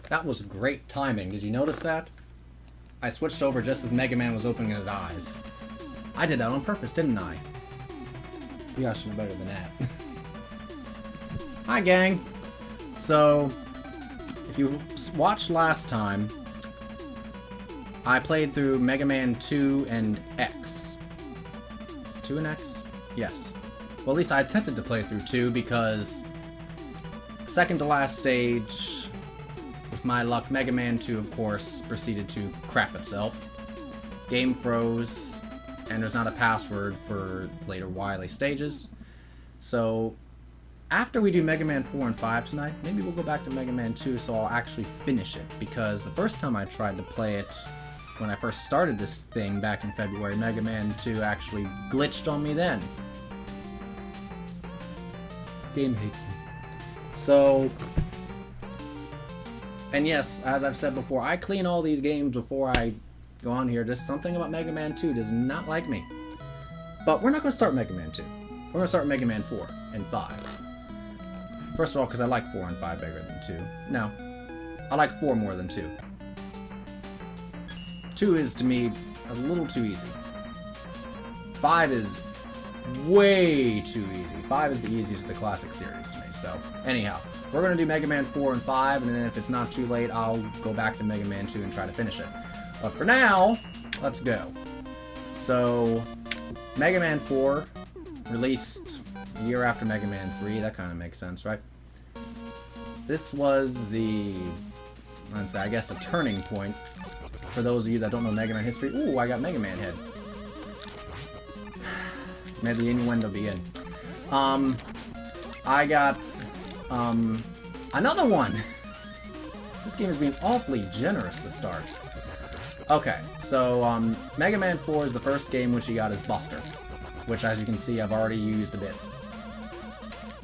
That was great timing. Did you notice that? I switched over just as Mega Man was opening his eyes. I did that on purpose, didn't I? You guys should know better than that. Hi, gang! So, if you watched last time, I played through Mega Man 2 and X. 2 and X? Yes. Well, at least I attempted to play through 2 because second to last stage, with my luck, Mega Man 2, of course, proceeded to crap itself. Game froze, and there's not a password for later Wily stages. So, after we do Mega Man 4 and 5 tonight, maybe we'll go back to Mega Man 2 so I'll actually finish it. Because the first time I tried to play it, when I first started this thing back in February, Mega Man 2 actually glitched on me then. Game hates me. So, and yes, as I've said before, I clean all these games before I go on here. Just something about Mega Man 2 does not like me. But we're not going to start Mega Man 2. We're going to start Mega Man 4 and 5. First of all, because I like 4 and 5 better than 2. No, I like 4 more than 2. 2 is, to me, a little too easy. 5 is way too easy. 5 is the easiest of the classic series to me. So, anyhow, we're going to do Mega Man 4 and 5, and then if it's not too late, I'll go back to Mega Man 2 and try to finish it. But for now, let's go. So, Mega Man 4, released a year after Mega Man 3. That kind of makes sense, right? This was the, let's say, I guess, a turning point for those of you that don't know Mega Man history. Ooh, I got Mega Man head. May the innuendo be in. I got, another one! This game is being awfully generous to start. Okay, so, Mega Man 4 is the first game which you got as Buster. Which, as you can see, I've already used a bit.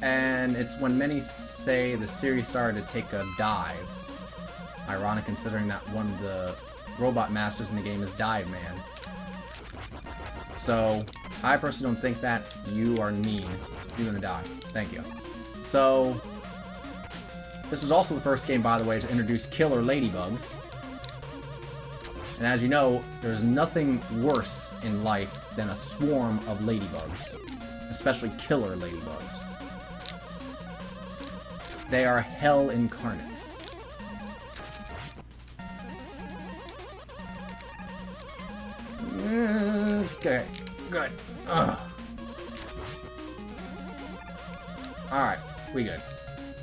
And it's when many say the series started to take a dive. Ironic considering that one of the robot masters in the game is Dive Man. So, I personally don't think that. You are mean. You're gonna die. Thank you. So, this was also the first game, by the way, to introduce killer ladybugs. And as you know, there's nothing worse in life than a swarm of ladybugs. Especially killer ladybugs. They are hell incarnates. Okay, good. Alright, we good.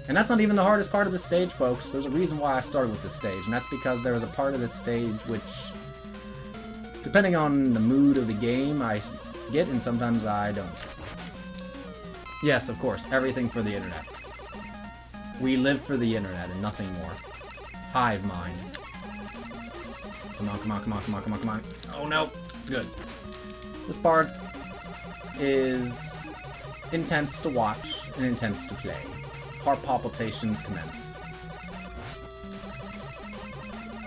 And that's not even the hardest part of the stage, folks. There's a reason why I started with this stage, and that's because there was a part of this stage which, depending on the mood of the game, I get, and sometimes I don't. Yes, of course, everything for the internet. We live for the internet and nothing more. Hive mind. Come on, come on, come on, come on, come on, come on. Oh no! Good. This part is intense to watch and intense to play. Heart palpitations commence.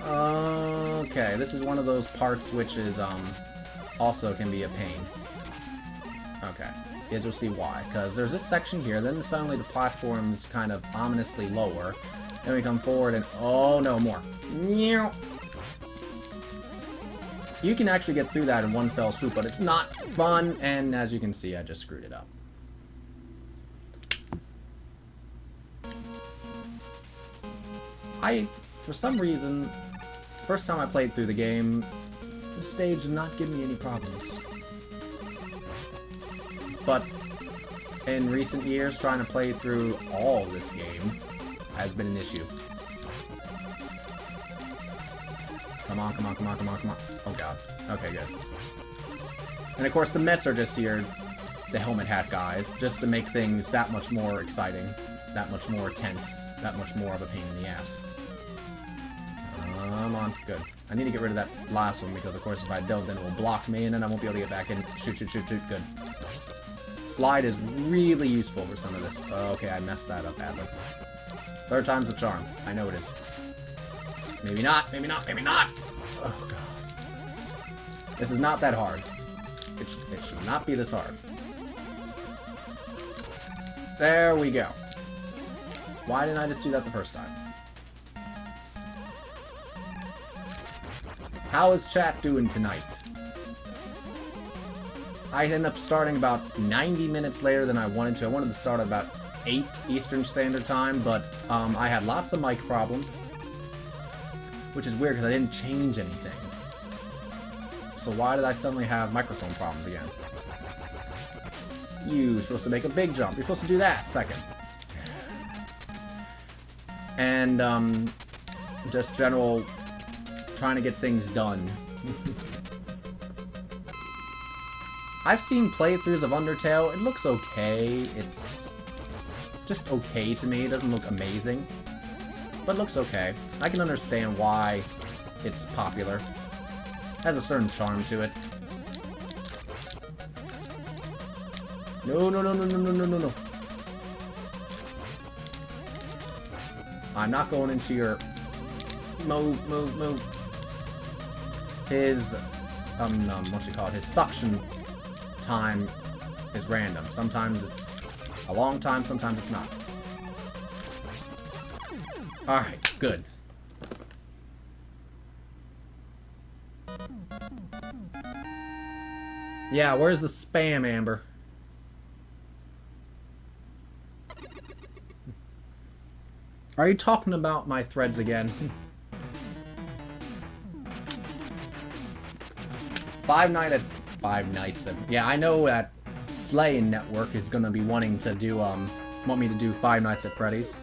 Okay, this is one of those parts which is, also can be a pain. Okay, kids will see why. Because there's this section here, then suddenly the platform's kind of ominously lower. Then we come forward and, oh no, more. You can actually get through that in one fell swoop, but it's not fun, and as you can see, I just screwed it up. For some reason, first time I played through the game, the stage did not give me any problems. But in recent years, trying to play through all this game has been an issue. Come on, come on, come on, come on, come on. Oh god. Okay, good. And of course the Mets are just here, the helmet hat guys, just to make things that much more exciting, that much more tense, that much more of a pain in the ass. Come on, good. I need to get rid of that last one because of course if I don't then it will block me and then I won't be able to get back in. Shoot, shoot, shoot, shoot, good. Slide is really useful for some of this. Okay, I messed that up badly. Third time's the charm. I know it is. Maybe not, maybe not, maybe not! Oh god. This is not that hard. It should not be this hard. There we go. Why didn't I just do that the first time? How is chat doing tonight? I ended up starting about 90 minutes later than I wanted to. I wanted to start at about 8 Eastern Standard Time, but I had lots of mic problems. Which is weird because I didn't change anything. So why did I suddenly have microphone problems again? You're supposed to make a big jump. You're supposed to do that second. And, just general trying to get things done. I've seen playthroughs of Undertale. It looks okay. It's just okay to me. It doesn't look amazing, but it looks okay. I can understand why it's popular. It has a certain charm to it. No, no, no, no, no, no, no, no, no. I'm not going into your... Move, move, move. His, what's it called? His suction time is random. Sometimes it's a long time, sometimes it's not. Alright, good. Yeah, where's the spam, Amber? Are you talking about my threads again? Five Nights at... Yeah, I know that Slay Network is gonna be wanting to do, want me to do Five Nights at Freddy's.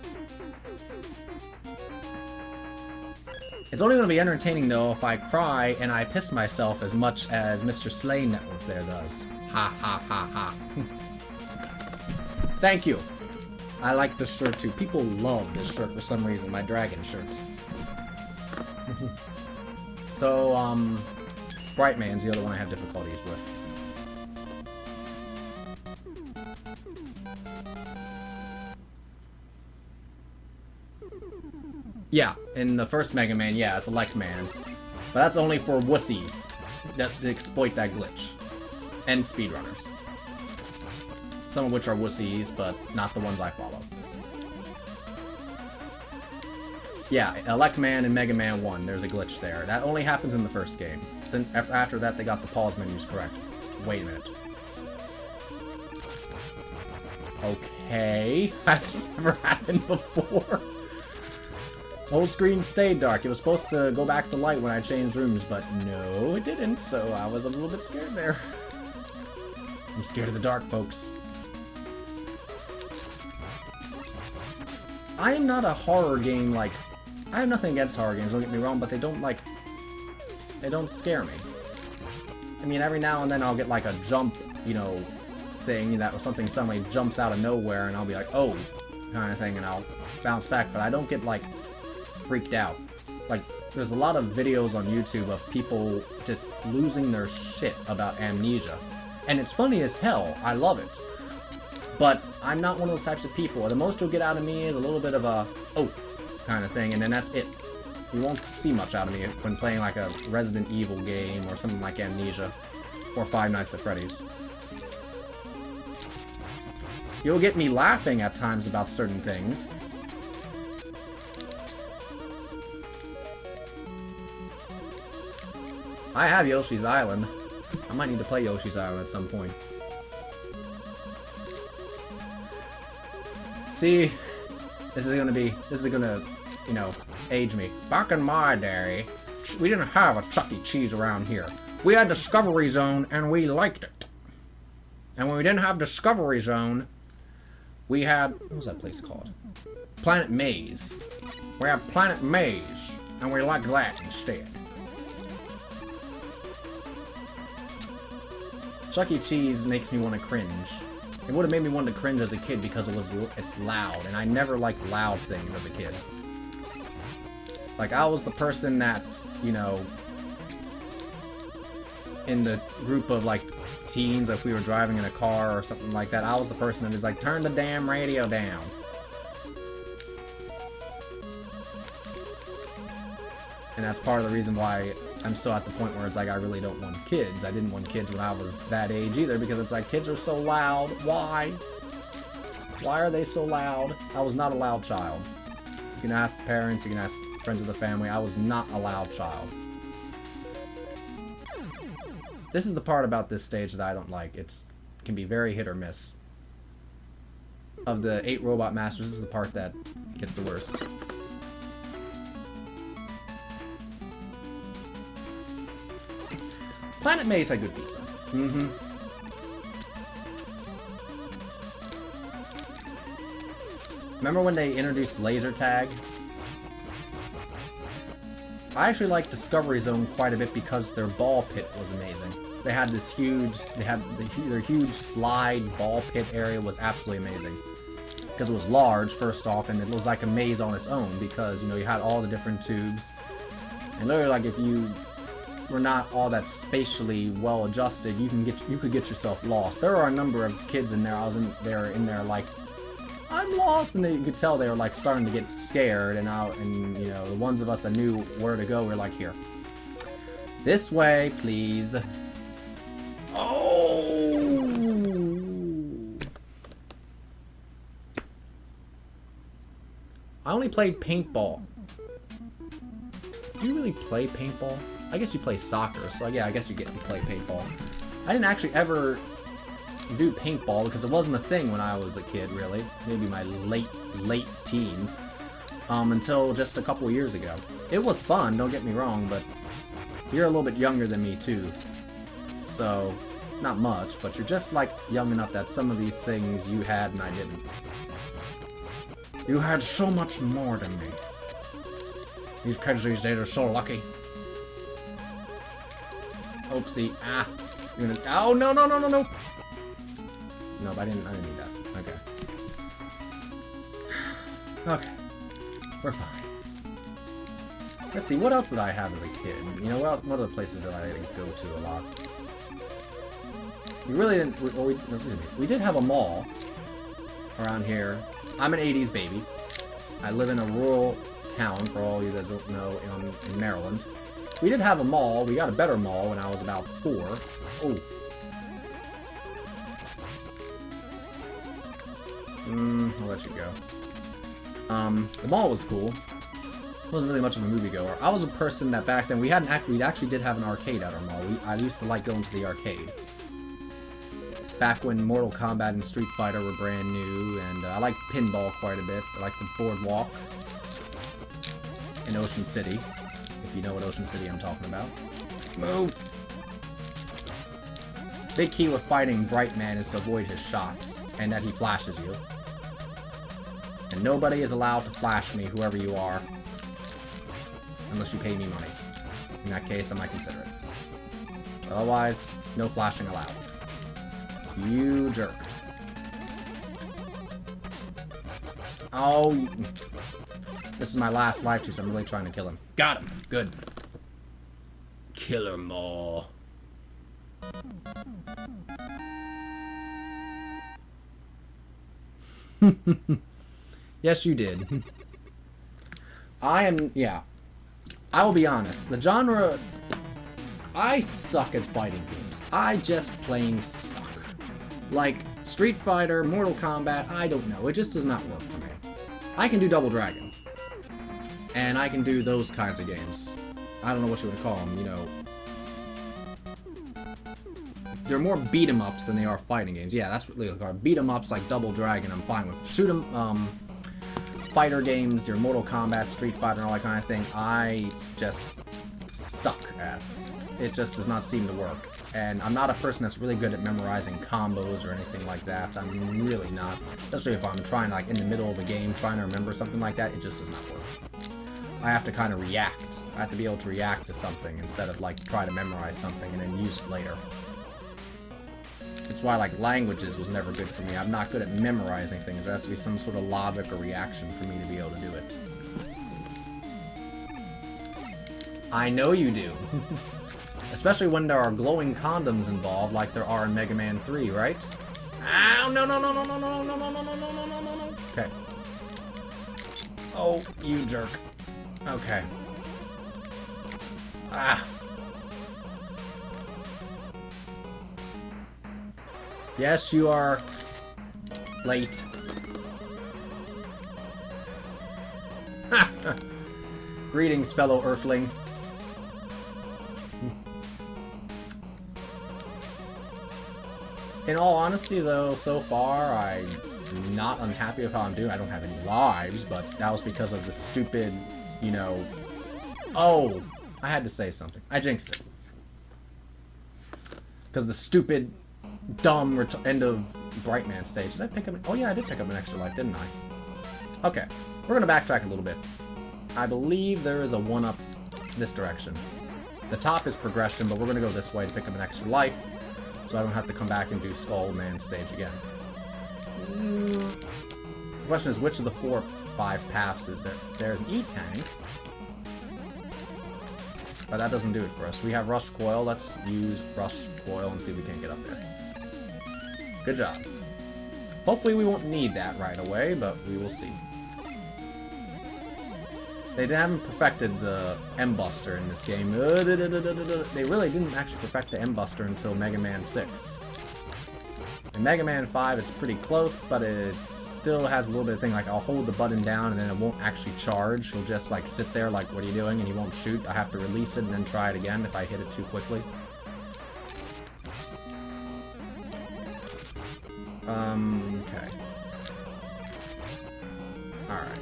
It's only gonna be entertaining, though, if I cry and I piss myself as much as Mr. Slay Network there does. Ha ha ha ha. Thank you. I like this shirt, too. People love this shirt for some reason, my dragon shirt. So, Brightman's the other one I have difficulties with. Yeah, in the first Mega Man, yeah, it's Elect Man. But that's only for wussies that exploit that glitch. And speedrunners. Some of which are wussies, but not the ones I follow. Yeah, Elect Man and Mega Man 1, there's a glitch there. That only happens in the first game. Since after that, they got the pause menus correct. Wait a minute. Okay, that's never happened before. Whole screen stayed dark. It was supposed to go back to light when I changed rooms, but no, it didn't, so I was a little bit scared there. I'm scared of the dark, folks. I am not a horror game, like... I have nothing against horror games, don't get me wrong, but they don't, like... They don't scare me. I mean, every now and then I'll get, like, a jump, you know, thing that something suddenly jumps out of nowhere, and I'll be like, oh, kind of thing, and I'll bounce back, but I don't get, like, freaked out. Like, there's a lot of videos on YouTube of people just losing their shit about Amnesia. And it's funny as hell. I love it. But I'm not one of those types of people. The most you'll get out of me is a little bit of a, oh, kind of thing, and then that's it. You won't see much out of me when playing like a Resident Evil game or something like Amnesia or Five Nights at Freddy's. You'll get me laughing at times about certain things. I have Yoshi's Island. I might need to play Yoshi's Island at some point. See, this is gonna, you know, age me. Back in my day, we didn't have a Chuck E. Cheese around here. We had Discovery Zone, and we liked it. And when we didn't have Discovery Zone, we had, what was that place called? Planet Maze. We had Planet Maze, and we liked that instead. Chuck E. Cheese makes me want to cringe. It would have made me want to cringe as a kid because it's loud, and I never liked loud things as a kid. Like, I was the person that, you know, in the group of, like, teens, if we were driving in a car or something like that, I was the person that was like, turn the damn radio down. And that's part of the reason why I'm still at the point where it's like, I really don't want kids. I didn't want kids when I was that age either, because it's like, kids are so loud. Why? Why are they so loud? I was not a loud child. You can ask the parents, you can ask friends of the family. I was not a loud child. This is the part about this stage that I don't like. It can be very hit or miss. Of the 8 robot masters, this is the part that gets the worst. Planet Maze had good pizza. Mm-hmm. Remember when they introduced laser tag? I actually like Discovery Zone quite a bit because their ball pit was amazing. They had this huge, their huge slide ball pit area was absolutely amazing. Because it was large, first off, and it was like a maze on its own because, you know, you had all the different tubes. And literally, like, if you were not all that spatially well adjusted, you could get yourself lost. There are a number of kids in there. I was in there like, I'm lost, and you could tell they were like starting to get scared. And you know, the ones of us that knew where to go were like, here, this way, please. Oh! I only played paintball. Do you really play paintball? I guess you play soccer, so yeah, I guess you get to play paintball. I didn't actually ever do paintball because it wasn't a thing when I was a kid, really. Maybe my late teens. Until just a couple years ago. It was fun, don't get me wrong, but you're a little bit younger than me too. So, not much, but you're just like young enough that some of these things you had and I didn't. You had so much more than me. These kids these days are so lucky. Oopsie. Ah. You're gonna... Oh, no, no, no, no, no. No, I didn't need that. Okay. Okay. We're fine. Let's see, what else did I have as a kid? You know, what other places did I go to a lot? We really didn't... Well, we did have a mall around here. I'm an 80s baby. I live in a rural town, for all you guys don't know, in Maryland. We did have a mall. We got a better mall when I was about 4. Oh. I'll let you go. The mall was cool. Wasn't really much of a moviegoer. I was a person that back then, we actually did have an arcade at our mall. I used to like going to the arcade. Back when Mortal Kombat and Street Fighter were brand new, and I liked pinball quite a bit. I liked the boardwalk in Ocean City, if you know what Ocean City I'm talking about. Move! Big key with fighting Brightman is to avoid his shots, and that he flashes you. And nobody is allowed to flash me, whoever you are, unless you pay me money. In that case, I might consider it. Otherwise, no flashing allowed. You jerk. Oh, this is my last life too, so I'm really trying to kill him. Got him. Good. Kill him all. Yes, you did. Yeah. I will be honest. The genre... I suck at fighting games. I just plain suck. Like, Street Fighter, Mortal Kombat, I don't know. It just does not work for me. I can do Double Dragon. And I can do those kinds of games. I don't know what you would call them, you know. They're more beat-em-ups than they are fighting games. Yeah, that's what they are. Beat-em-ups like Double Dragon, I'm fine with. Shoot 'em, fighter games, your Mortal Kombat, Street Fighter, and all that kind of thing, I just suck at. It just does not seem to work. And I'm not a person that's really good at memorizing combos or anything like that. I'm really not. Especially if I'm trying, like, in the middle of a game, trying to remember something like that, it just does not work. I have to kind of react. I have to be able to react to something instead of, like, try to memorize something and then use it later. It's why, like, languages was never good for me. I'm not good at memorizing things. There has to be some sort of logic or reaction for me to be able to do it. I know you do. Especially when there are glowing condoms involved, like there are in Mega Man 3, right? Ow! No, no, no, no, no, no, no, no, no, no, no, no, no, no. Okay. Oh, you jerk. Okay. Ah. Yes, you are late. Greetings, fellow Earthling. In all honesty, though, so far, I'm not unhappy with how I'm doing. I don't have any lives, but that was because of the stupid, you know... Oh! I had to say something. I jinxed it. Because the stupid, dumb end of Brightman stage. Did I pick up... Oh, yeah, I did pick up an extra life, didn't I? Okay. We're going to backtrack a little bit. I believe there is a 1-up this direction. The top is progression, but we're going to go this way to pick up an extra life, so I don't have to come back and do Skull Man stage again. The question is, which of the 4 or 5 paths is there? There's an E-Tank, but that doesn't do it for us. We have Rush Coil. Let's use Rush Coil and see if we can't get up there. Good job. Hopefully we won't need that right away, but we will see. They haven't perfected the M-Buster in this game. They really didn't actually perfect the M-Buster until Mega Man 6. In Mega Man 5, it's pretty close, but it still has a little bit of thing, like I'll hold the button down and then it won't actually charge. It'll just like sit there like, what are you doing? And you won't shoot. I have to release it and then try it again if I hit it too quickly. Okay. Alright.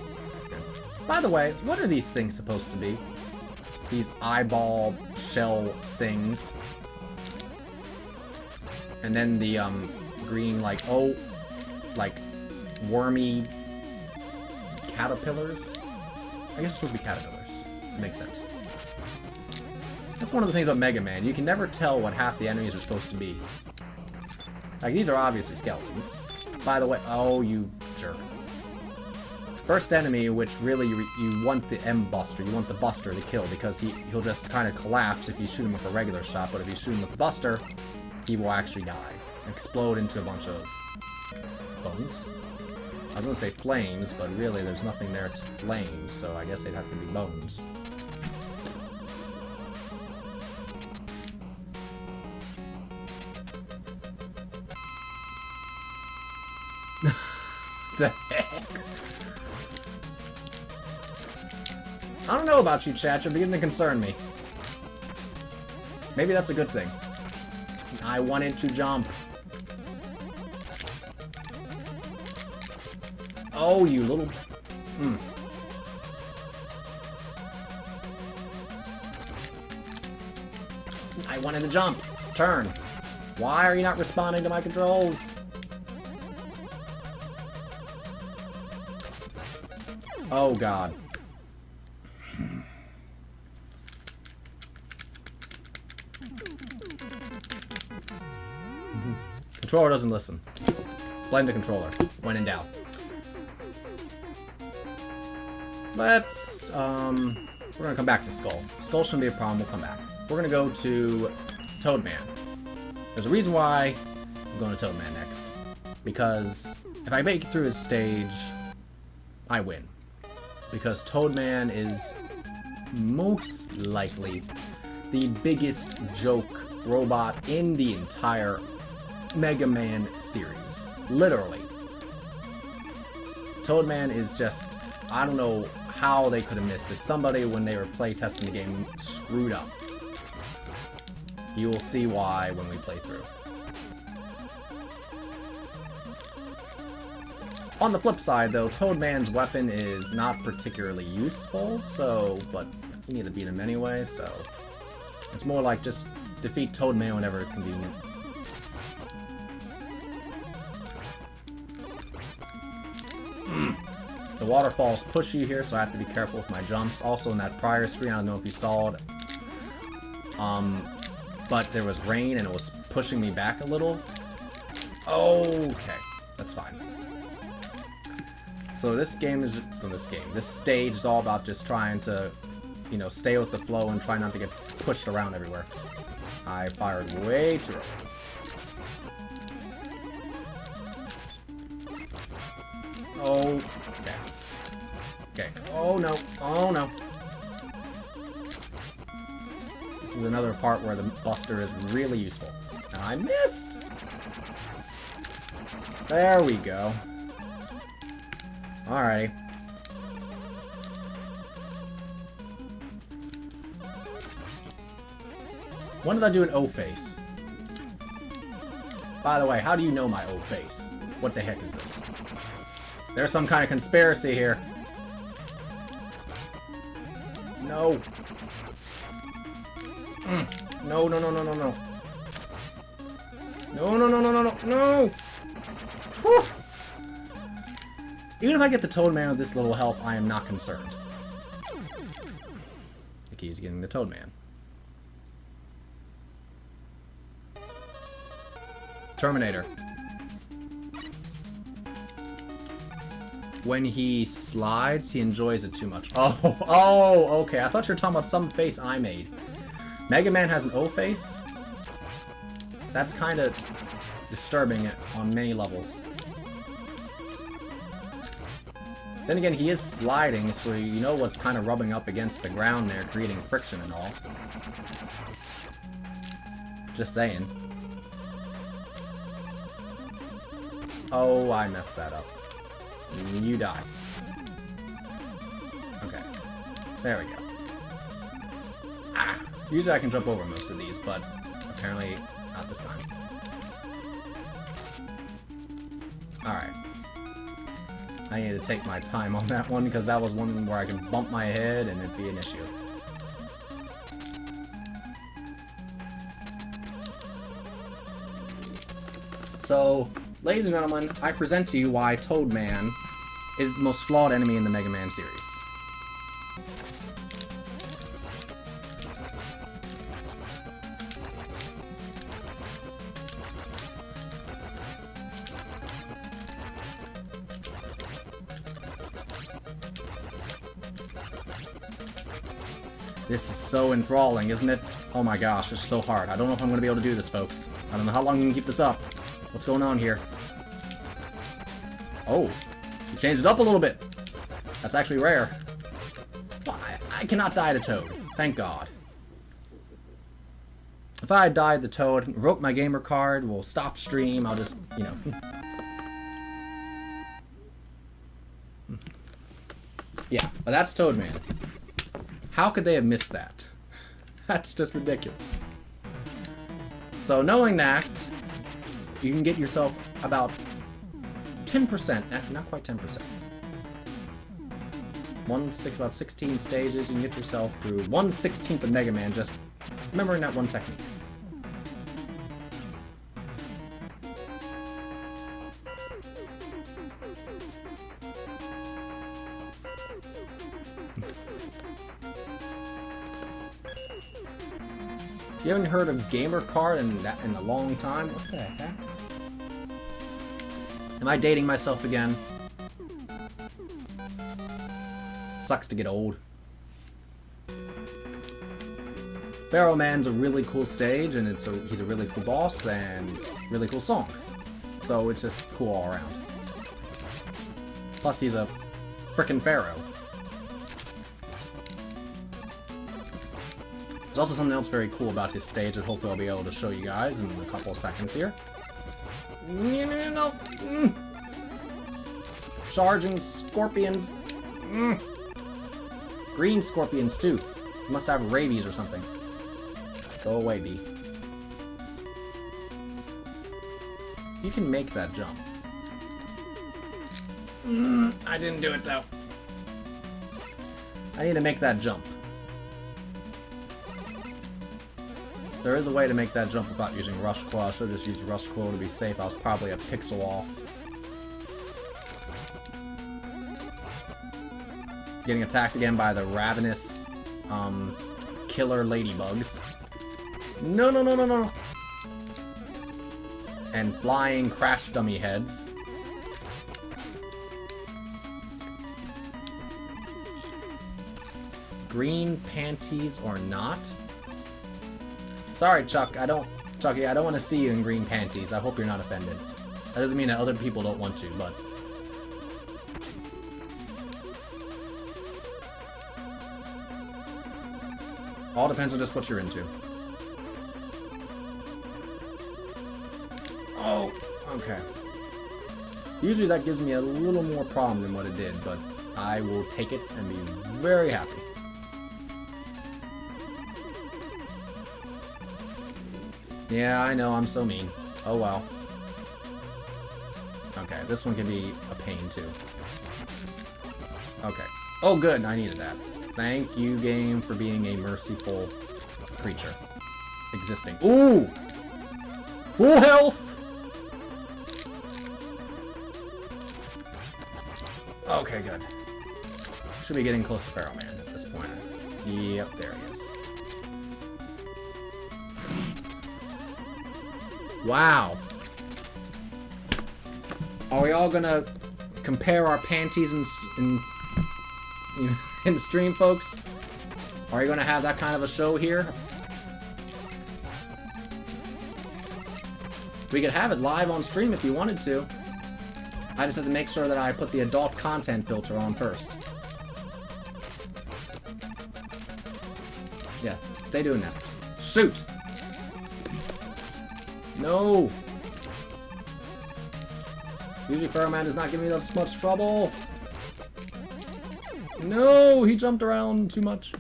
By the way, what are these things supposed to be? These eyeball shell things. And then the, green, like, oh, like, wormy caterpillars? I guess it's supposed to be caterpillars. It makes sense. That's one of the things about Mega Man. You can never tell what half the enemies are supposed to be. Like, these are obviously skeletons. By the way, oh, you jerk. First enemy, which really you want the M-Buster, you want the Buster to kill, because he'll just kind of collapse if you shoot him with a regular shot, but if you shoot him with the Buster, he will actually die. Explode into a bunch of bones. I was going to say flames, but really there's nothing there to flame, so I guess they'd have to be bones. The heck? I don't know about you, chat. You're beginning to concern me. Maybe that's a good thing. I wanted to jump. Oh, you little... I wanted to jump. Turn. Why are you not responding to my controls? Oh, God. Controller doesn't listen. Blame the controller when in doubt. Let's, we're gonna come back to Skull. Skull shouldn't be a problem, we'll come back. We're gonna go to Toadman. There's a reason why I'm going to Toadman next. Because if I make it through this stage, I win. Because Toadman is most likely the biggest joke robot in the entire Mega Man series. Literally. Toadman is just... I don't know how they could have missed it. Somebody, when they were playtesting the game, screwed up. You will see why when we play through. On the flip side, though, Toadman's weapon is not particularly useful, so... But you need to beat him anyway, so... It's more like just defeat Toadman whenever it's convenient. The waterfalls push you here, so I have to be careful with my jumps. Also, in that prior screen, I don't know if you saw it, but there was rain and it was pushing me back a little. Okay, that's fine. So this stage is all about just trying to, you know, stay with the flow and try not to get pushed around everywhere. I fired way too early. Oh, okay. Okay. Oh no. Oh no. This is another part where the Buster is really useful. And I missed! There we go. Alrighty. When did I do an O face? By the way, how do you know my old face? What the heck is this? There's some kind of conspiracy here. No. No, no, no, no, no, no. No, no, no, no, no, no, no! Whew. Even if I get the Toad Man with this little health, I am not concerned. The key is getting the Toad Man. Terminator. When he slides, he enjoys it too much. Oh, okay. I thought you were talking about some face I made. Mega Man has an O face? That's kind of disturbing it on many levels. Then again, he is sliding, so you know what's kind of rubbing up against the ground there, creating friction and all. Just saying. Oh, I messed that up. You die. Okay. There we go. Ah! Usually I can jump over most of these, but apparently not this time. Alright. I need to take my time on that one, because that was one where I can bump my head and it'd be an issue. So, ladies and gentlemen, I present to you why Toad Man is the most flawed enemy in the Mega Man series. This is so enthralling, isn't it? Oh my gosh, it's so hard. I don't know if I'm going to be able to do this, folks. I don't know how long we can keep this up. What's going on here? Oh, you changed it up a little bit. That's actually rare. Well, I cannot die to Toad. Thank God. If I had died to Toad, revoke my gamer card, we'll stop stream, I'll just, you know. Yeah, but that's Toad Man. How could they have missed that? That's just ridiculous. So knowing that, you can get yourself about 10%, actually not quite 10%. About 16 stages, you can get yourself through 1/16 of Mega Man just remembering that one technique. You haven't heard of gamer card in a long time? What the heck? Am I dating myself again? Sucks to get old. Pharaoh Man's a really cool stage, and he's a really cool boss and really cool song. So it's just cool all around. Plus he's a frickin' Pharaoh. There's also something else very cool about his stage that hopefully I'll be able to show you guys in a couple of seconds here. No. Charging scorpions. Green scorpions too. You must have rabies or something. Go away, bee. You can make that jump. I didn't do it though. I need to make that jump. There is a way to make that jump without using Rush Claw. I should have just used Rush Claw to be safe. I was probably a pixel off. Getting attacked again by the ravenous, killer ladybugs. No. And flying crash dummy heads. Green panties or not? Sorry, Chucky, I don't want to see you in green panties. I hope you're not offended. That doesn't mean that other people don't want to, but... all depends on just what you're into. Oh, okay. Usually that gives me a little more problem than what it did, but I will take it and be very happy. Yeah, I know, I'm so mean. Oh well. Okay, this one can be a pain too. Okay. Oh, good. I needed that. Thank you, game, for being a merciful creature. Existing. Ooh! Full health! Okay, good. Should be getting close to Pharaoh Man at this point. Yep, there he is. Wow. Are we all gonna compare our panties in stream, folks? Are you gonna have that kind of a show here? We could have it live on stream if you wanted to. I just had to make sure that I put the adult content filter on first. Yeah, stay doing that. Shoot! No! Usually Pharaoh Man does not give me this much trouble. No! He jumped around too much.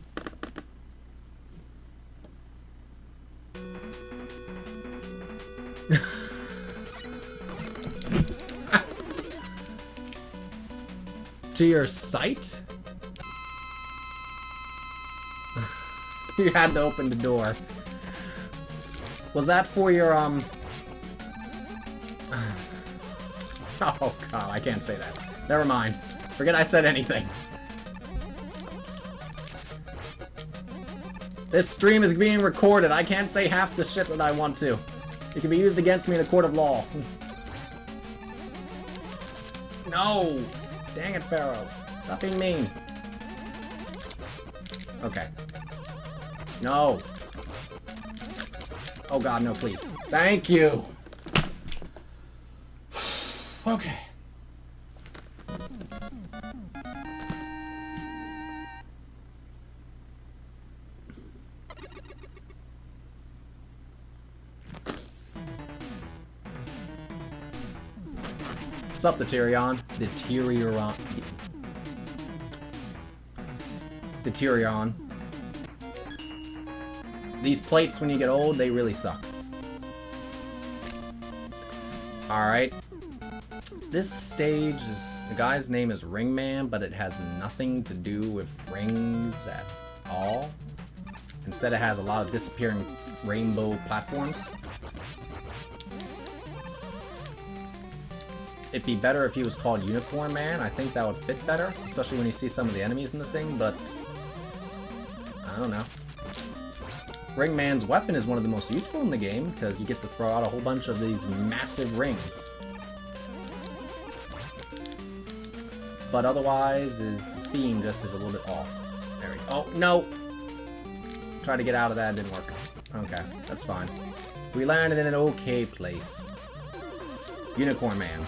To your sight? You had to open the door. Was that for your, Oh god, I can't say that. Never mind. Forget I said anything. This stream is being recorded. I can't say half the shit that I want to. It can be used against me in a court of law. No! Dang it, Pharaoh. Stop being mean. Okay. No. Oh god, no, please. Thank you! Okay. What's up, the Tyrion? The Tyrion. The Tyrion. These plates, when you get old, they really suck. Alright. This stage is... The guy's name is Ringman, but it has nothing to do with rings at all. Instead, it has a lot of disappearing rainbow platforms. It'd be better if he was called Unicorn Man. I think that would fit better, especially when you see some of the enemies in the thing, but... I don't know. Ringman's weapon is one of the most useful in the game, because you get to throw out a whole bunch of these massive rings. But otherwise, his theme just is a little bit off. There we go. Oh, no! Tried to get out of that, didn't work. Okay, that's fine. We landed in an okay place. Unicorn Man.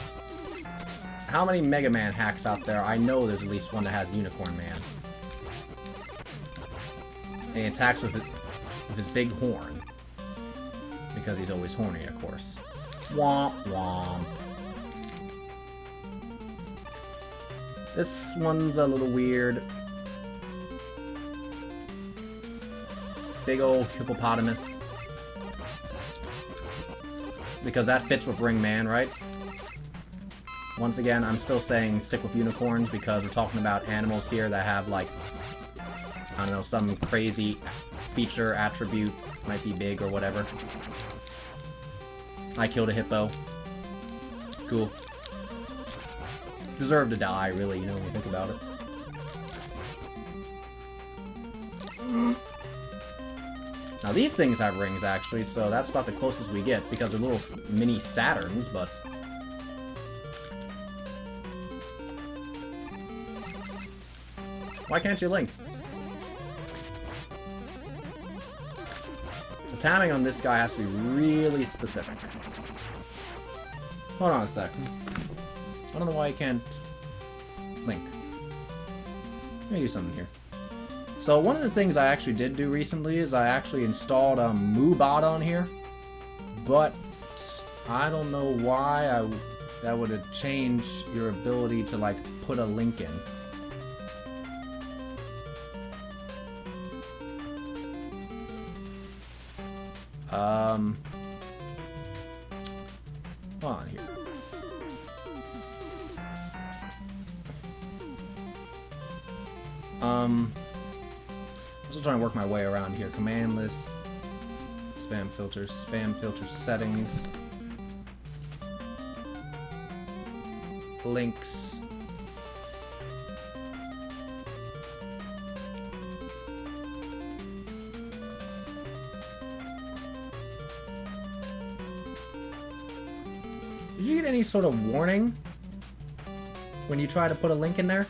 How many Mega Man hacks out there? I know there's at least one that has Unicorn Man. And he attacks with his big horn. Because he's always horny, of course. Womp womp. This one's a little weird. Big old hippopotamus. Because that fits with Ringman, right? Once again, I'm still saying stick with unicorns because we're talking about animals here that have, like, I don't know, some crazy feature, attribute, might be big or whatever. I killed a hippo. Cool. Deserve to die, really, you know, when you think about it. Now, these things have rings, actually, so that's about the closest we get, because they're little mini Saturns, but... Why can't you link? The timing on this guy has to be really specific. Hold on a sec. I don't know why I can't link. Let me do something here. So one of the things I actually did do recently is I actually installed MooBot on here, but I don't know why that would have changed your ability to, like, put a link in. Hold on here. I'm still trying to work my way around here. Command list, spam filter settings, links. Did you get any sort of warning when you try to put a link in there?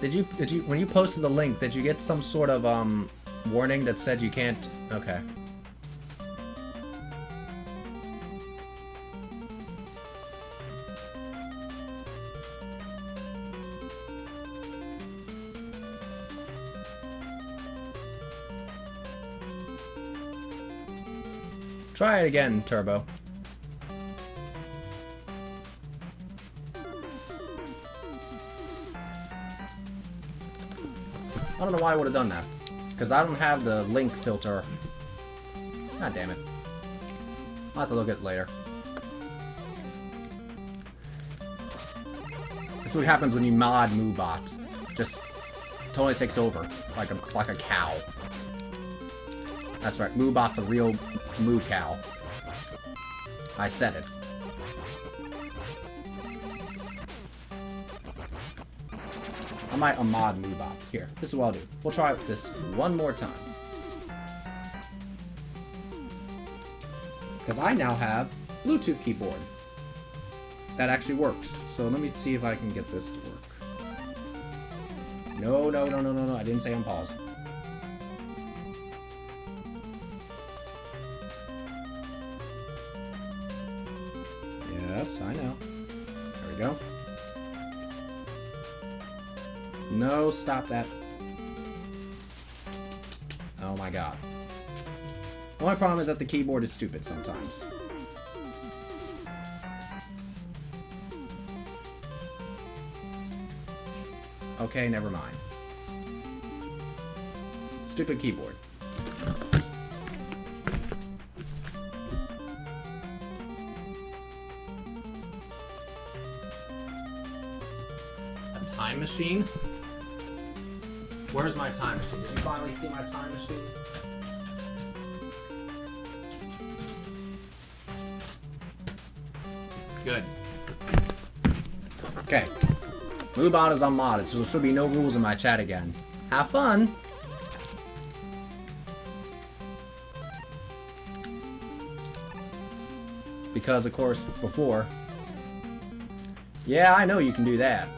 Did you when you posted the link, did you get some sort of warning that said you can't? Okay. Try it again, Turbo. I don't know why I would have done that. Because I don't have the link filter. God damn it. I'll have to look at it later. This is what happens when you mod MooBot. Just totally takes over. Like a cow. That's right, MooBot's a real moo cow. I said it. I might unmod MooBot. Here, this is what I'll do. We'll try this one more time. Because I now have Bluetooth keyboard. That actually works. So let me see if I can get this to work. No, I didn't say unpause. Yes, I know. There we go. No, stop that. Oh my god. The only problem is that the keyboard is stupid sometimes. Okay, never mind. Stupid keyboard. A time machine? Where's my time machine? Did you finally see my time machine? Good. Okay. MooBot is unmodded, so there should be no rules in my chat again. Have fun! Because, of course, before... Yeah, I know you can do that.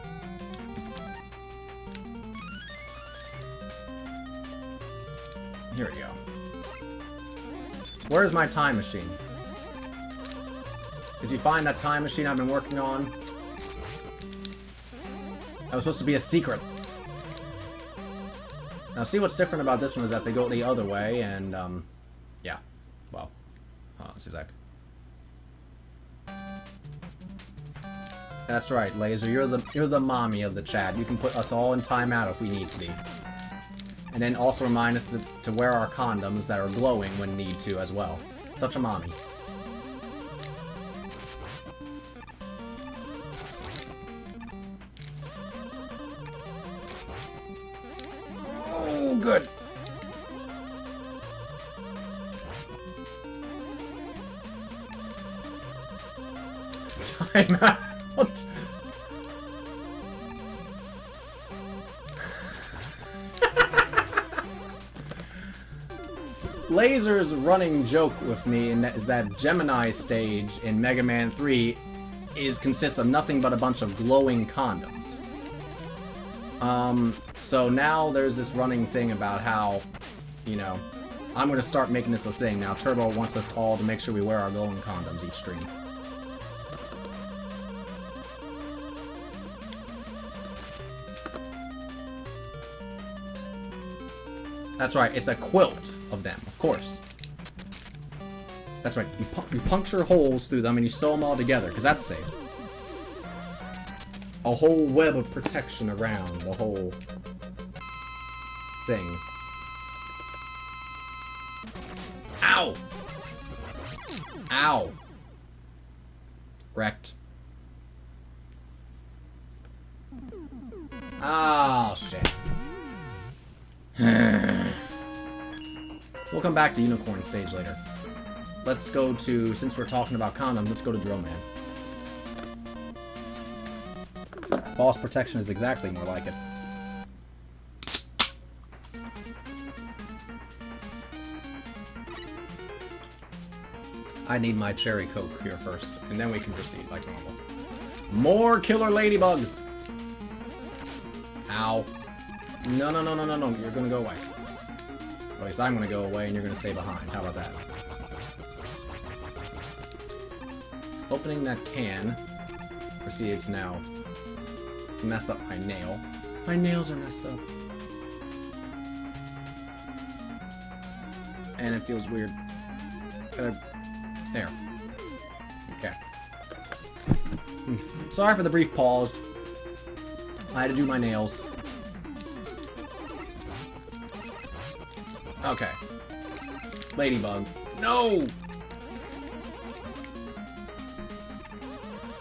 Here we go. Where's my time machine? Did you find that time machine I've been working on? That was supposed to be a secret. Now, see what's different about this one is that they go the other way, and, yeah. Well, let's see a sec. That's right, Laser. You're the mommy of the chat. You can put us all in timeout if we need to be. And then also remind us to wear our condoms that are glowing when need to as well. Such a mommy. Oh, good. Time out. Laser's running joke with me is that Gemini stage in Mega Man 3 consists of nothing but a bunch of glowing condoms. So now there's this running thing about how, you know, I'm gonna start making this a thing. Now Turbo wants us all to make sure we wear our glowing condoms each stream. That's right, it's a quilt of them, of course. That's right, you puncture holes through them and you sew them all together, because that's safe. A whole web of protection around the whole thing. Ow! Ow. Wrecked. Oh, shit. We'll come back to Unicorn stage later. Let's go to, since we're talking about Condom, let's go to Drill Man. Boss protection is exactly more like it. I need my cherry coke here first, and then we can proceed like normal. More killer ladybugs! Ow. No, no, no, no, no, no. You're gonna go away. Or at least I'm gonna go away and you're gonna stay behind. How about that? Opening that can proceeds to now mess up my nail. My nails are messed up. And it feels weird. There. Okay. Sorry for the brief pause. I had to do my nails. Okay. Ladybug. No!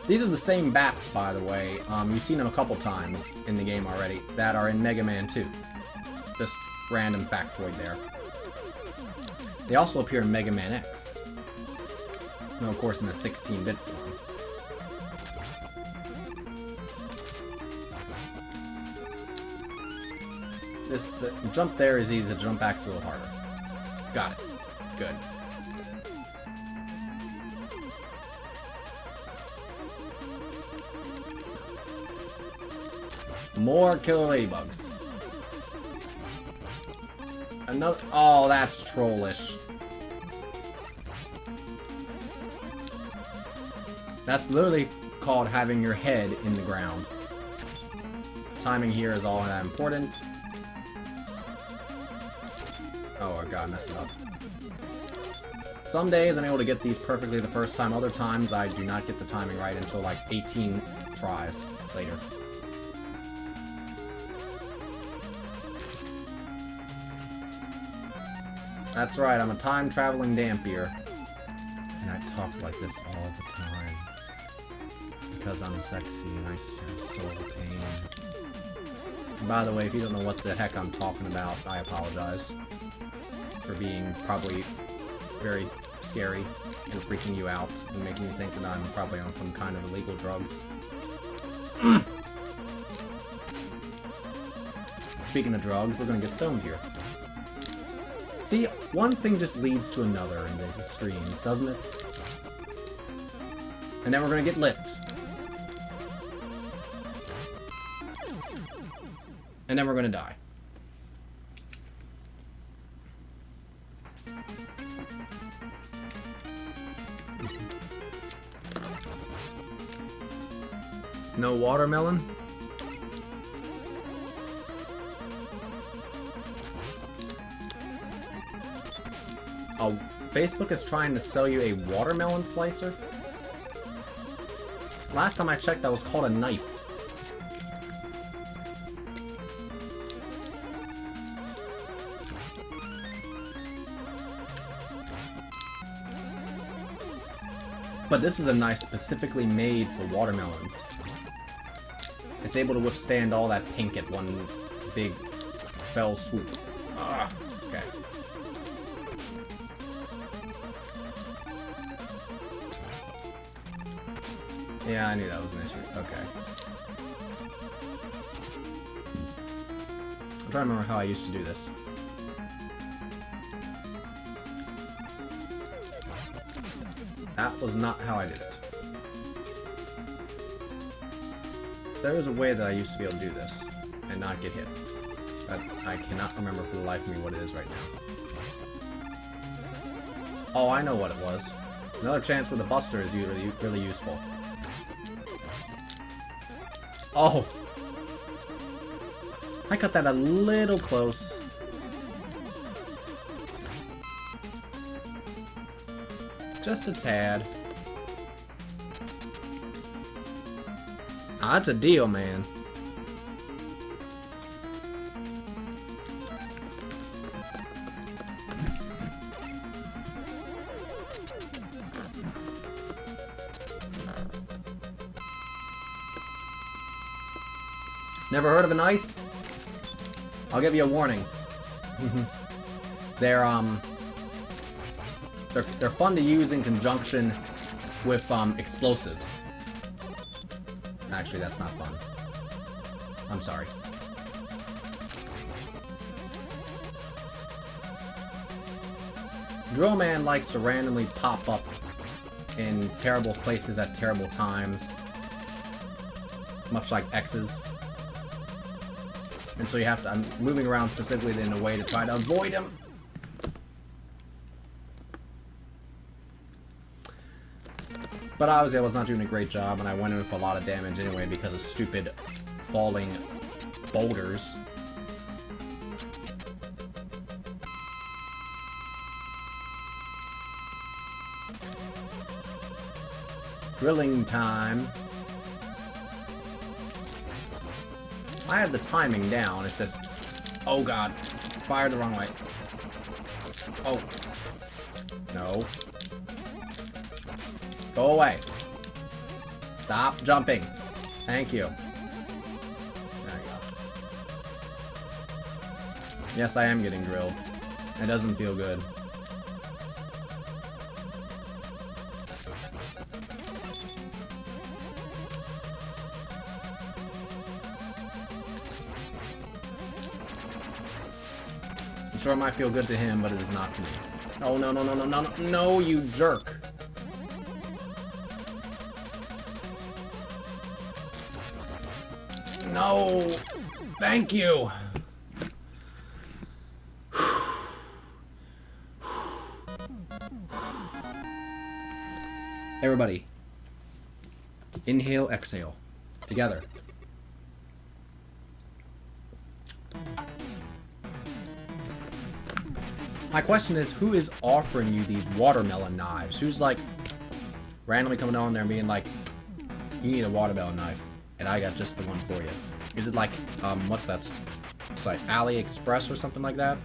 These are the same bats, by the way. You've seen them a couple times in the game already, that are in Mega Man 2. Just random factoid there. They also appear in Mega Man X. No, of course, in a 16-bit form. The jump there is easy, the jump back's a little harder. Got it. Good. More killer ladybugs. Another. Oh, that's trollish. That's literally called having your head in the ground. Timing here is all that important. Oh god, I messed it up. Some days I'm able to get these perfectly the first time, other times I do not get the timing right until like 18 tries later. That's right, I'm a time-traveling dampier. And I talk like this all the time. Because I'm sexy and I have soul pain. And by the way, if you don't know what the heck I'm talking about, I apologize. For being probably very scary and freaking you out and making you think that I'm probably on some kind of illegal drugs. Speaking of drugs, we're gonna get stoned here. See, one thing just leads to another in these streams, doesn't it? And then we're gonna get lit. And then we're gonna die. No watermelon? Oh, Facebook is trying to sell you a watermelon slicer? Last time I checked, that was called a knife. But this is a knife specifically made for watermelons. It's able to withstand all that pink at one big fell swoop. Ah, okay. Yeah, I knew that was an issue. Okay. I'm trying to remember how I used to do this. That was not how I did it. There was a way that I used to be able to do this and not get hit. But I cannot remember for the life of me what it is right now. Oh, I know what it was. Another chance with a buster is really useful. Oh! I cut that a little close. Just a tad. Ah, that's a deal, man. Never heard of a knife? I'll give you a warning. They're fun to use in conjunction with explosives. Actually, that's not fun. I'm sorry. Drill Man likes to randomly pop up in terrible places at terrible times. Much like X's. And so you have to... I'm moving around specifically in a way to try to avoid him. But obviously I was not doing a great job, and I went in with a lot of damage anyway because of stupid falling boulders. Drilling time. I have the timing down, it's just... Oh god. Fired the wrong way. Oh. No. Go away. Stop jumping. Thank you. There you go. Yes, I am getting drilled. It doesn't feel good. I'm sure it might feel good to him, but it is not to me. Oh, no, no, no, no, no, no, no, you jerk. No! Thank you! Everybody. Inhale, exhale. Together. My question is, who is offering you these watermelon knives? Who's like randomly coming on there and being like, you need a watermelon knife, and I got just the one for you. Is it like, what's that? It's like AliExpress or something like that?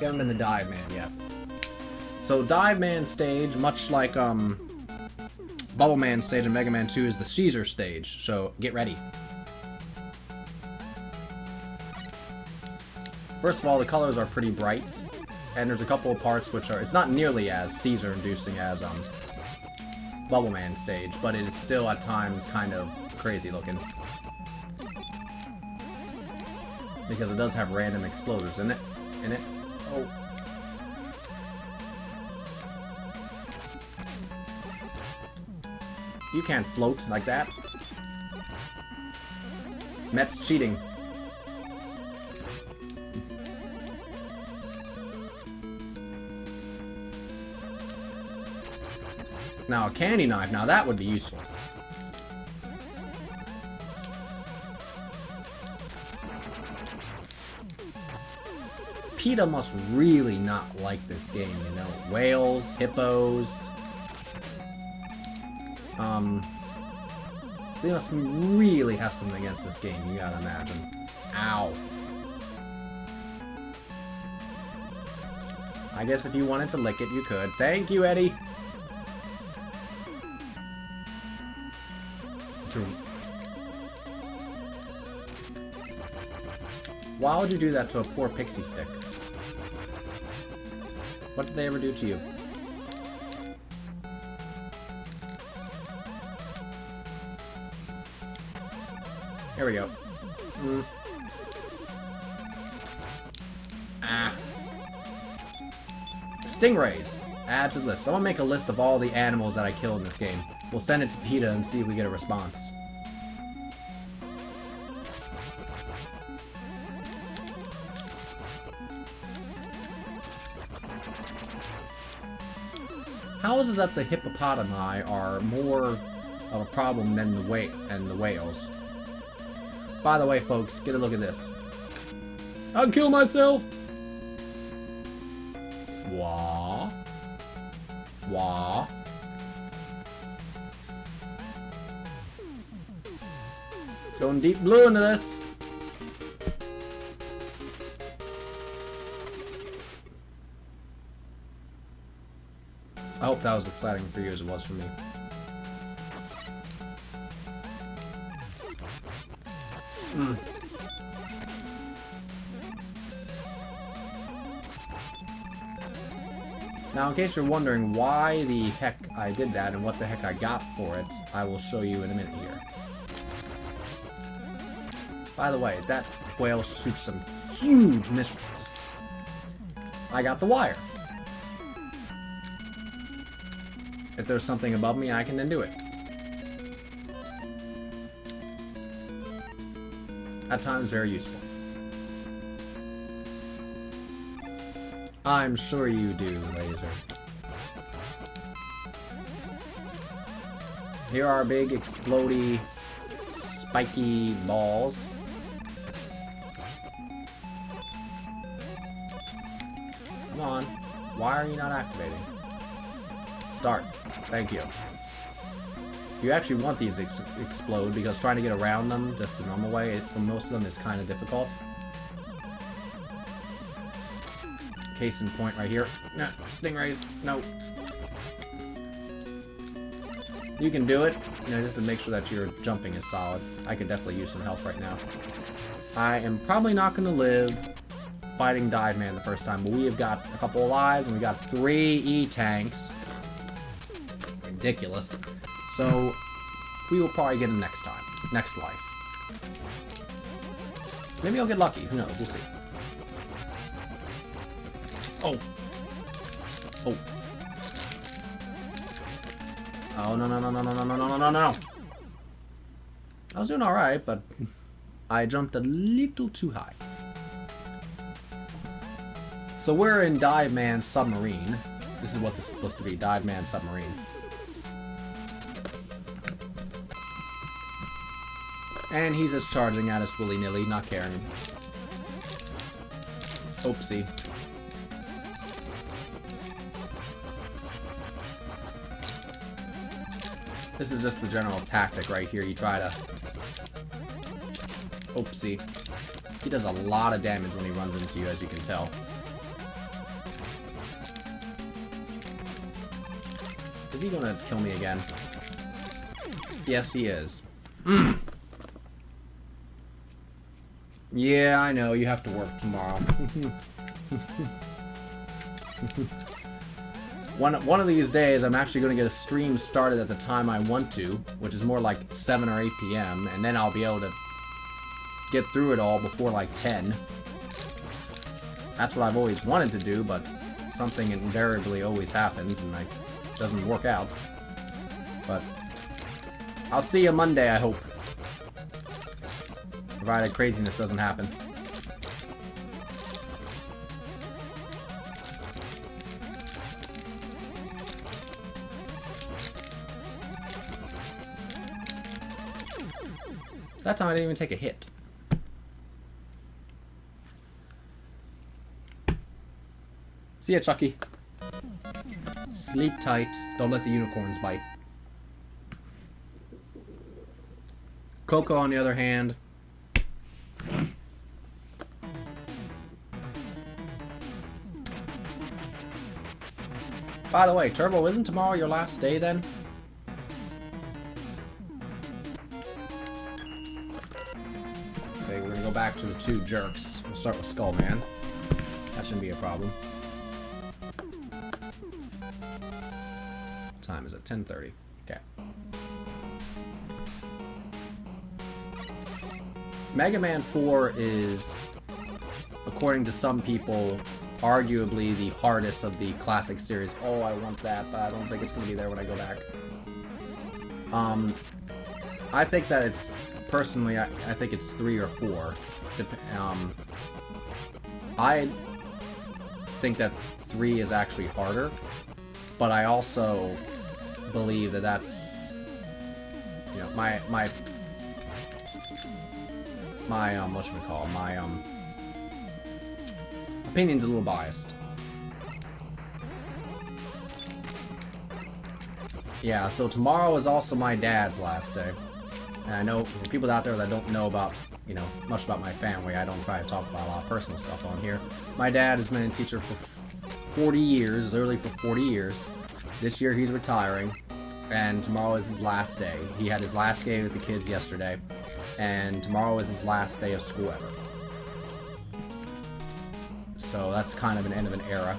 We haven't been to Dive Man yet. So Dive Man stage, much like Bubble Man stage in Mega Man 2, is the Caesar stage. So get ready. First of all, the colors are pretty bright, and there's a couple of parts which are... It's not nearly as Caesar-inducing as Bubble Man stage, but it is still at times kind of crazy looking. Because it does have random exploders in it. Oh. You can't float like that. Met's cheating. Now a candy knife, now that would be useful. PETA must really not like this game, you know. Whales, hippos. They must really have something against this game, you gotta imagine. Ow. I guess if you wanted to lick it, you could. Thank you, Eddie. Why would you do that to a poor pixie stick? What did they ever do to you? Here we go. Ah. Stingrays. Add to the list. Someone make a list of all the animals that I killed in this game. We'll send it to PETA and see if we get a response. How is it that the hippopotami are more of a problem than the whales? By the way, folks, get a look at this. I'll kill myself! Wah. Wah. Going deep blue into this. I hope that was exciting for you as it was for me. Now, in case you're wondering why the heck I did that and what the heck I got for it, I will show you in a minute here. By the way, that whale shoots some huge missiles. I got the wire. If there's something above me, I can then do it. At times, very useful. I'm sure you do, laser. Here are big, explodey, spiky balls. Come on. Why are you not activating? Start. Thank you. You actually want these to explode because trying to get around them just the normal way for most of them is kind of difficult. Case in point right here. No, stingrays. No. You can do it. You know, just to make sure that your jumping is solid. I could definitely use some help right now. I am probably not going to live fighting Dive Man the first time, but we have got a couple of lives and we got 3 E-tanks. Ridiculous. So, we will probably get him next time. Next life. Maybe I'll get lucky. Who knows? We'll see. Oh. Oh. Oh, no, no, no, no, no, no, no, no, no, no. I was doing alright, but I jumped a little too high. So we're in Dive Man's submarine. This is what this is supposed to be, Dive Man's submarine. And he's just charging at us willy-nilly, not caring. Oopsie. This is just the general tactic right here. You try to... Oopsie. He does a lot of damage when he runs into you, as you can tell. Is he gonna kill me again? Yes, he is. Yeah, I know. You have to work tomorrow. One of these days, I'm actually going to get a stream started at the time I want to, which is more like 7 or 8 p.m., and then I'll be able to get through it all before like 10. That's what I've always wanted to do, but something invariably always happens, and it doesn't work out. But I'll see you Monday, I hope. Provided craziness doesn't happen. That time I didn't even take a hit. See ya, Chucky. Sleep tight. Don't let the unicorns bite. Coco, on the other hand... By the way, Turbo, isn't tomorrow your last day then? Okay, we're gonna go back to the 2 jerks. We'll start with Skullman. That shouldn't be a problem. What time is it? 10:30. Okay. Mega Man 4 is, according to some people, arguably the hardest of the classic series. Oh, I want that, but I don't think it's going to be there when I go back. I think that it's, personally, I think it's 3 or 4. I think that 3 is actually harder, but I also believe that that's, you know, my whatchamacallit, my opinion's a little biased. Yeah, so tomorrow is also my dad's last day. And I know for people out there that don't know about, you know, much about my family, I don't try to talk about a lot of personal stuff on here. My dad has been a teacher for 40 years, literally for 40 years. This year he's retiring. and tomorrow is his last day. He had his last day with the kids yesterday, and tomorrow is his last day of school ever. So that's kind of an end of an era.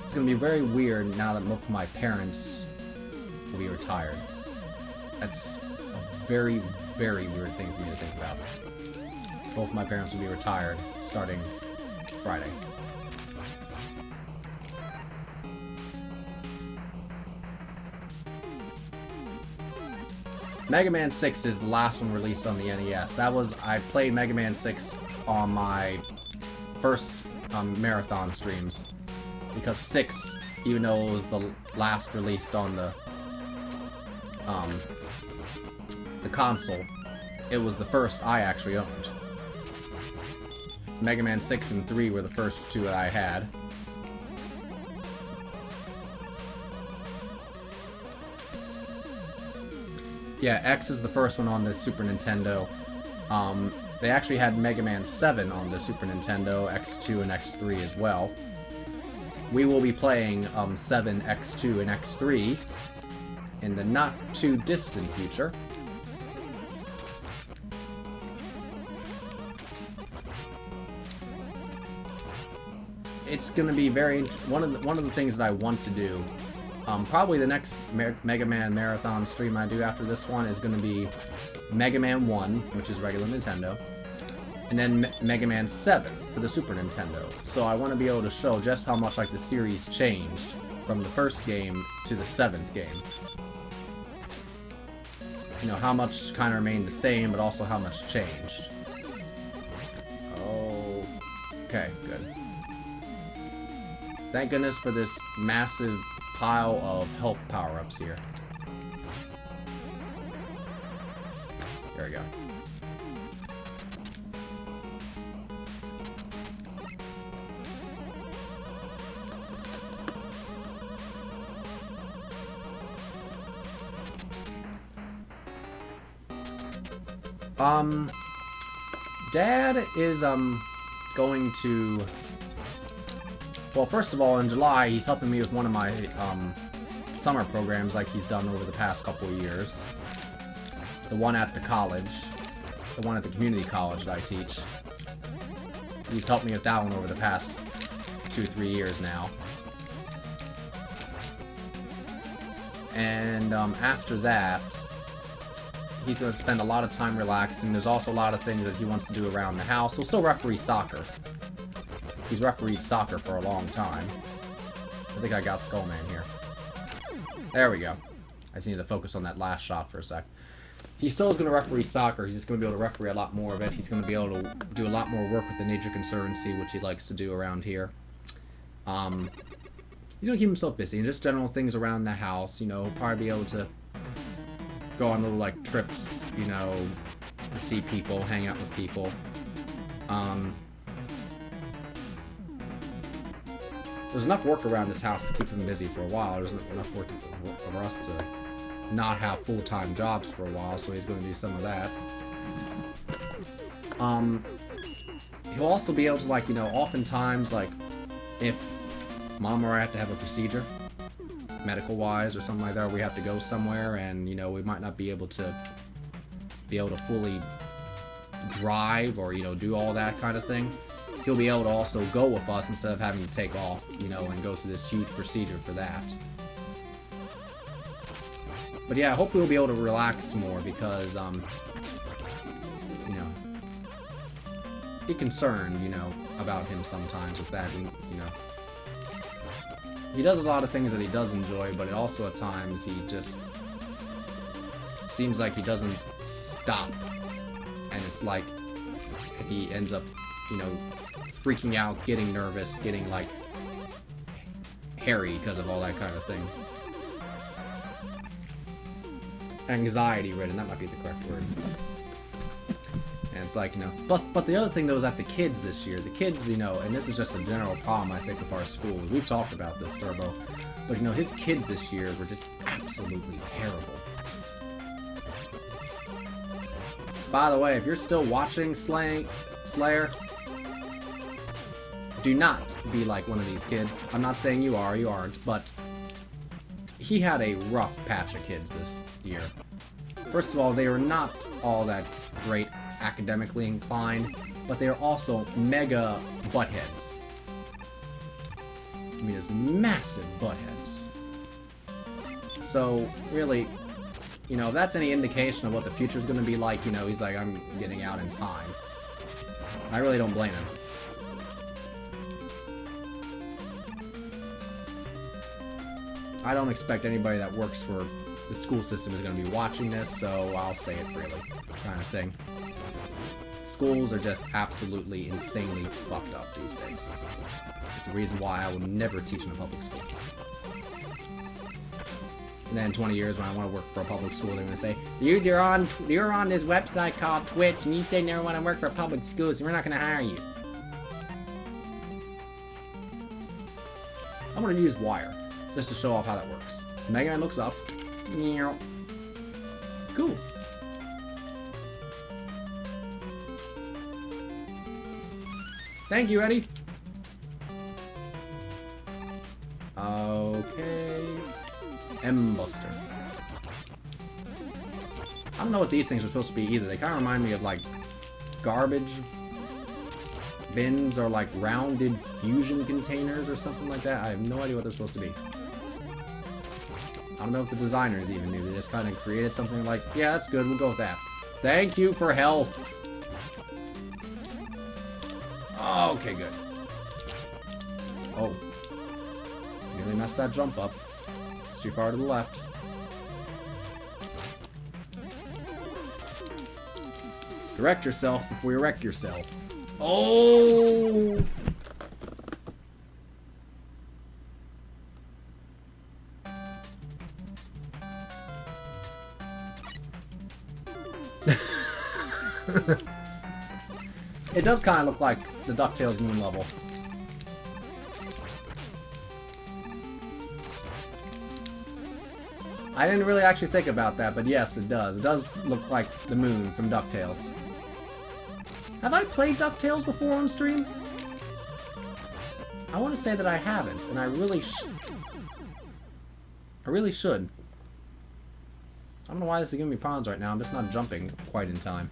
It's going to be very weird now that both of my parents will be retired. That's a very, very weird thing for me to think about. Both of my parents will be retired starting Friday. Mega Man 6 is the last one released on the NES. I played Mega Man 6 on my first marathon streams. Because 6, even though it was the last released on the console, it was the first I actually owned. Mega Man 6 and 3 were the first two that I had. Yeah, X is the first one on the Super Nintendo. They actually had Mega Man 7 on the Super Nintendo, X2 and X3 as well. We will be playing 7, X2, and X3 in the not-too-distant future. It's going to be one of the things that I want to do. Probably the next Mega Man Marathon stream I do after this one is going to be Mega Man 1, which is regular Nintendo, and then Mega Man 7 for the Super Nintendo. So I want to be able to show just how much like the series changed from the first game to the 7th game. You know, how much kind of remained the same, but also how much changed. Oh, okay, good. Thank goodness for this massive pile of health power-ups here. There we go. Dad is, going to... Well, first of all, in July, he's helping me with one of my, summer programs like he's done over the past couple of years. The one at the college. The one at the community college that I teach. He's helped me with that one over the past 2-3 years now. And, after that... he's going to spend a lot of time relaxing. There's also a lot of things that he wants to do around the house. He'll still referee soccer. He's refereed soccer for a long time. I think I got Skullman here. There we go. I just need to focus on that last shot for a sec. He still is going to referee soccer. He's just going to be able to referee a lot more of it. He's going to be able to do a lot more work with the Nature Conservancy, which he likes to do around here. He's going to keep himself busy. And just general things around the house. You know, he'll probably be able to go on little, like, trips, you know, to see people, hang out with people. There's enough work around this house to keep him busy for a while. There's enough work for us to not have full-time jobs for a while, so he's going to do some of that. He'll also be able to, like, you know, oftentimes, like, if Mom or I have to have a procedure, medical-wise or something like that, we have to go somewhere, and, you know, we might not be able to fully drive or, you know, do all that kind of thing. He'll be able to also go with us instead of having to take off, you know, and go through this huge procedure for that. But yeah, hopefully we'll be able to relax more because, you know, be concerned, you know, about him sometimes with that, and, you know. He does a lot of things that he does enjoy, but also at times he just seems like he doesn't stop. And it's like he ends up, you know, freaking out, getting nervous, getting, like, hairy because of all that kind of thing. Anxiety-ridden, that might be the correct word. And it's like, you know, but the other thing that was at the kids this year, the kids, you know, and this is just a general problem, I think, with our schools. We've talked about this, Turbo. But, you know, his kids this year were just absolutely terrible. By the way, if you're still watching Slayer, do not be like one of these kids. I'm not saying you are, you aren't, but he had a rough patch of kids this year. First of all, they were not all that great academically inclined, but they are also mega buttheads. I mean, just massive buttheads. So, really, you know, if that's any indication of what the future is going to be like, you know, he's like, I'm getting out in time. I really don't blame him. I don't expect anybody that works for the school system is going to be watching this, so I'll say it freely, kind of thing. Schools are just absolutely insanely fucked up these days. It's the reason why I will never teach in a public school. And then in 20 years, when I want to work for a public school, they're going to say, you're on this website called Twitch, and you say you never want to work for a public school, so we're not going to hire you. I'm going to use wire, just to show off how that works. Mega Man looks up. Cool. Thank you, Eddie. Okay. M-Buster. I don't know what these things are supposed to be either. They kind of remind me of, like, garbage bins or, like, rounded fusion containers or something like that. I have no idea what they're supposed to be. I don't know if the designers even knew. They just kind of created something like, yeah, that's good, we'll go with that. Thank you for health. Okay, good. Oh. Nearly messed that jump up. It's too far to the left. Direct yourself before you wreck yourself. Oh! It does kind of look like the DuckTales moon level. I didn't really actually think about that, but yes, it does. It does look like the moon from DuckTales. Have I played DuckTales before on stream? I want to say that I haven't, and I really should. I don't know why this is giving me problems right now. I'm just not jumping quite in time.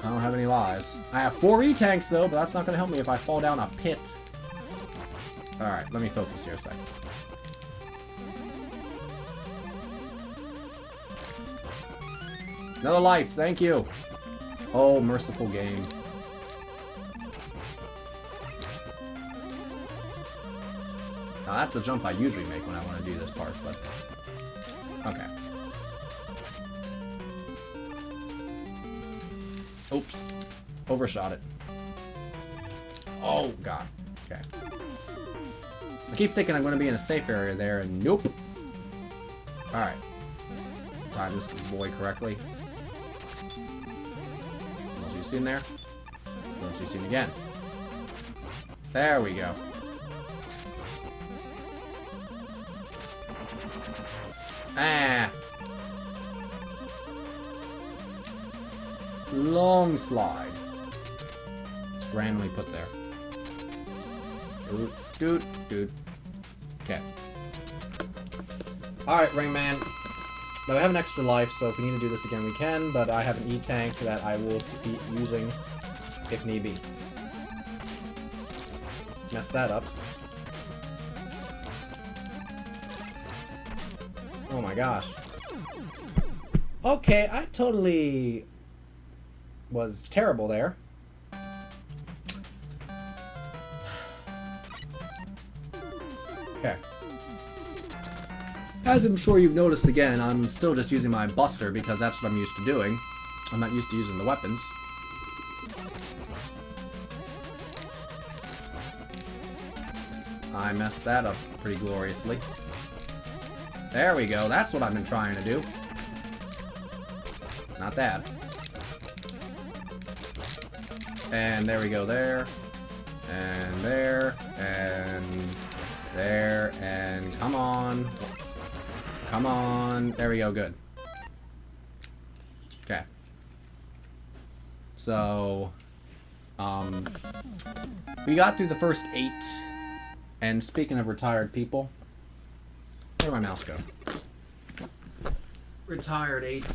I don't have any lives. I have 4 E-tanks though, but that's not going to help me if I fall down a pit. Alright, let me focus here a second. Another life, thank you. Oh, merciful game. Now that's the jump I usually make when I want to do this part, but... okay. Oops. Overshot it. Oh, God. Okay. I keep thinking I'm going to be in a safe area there, and nope. Alright. Time this boy correctly. A little too soon there. A little too soon again. There we go. Ah! Long slide. Just randomly put there. Dude. Okay. Alright, Ringman. Now we have an extra life, so if we need to do this again, we can, but I have an E-tank that I will be using if need be. Mess that up. Oh my gosh. Okay, I totally was terrible there. Okay. As I'm sure you've noticed again, I'm still just using my Buster because that's what I'm used to doing. I'm not used to using the weapons. I messed that up pretty gloriously. There we go, that's what I've been trying to do. Not that. And there we go there. And there. And there. And come on. Come on. There we go, good. Okay. So, we got through the first 8 And speaking of retired people, where'd my mouse go? Retired 8.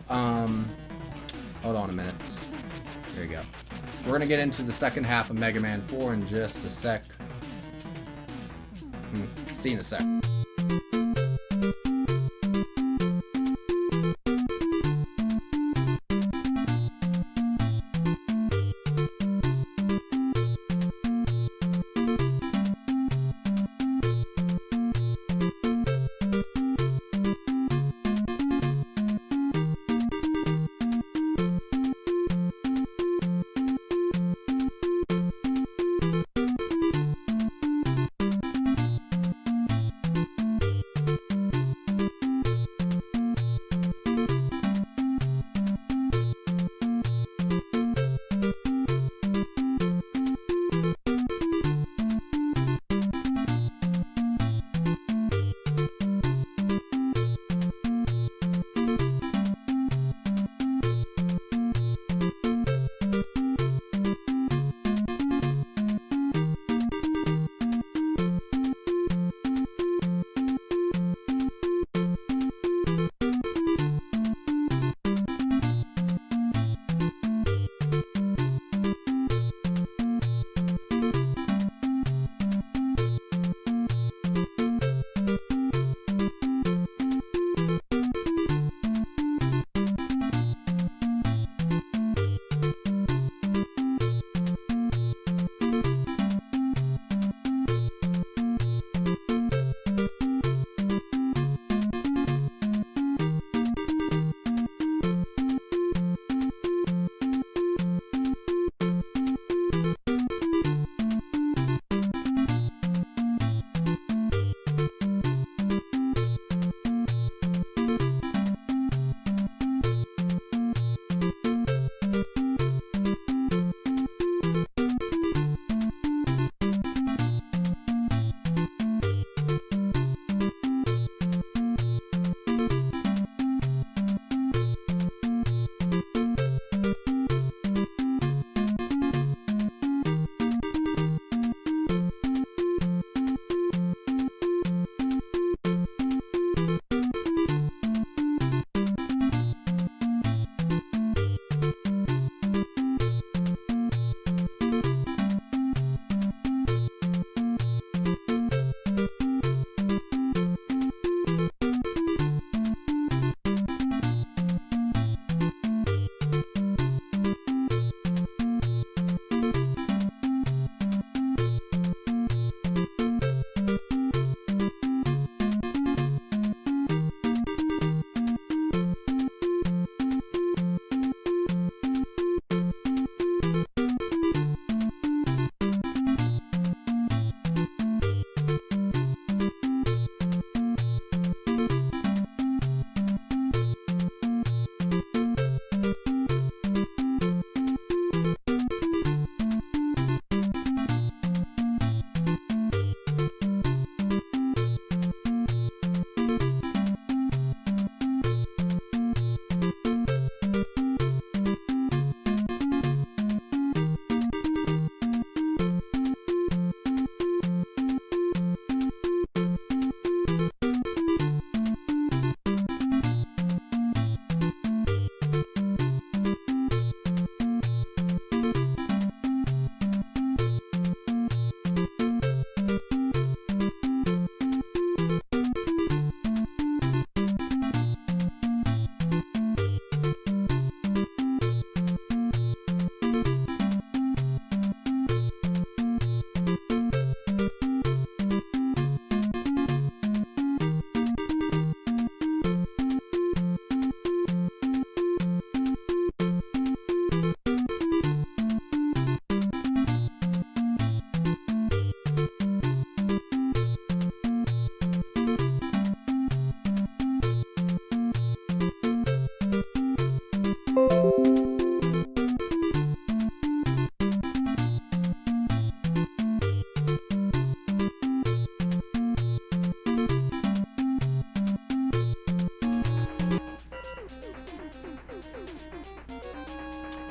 Hold on a minute. There you go. We're gonna get into the second half of Mega Man 4 in just a sec. See you in a sec.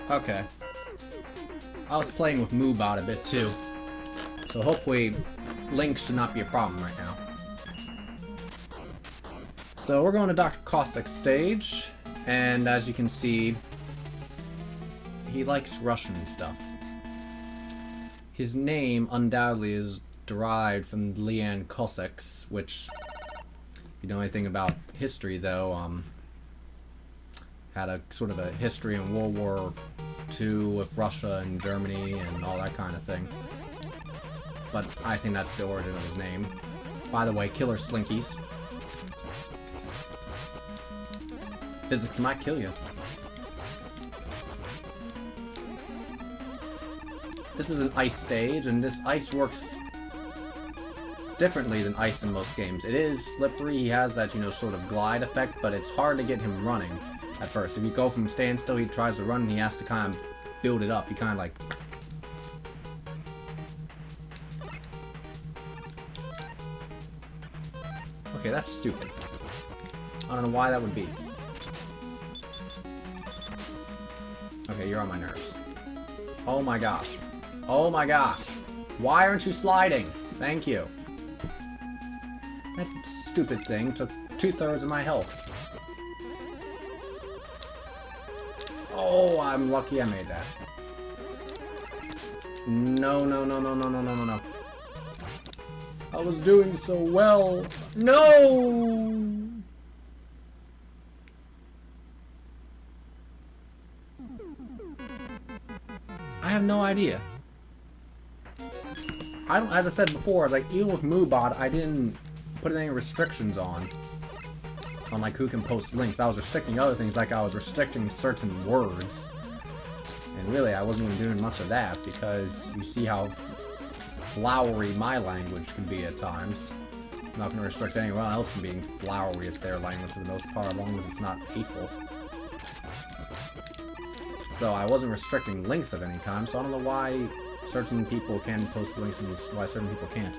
Okay. I was playing with Moobot a bit too. So hopefully Link should not be a problem right now. So we're going to Dr. Cossack's stage, and as you can see, he likes Russian stuff. His name undoubtedly is derived from Leon Cossacks, which, if you know anything about history though, had a sort of a history in World War II with Russia and Germany and all that kind of thing. But I think that's the origin of his name. By the way, killer slinkies. Physics might kill you. This is an ice stage, and this ice works differently than ice in most games. It is slippery, he has that, you know, sort of glide effect, but it's hard to get him running at first. If you go from standstill, he tries to run, and he has to kind of build it up. He kind of like... Okay, that's stupid. I don't know why that would be. Okay, you're on my nerves. Oh my gosh. Oh my gosh. Why aren't you sliding? Thank you. That stupid thing took 2/3 of my health. Oh, I'm lucky I made that. No, no, no, no, no, no, no, no, no. I was doing so well. No! I have no idea. I don't, as I said before, like, even with Moobot, I didn't put any restrictions on like who can post links. I was restricting other things, like I was restricting certain words. And really, I wasn't even doing much of that, because you see how flowery my language can be at times. I'm not going to restrict anyone else from being flowery at their language for the most part, as long as it's not hateful. So I wasn't restricting links of any kind, so I don't know why certain people can post links and why certain people can't.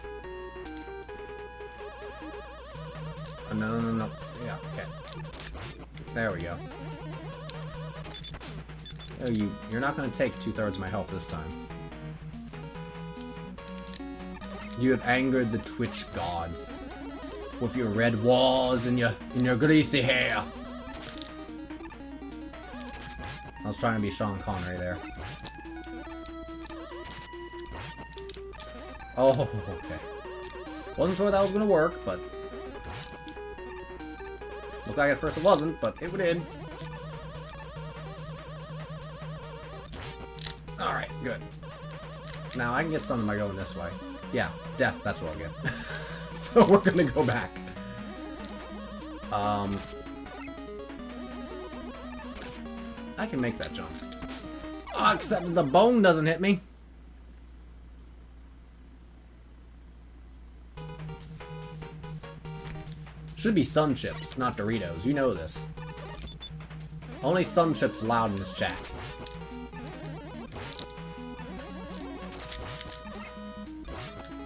Oh, no, no, no, no. Yeah, okay. There we go. Oh, you're not going to take 2/3 of my health this time. You have angered the Twitch gods with your red walls and your greasy hair. I was trying to be Sean Connery there. Oh, okay. Wasn't sure that was gonna work, but looked like at first it wasn't, but it did. Alright, good. Now I can get something by going this way. Yeah, death, that's what I'll get. So we're gonna go back. I can make that jump. Oh, except the bone doesn't hit me. Should be Sun Chips, not Doritos. You know this. Only Sun Chips allowed in this chat.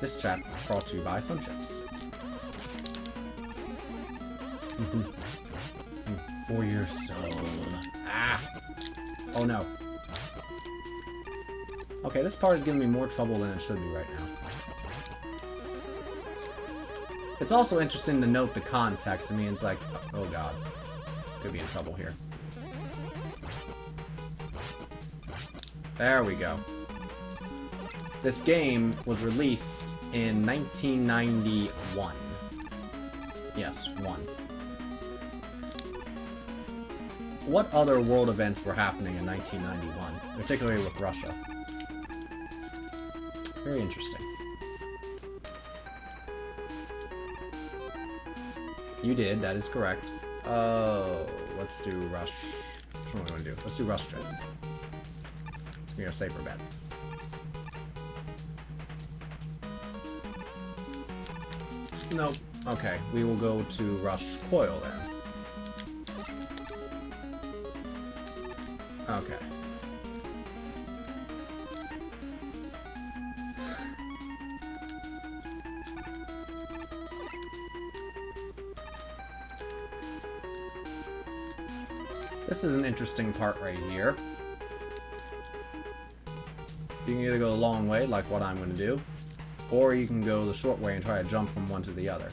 This chat brought to you by Sun Chips. For your soul. Ah! Oh no. Okay, this part is giving me more trouble than it should be right now. It's also interesting to note the context. I mean, it's like, oh god. Could be in trouble here. There we go. This game was released in 1991. Yes, 1. What other world events were happening in 1991, particularly with Russia? Very interesting. You did, that is correct. Oh, let's do Rush. Which one do we want to do? Let's do Rush Trip. Be a safer bet. Nope. Okay, we will go to Rush Coil then. Okay. This is an interesting part right here. You can either go the long way, like what I'm going to do, Or you can go the short way and try to jump from one to the other.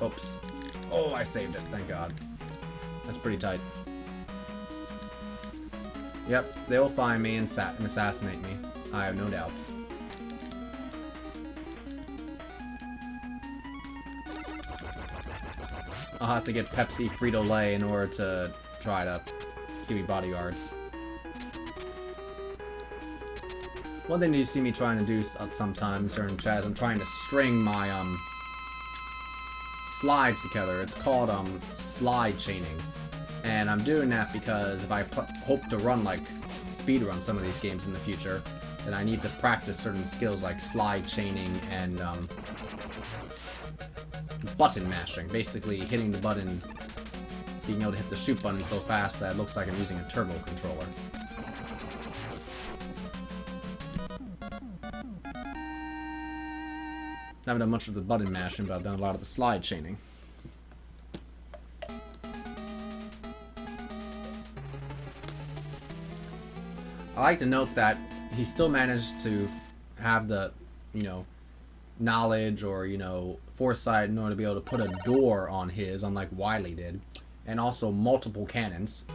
Oops. Oh, I saved it, thank God. That's pretty tight. Yep, they'll find me and assassinate me. I have no doubts. I'll have to get Pepsi Frito-Lay in order to try to give me bodyguards. One thing you see me trying to do sometimes during chat is I'm trying to string my slides together. It's called slide chaining. And I'm doing that because if I hope to run like speedrun some of these games in the future, then I need to practice certain skills like slide chaining and button mashing. Basically hitting the button, being able to hit the shoot button so fast that it looks like I'm using a turbo controller. I haven't done much of the button mashing, but I've done a lot of the slide chaining. I like to note that he still managed to have the, you know, knowledge or, you know, foresight in order to be able to put a door on his, unlike Wily did, and also multiple cannons.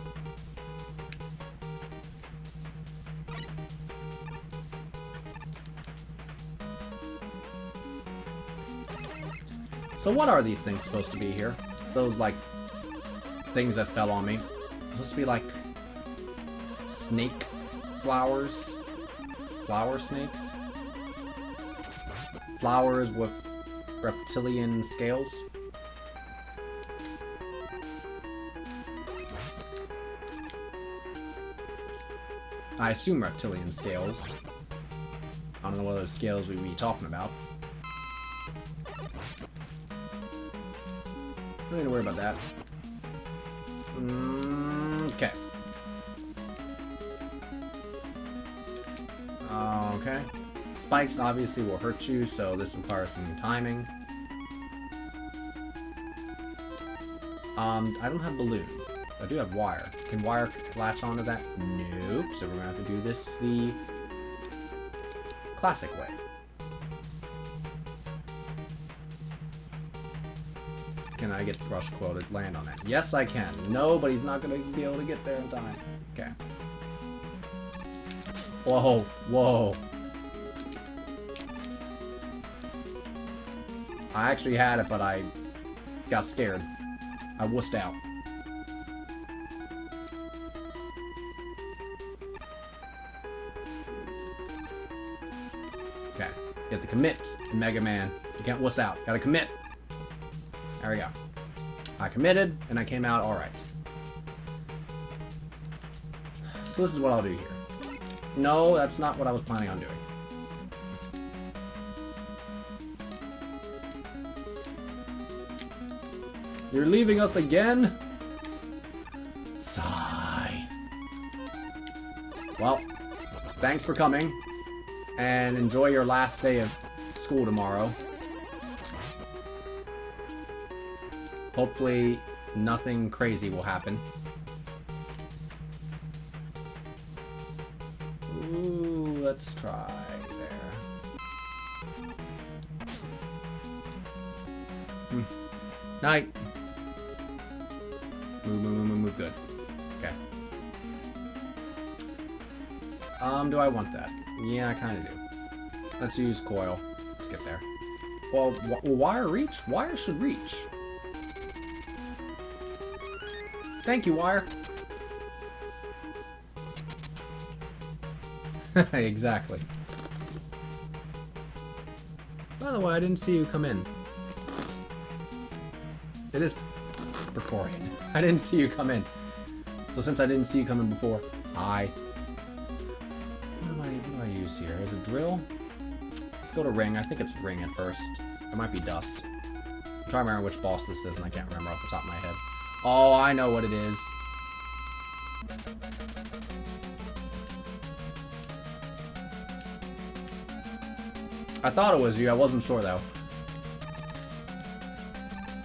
So what are these things supposed to be here? Those, like, things that fell on me. Supposed to be, like, snake flowers? Flower snakes? Flowers with reptilian scales? I assume reptilian scales. I don't know what other scales we'd be talking about. Don't need to worry about that. Okay. Okay. Spikes obviously will hurt you, so this requires some timing. I don't have balloon. I do have wire. Can wire latch onto that? Nope. So we're gonna have to do this the classic way. Can I get brush quota to land on that? Yes, I can. No, but he's not gonna be able to get there in time. Okay. Whoa, whoa. I actually had it, but I got scared. I wussed out. Okay. You have to commit in Mega Man. You can't wuss out. Gotta commit. There we go. I committed, and I came out alright. So this is what I'll do here. No, that's not what I was planning on doing. You're leaving us again? Sigh. Well, thanks for coming, and enjoy your last day of school tomorrow. Hopefully, nothing crazy will happen. Ooh, let's try there. Night. Move, good. Okay. Do I want that? Yeah, I kind of do. Let's use coil. Let's get there. Well, wire reach? Wire should reach. Thank you, wire. Exactly. By the way, I didn't see you come in. It is Precorian. I didn't see you come in. So since I didn't see you come in before, hi. What do I use here? Is it drill? Let's go to ring. I think it's ring at first. It might be dust. I'm trying to remember which boss this is, and I can't remember off the top of my head. Oh, I know what it is. I thought it was you. I wasn't sure, though.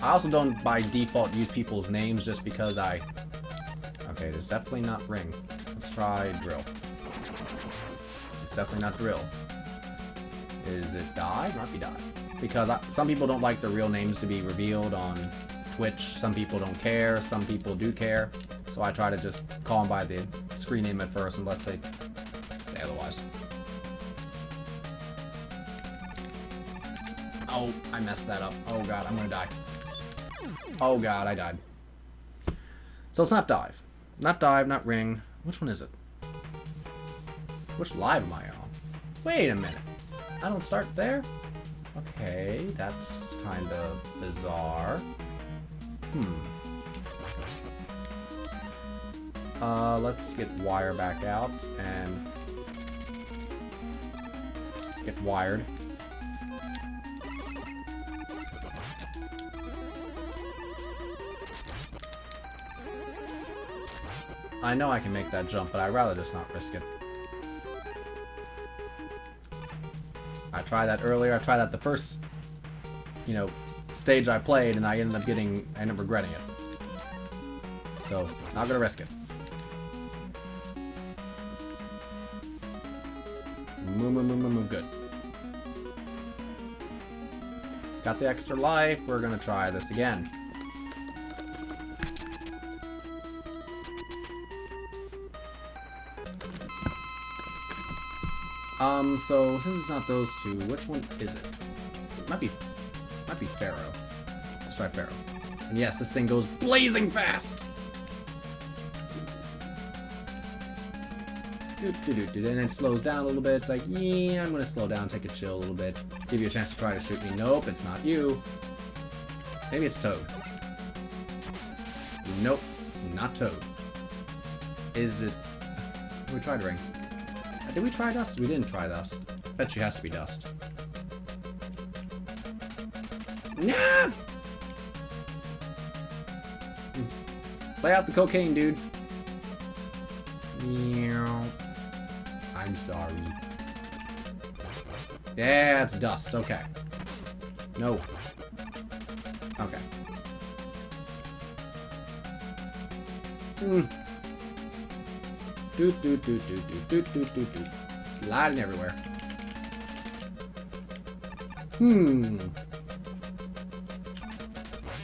I also don't, by default, use people's names just because I... Okay, it's definitely not ring. Let's try drill. It's definitely not drill. Is it Die? Might be Die. Because some people don't like their real names to be revealed on Twitch. Some people don't care. Some people do care. So I try to just call them by the screen name at first, unless they say otherwise. Oh, I messed that up. Oh god, I'm gonna die. Oh god, I died. So it's not Dive. Not Dive, not Ring. Which one is it? Which live am I on? Wait a minute. I don't start there? Okay, that's kind of bizarre. Let's get Wire back out and get wired. I know I can make that jump, but I'd rather just not risk it. I tried that earlier. I tried that the first, stage I played, and I ended up regretting it. So, not gonna risk it. Move, good. Got the extra life. We're gonna try this again. So since it's not those two, which one is it? It might be Pharaoh. Let's try Pharaoh. And yes, this thing goes blazing fast. And it slows down a little bit. It's like, yeah, I'm gonna slow down, take a chill a little bit, give you a chance to try to shoot me. Nope, it's not you. Maybe it's Toad. Nope, it's not Toad. Is it? We tried Ring. Did we try Dust? We didn't try Dust. Bet she has to be Dust. Nah! Play out the cocaine, dude. I'm sorry. Yeah, it's Dust. Okay. No. Okay. Sliding everywhere.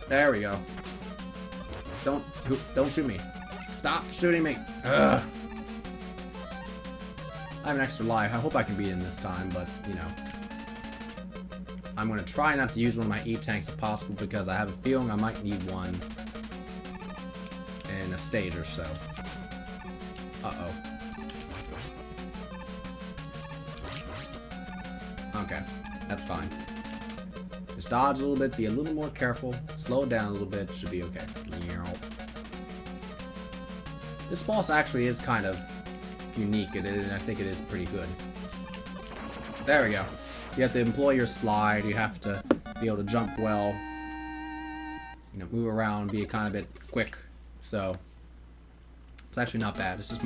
There we go. Don't shoot me. Stop shooting me. Ugh. I have an extra life. I hope I can beat him this time, but, I'm going to try not to use one of my E-tanks if possible, because I have a feeling I might need one in a stage or so. Uh-oh. Okay, that's fine. Just dodge a little bit, be a little more careful, slow it down a little bit, should be okay. This boss actually is kind of unique, and I think it is pretty good. There we go. You have to employ your slide, you have to be able to jump well, move around, be kind of a bit quick, so it's actually not bad. It's just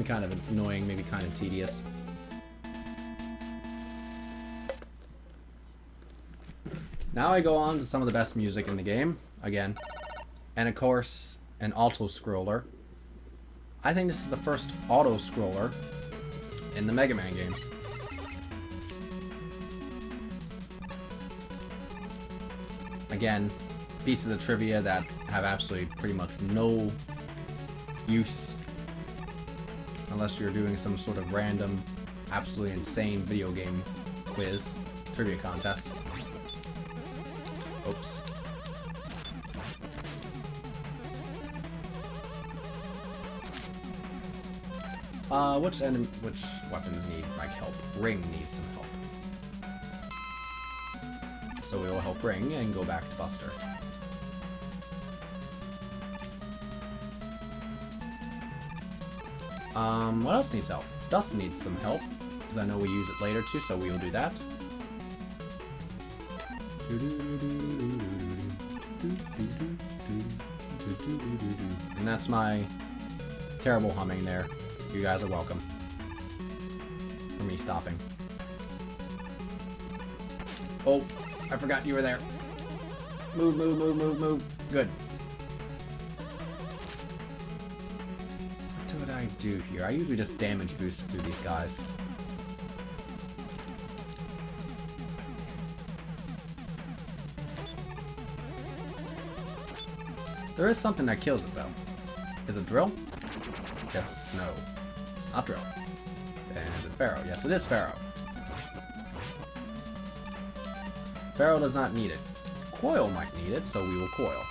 kind of annoying, maybe kind of tedious. Now I go on to some of the best music in the game, again, and of course, an auto-scroller. I think this is the first auto-scroller in the Mega Man games. Again, pieces of trivia that have absolutely pretty much no use unless you're doing some sort of random, absolutely insane video game quiz, trivia contest. Oops. Which weapons need like help? Ring needs some help. So we will help Ring and go back to Buster. What else needs help? Dust needs some help, because I know we use it later too, so we will do that. And that's my terrible humming there. You guys are welcome for me stopping. Oh, I forgot you were there. Move, move, move, move, move. Good. What do I do here? I usually just damage boost through these guys. There is something that kills it, though. Is it Drill? Yes, no. It's not Drill. And is it Pharaoh? Yes, it is Pharaoh. Pharaoh does not need it. Coil might need it, so we will Coil.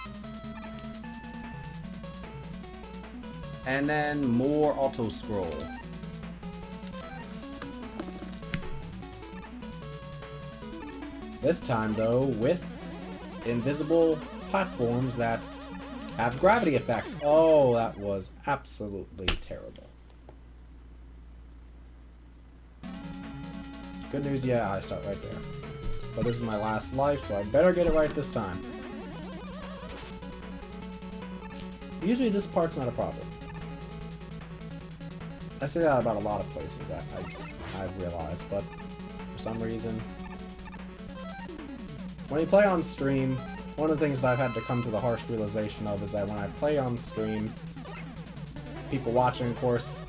And then more Auto Scroll. This time, though, with invisible platforms that have gravity effects. Oh, that was absolutely terrible. Good news, yeah, I start right there. But this is my last life, so I better get it right this time. Usually this part's not a problem. I say that about a lot of places, I've realized, but for some reason... When you play on stream, one of the things that I've had to come to the harsh realization of is that when I play on stream, people watching, of course,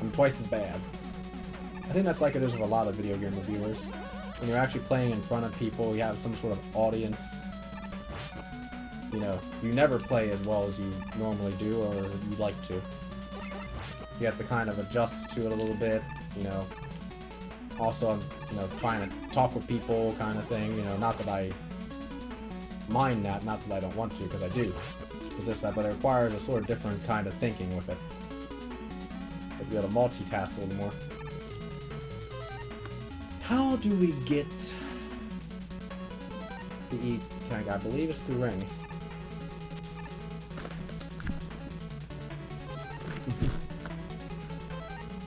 I'm twice as bad. I think that's like it is with a lot of video game reviewers. When you're actually playing in front of people, you have some sort of audience. You know, you never play as well as you normally do, or as you'd like to. You have to kind of adjust to it a little bit, you know. Also, you know, trying to talk with people kind of thing, you know, not that I mind that, not that I don't want to, because I do resist that, but it requires a sort of different kind of thinking with it. If you got to multitask a little more. How do we get the E tank? I believe it's through ring.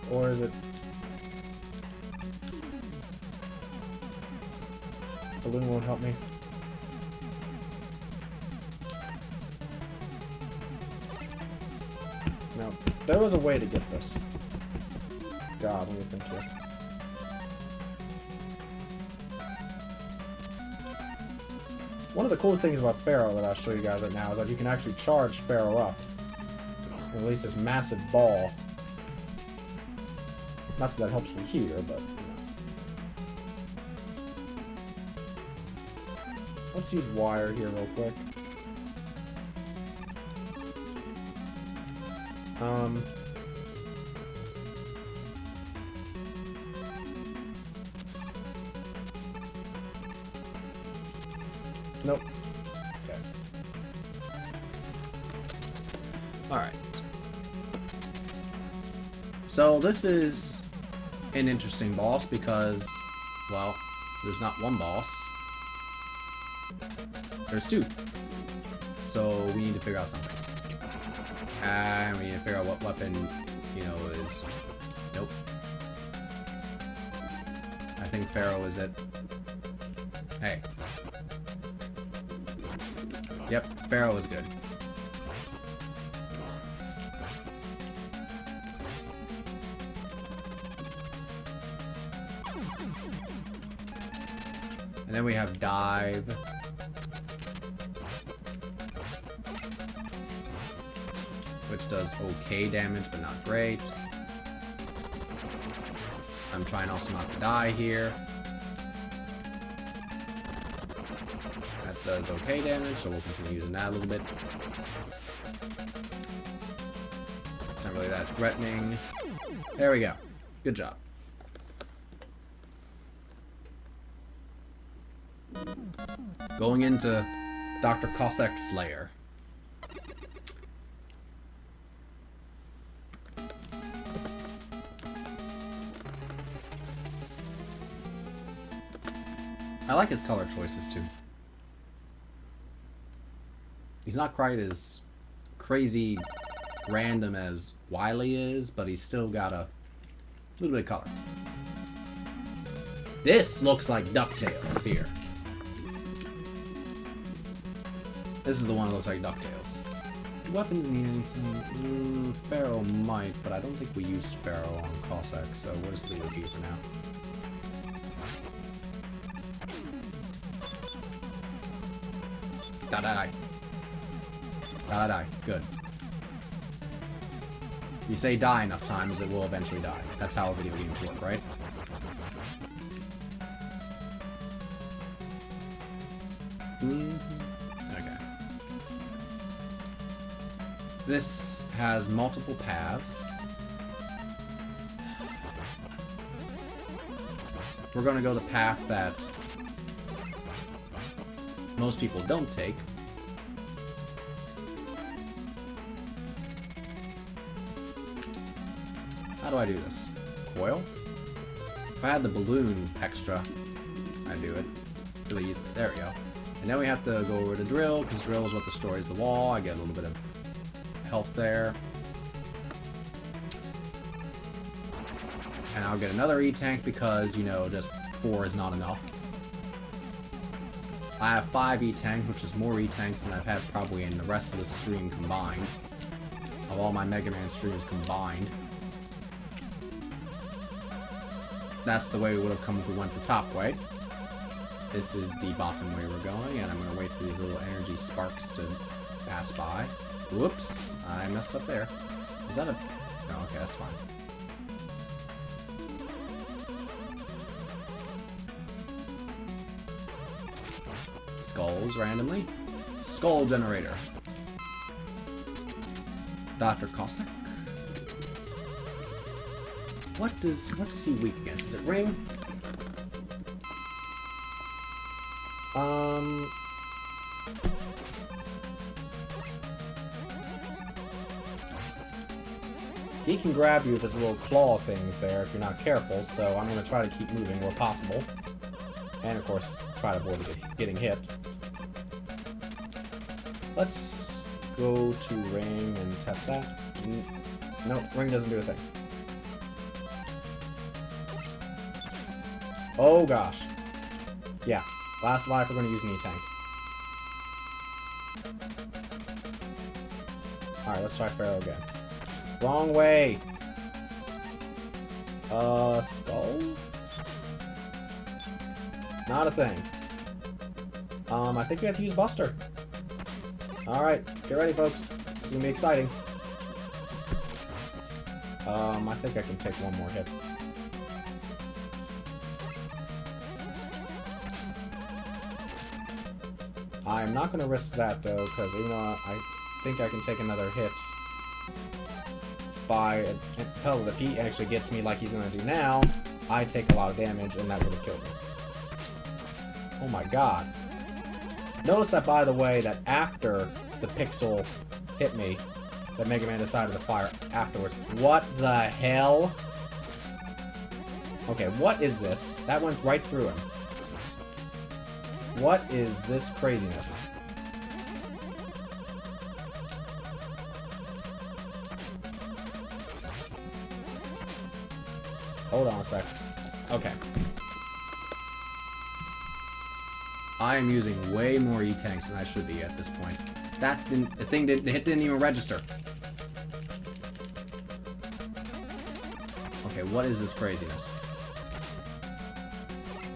Or is it... Balloon won't help me. No. There was a way to get this. God, let me think here. One of the cool things about Pharaoh that I'll show you guys right now is that you can actually charge Pharaoh up and release this massive ball. Not that that helps me here, but, you know. Let's use wire here real quick. Nope. Okay. Alright. So this is an interesting boss because, well, there's not one boss. There's two. So we need to figure out something. And we need to figure out what weapon, you know, is... Nope. I think Pharaoh is it. Hey. Yep, Pharaoh is good. And then we have Dive. Which does okay damage, but not great. I'm trying also not to die here. That does okay damage, so we'll continue using that a little bit. It's not really that threatening. There we go. Good job. Going into Dr. Cossack's lair. I like his color choices too. He's not quite as crazy random as Wily is, but he's still got a little bit of color. This looks like DuckTales here. This is the one that looks like DuckTales. Do weapons need anything? Pharaoh might, but I don't think we use Pharaoh on Cossack, so we'll just leave it be for now. Die. Die. Good. You say die enough times, it will eventually die. That's how video games work, right? Okay. This has multiple paths. We're gonna go the path that most people don't take. How do I do this? Coil? If I had the balloon extra, I'd do it. Really easy. There we go. And then we have to go over to drill, because drill is what destroys the wall. I get a little bit of health there. And I'll get another E-tank because, you know, just 4 is not enough. I have 5 E-tanks, which is more E-tanks than I've had probably in the rest of the stream combined. Of all my Mega Man streams combined. That's the way we would have come if we went the top way. This is the bottom way we're going, and I'm going to wait for these little energy sparks to pass by. Whoops, I messed up there. Is that a... No, okay, that's fine. Skulls randomly. Skull generator. Dr. Cossack. What does he weak against? Is it ring? He can grab you with his little claw things there if you're not careful, so I'm going to try to keep moving where possible. And of course, try to avoid getting hit. Let's go to ring and test that. Nope, ring doesn't do a thing. Oh gosh. Yeah, last life we're going to use an E-tank. Alright, let's try Pharaoh again. Wrong way! Skull? Not a thing. I think we have to use Buster. Alright, get ready folks. It's gonna be exciting. I think I can take one more hit. I'm not going to risk that, though, because even though I think I can take another hit by hell, if he actually gets me like he's going to do now, I take a lot of damage, and that would have killed me. Oh my god. Notice that, by the way, that after the pixel hit me, that Mega Man decided to fire afterwards. What the hell? Okay, what is this? That went right through him. What is this craziness? Hold on a sec. Okay. I am using way more E-tanks than I should be at this point. The hit didn't even register. Okay, what is this craziness?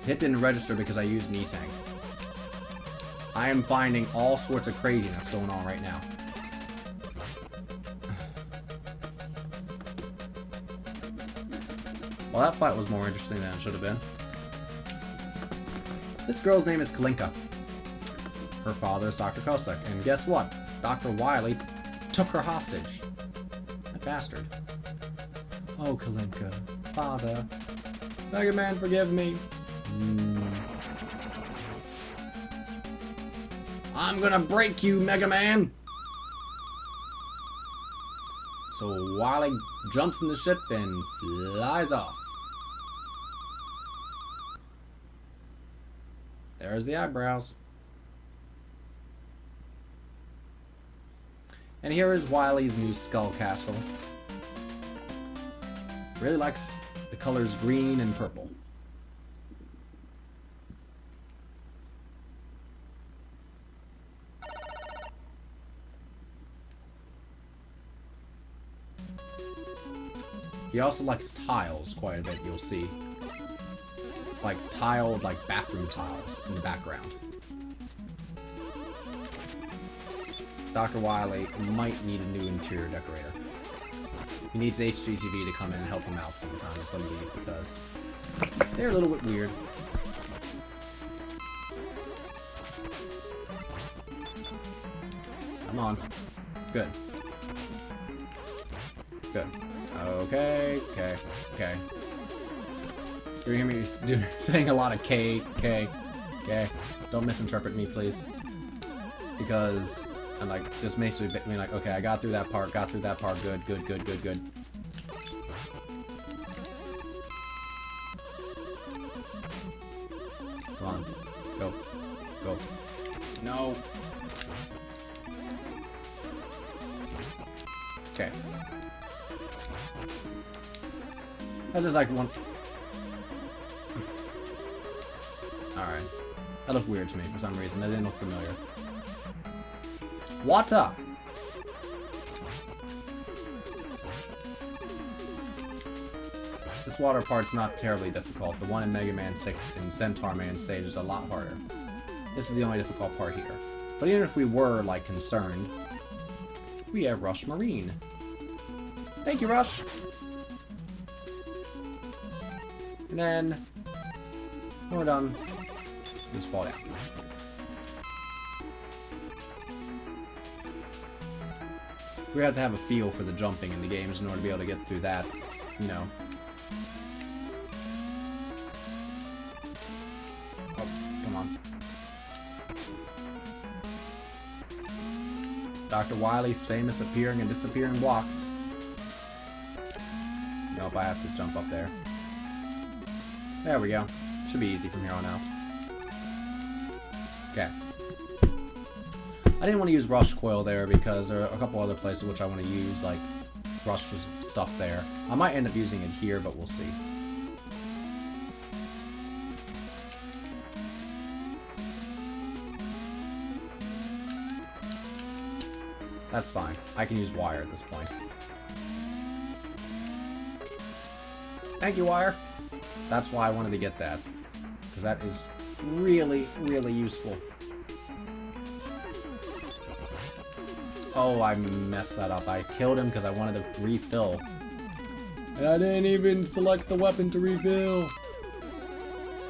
Hit didn't register because I used an E-tank. I am finding all sorts of craziness going on right now. Well, that fight was more interesting than it should have been. This girl's name is Kalinka. Her father is Dr. Cossack, and guess what? Dr. Wily took her hostage. That bastard. Oh, Kalinka. Father. Mega Man, forgive me. I'm gonna break you, Mega Man! So Wily jumps in the ship and flies off. There's the eyebrows. And here is Wily's new skull castle. Really likes the colors green and purple. He also likes tiles quite a bit, you'll see. Like tiled, like bathroom tiles in the background. Dr. Wily might need a new interior decorator. He needs HGTV to come in and help him out sometimes with some of these because they're a little bit weird. Come on. Good. Good. Okay, okay, okay. You're hearing me saying a lot of K, K, okay? Don't misinterpret me, please. Because I'm like, just makes me like, okay, I got through that part, good, good, good, good, good. Come on. Go. Go. No. Okay. That's just like one... Alright. That looked weird to me for some reason. That didn't look familiar. Water! This water part's not terribly difficult. The one in Mega Man 6 and Centaur Man stage is a lot harder. This is the only difficult part here. But even if we were, like, concerned, we have Rush Marine. Thank you, Rush! And then, when we're done, just fall down. We have to have a feel for the jumping in the games in order to be able to get through that, you know. Oh, come on. Dr. Wily's famous appearing and disappearing blocks. Nope, I have to jump up there. There we go. Should be easy from here on out. Okay. I didn't want to use Rush Coil there because there are a couple other places which I want to use, like, Rush stuff there. I might end up using it here, but we'll see. That's fine. I can use wire at this point. Thank you, wire. That's why I wanted to get that. Because that is really, really useful. Oh, I messed that up. I killed him because I wanted to refill. And I didn't even select the weapon to refill.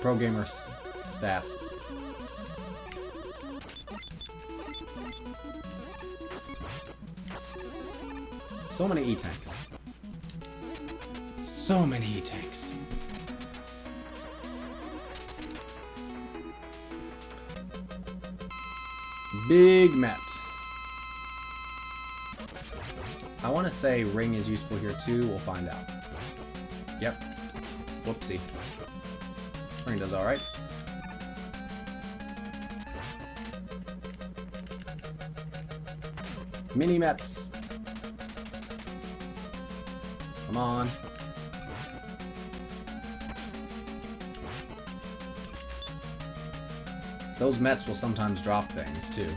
Pro gamer staff. So many E-tanks. So many E-tanks. Big Met. I want to say ring is useful here too. We'll find out. Yep. Whoopsie. Ring does alright. Mini Mets. Come on. Those Mets will sometimes drop things too.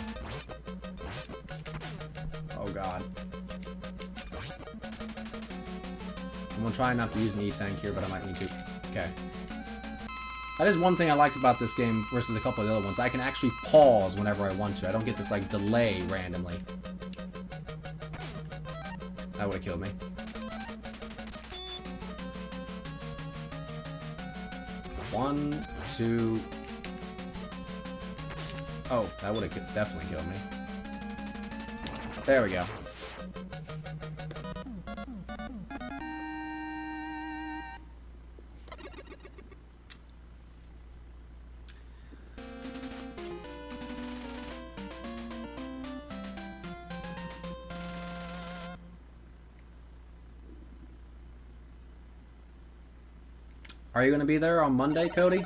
Oh god. I'm gonna try not to use an E-tank here, but I might need to. Okay. That is one thing I like about this game versus a couple of the other ones. I can actually pause whenever I want to. I don't get this, like, delay randomly. That would have killed me. One, two... Oh, that would have definitely killed me. There we go. Are you going to be there on Monday, Cody?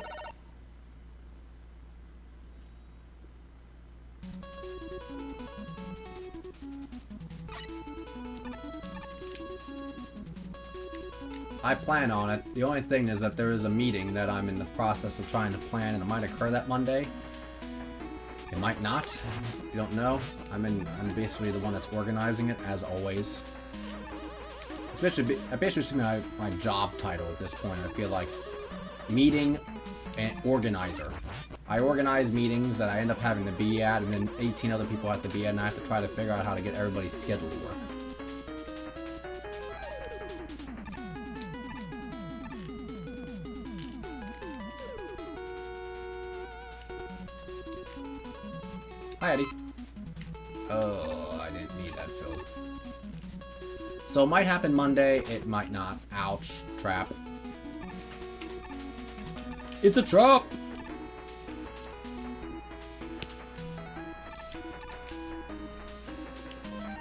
I plan on it. The only thing is that there is a meeting that I'm in the process of trying to plan, and it might occur that Monday. It might not. You don't know. I'm basically the one that's organizing it, as always. I basically see my job title at this point. I feel like meeting and organizer. I organize meetings that I end up having to be at, and then 18 other people have to be at, and I have to try to figure out how to get everybody's schedule to work. Hi, Eddie. Oh, I didn't need that filled. So it might happen Monday, it might not. Ouch. Trap. It's a trap!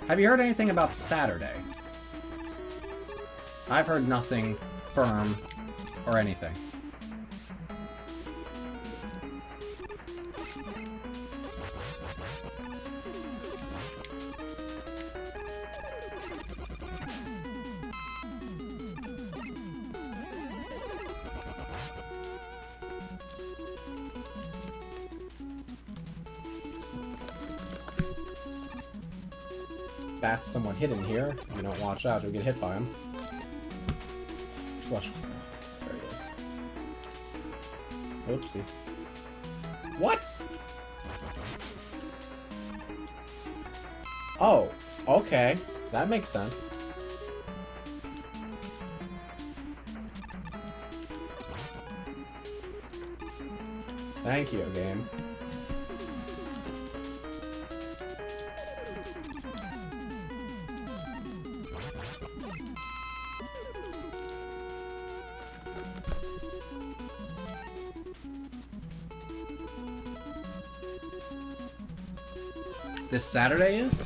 Have you heard anything about Saturday? I've heard nothing firm or anything. That's someone hidden here. If you don't watch out, you'll get hit by him. Flush. There he is. Oopsie. What? Oh, okay. That makes sense. Thank you, game. This Saturday is?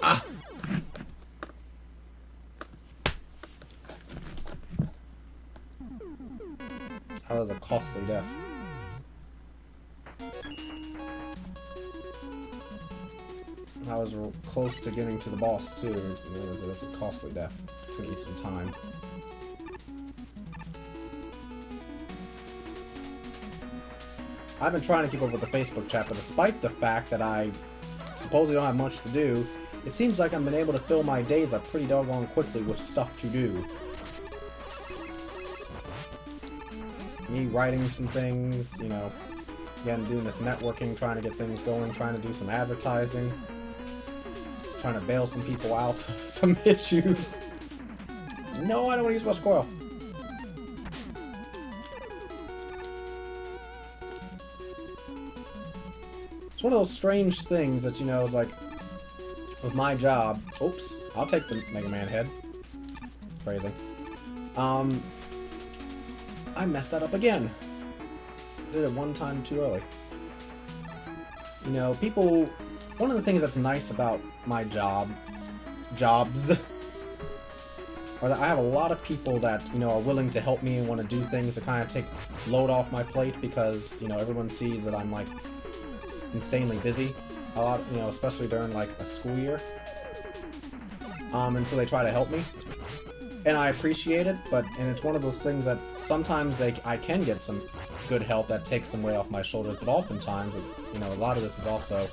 Ah! That was a costly death. I was close to getting to the boss too. That's a costly death. It's gonna eat some time. I've been trying to keep up with the Facebook chat, but despite the fact that I supposedly don't have much to do, it seems like I've been able to fill my days up pretty doggone quickly with stuff to do. Me writing some things, you know, again, doing this networking, trying to get things going, trying to do some advertising. Trying to bail some people out of some issues. No, I don't want to use West Coil. It's one of those strange things that, you know, is like, with my job, oops, I'll take the Mega Man head. Crazy. I messed that up again. Did it one time too early. You know, people... One of the things that's nice about my jobs, are that I have a lot of people that, you know, are willing to help me and want to do things to kind of take load off my plate because, you know, everyone sees that I'm, like, insanely busy. A lot, you know, especially during, like, a school year. And so they try to help me. And I appreciate it, and it's one of those things that sometimes I can get some good help that takes some weight off my shoulders, but oftentimes, you know, a lot of this is also...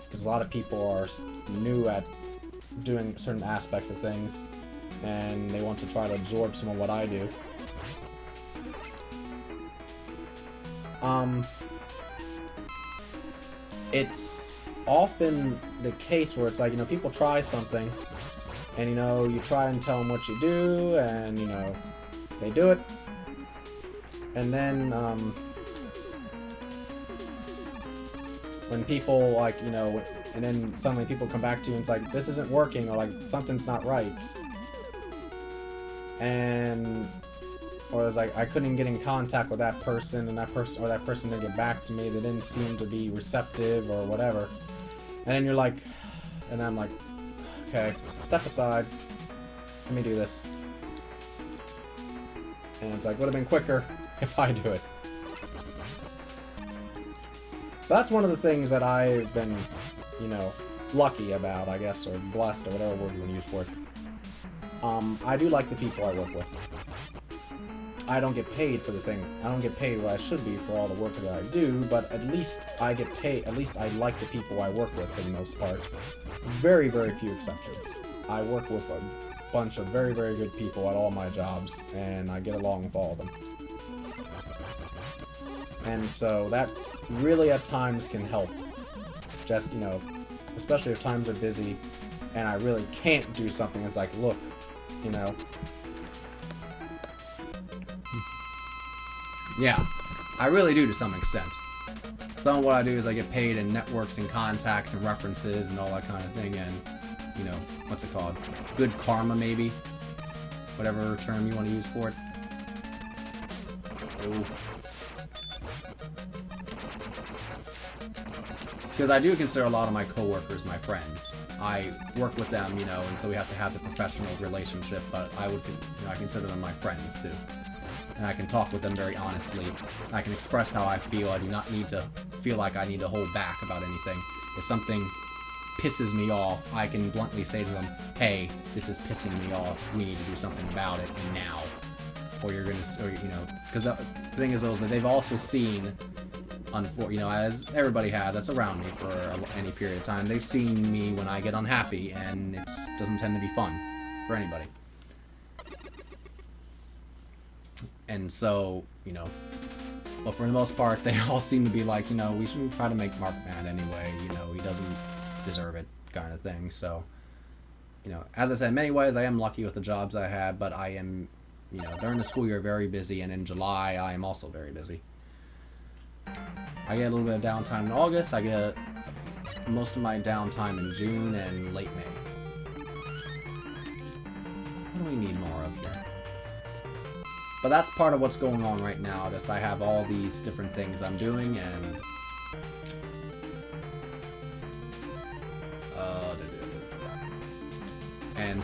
because a lot of people are new at doing certain aspects of things, and they want to try to absorb some of what I do. It's often the case where it's like, you know, people try something, and, you know, you try and tell them what you do, and, you know, they do it, and then, when people, like, you know, and then suddenly people come back to you and it's like, this isn't working, or like, something's not right. And, or it's like, I couldn't get in contact with that person, and that person didn't get back to me, they didn't seem to be receptive, or whatever. And then you're like, and I'm like, okay, step aside, let me do this. And it's like, would have been quicker if I do it. That's one of the things that I've been, you know, lucky about, I guess, or blessed, or whatever word you want to use for it. I do like the people I work with. I don't get paid for the thing. I don't get paid what I should be for all the work that I do, but at least I get paid. At least I like the people I work with for the most part. Very, very few exceptions. I work with a bunch of very, very good people at all my jobs, and I get along with all of them. And so that really at times can help. Just, you know, especially if times are busy, and I really can't do something, it's like, look, you know. Yeah, I really do to some extent. Some of what I do is I get paid in networks and contacts and references and all that kind of thing, and, you know, what's it called? Good karma, maybe? Whatever term you want to use for it. Ooh. Because I do consider a lot of my coworkers my friends. I work with them, you know, and so we have to have the professional relationship, but I would, you know, I consider them my friends too. And I can talk with them very honestly. I can express how I feel. I do not need to feel like I need to hold back about anything. If something pisses me off, I can bluntly say to them, hey, this is pissing me off. We need to do something about it now. Or you're gonna, or, you know, because the thing is, though, is that they've also seen, you know, as everybody has, that's around me for any period of time, they've seen me when I get unhappy, and it doesn't tend to be fun for anybody. And so, you know, but for the most part, they all seem to be like, you know, we shouldn't try to make Mark mad anyway, you know, he doesn't deserve it, kind of thing. So, you know, as I said, in many ways, I am lucky with the jobs I have, but I am, you know, during the school year, very busy, and in July, I am also very busy. I get a little bit of downtime in August, I get most of my downtime in June and late May. What do we need more of here? But that's part of what's going on right now. Just I have all these different things I'm doing, and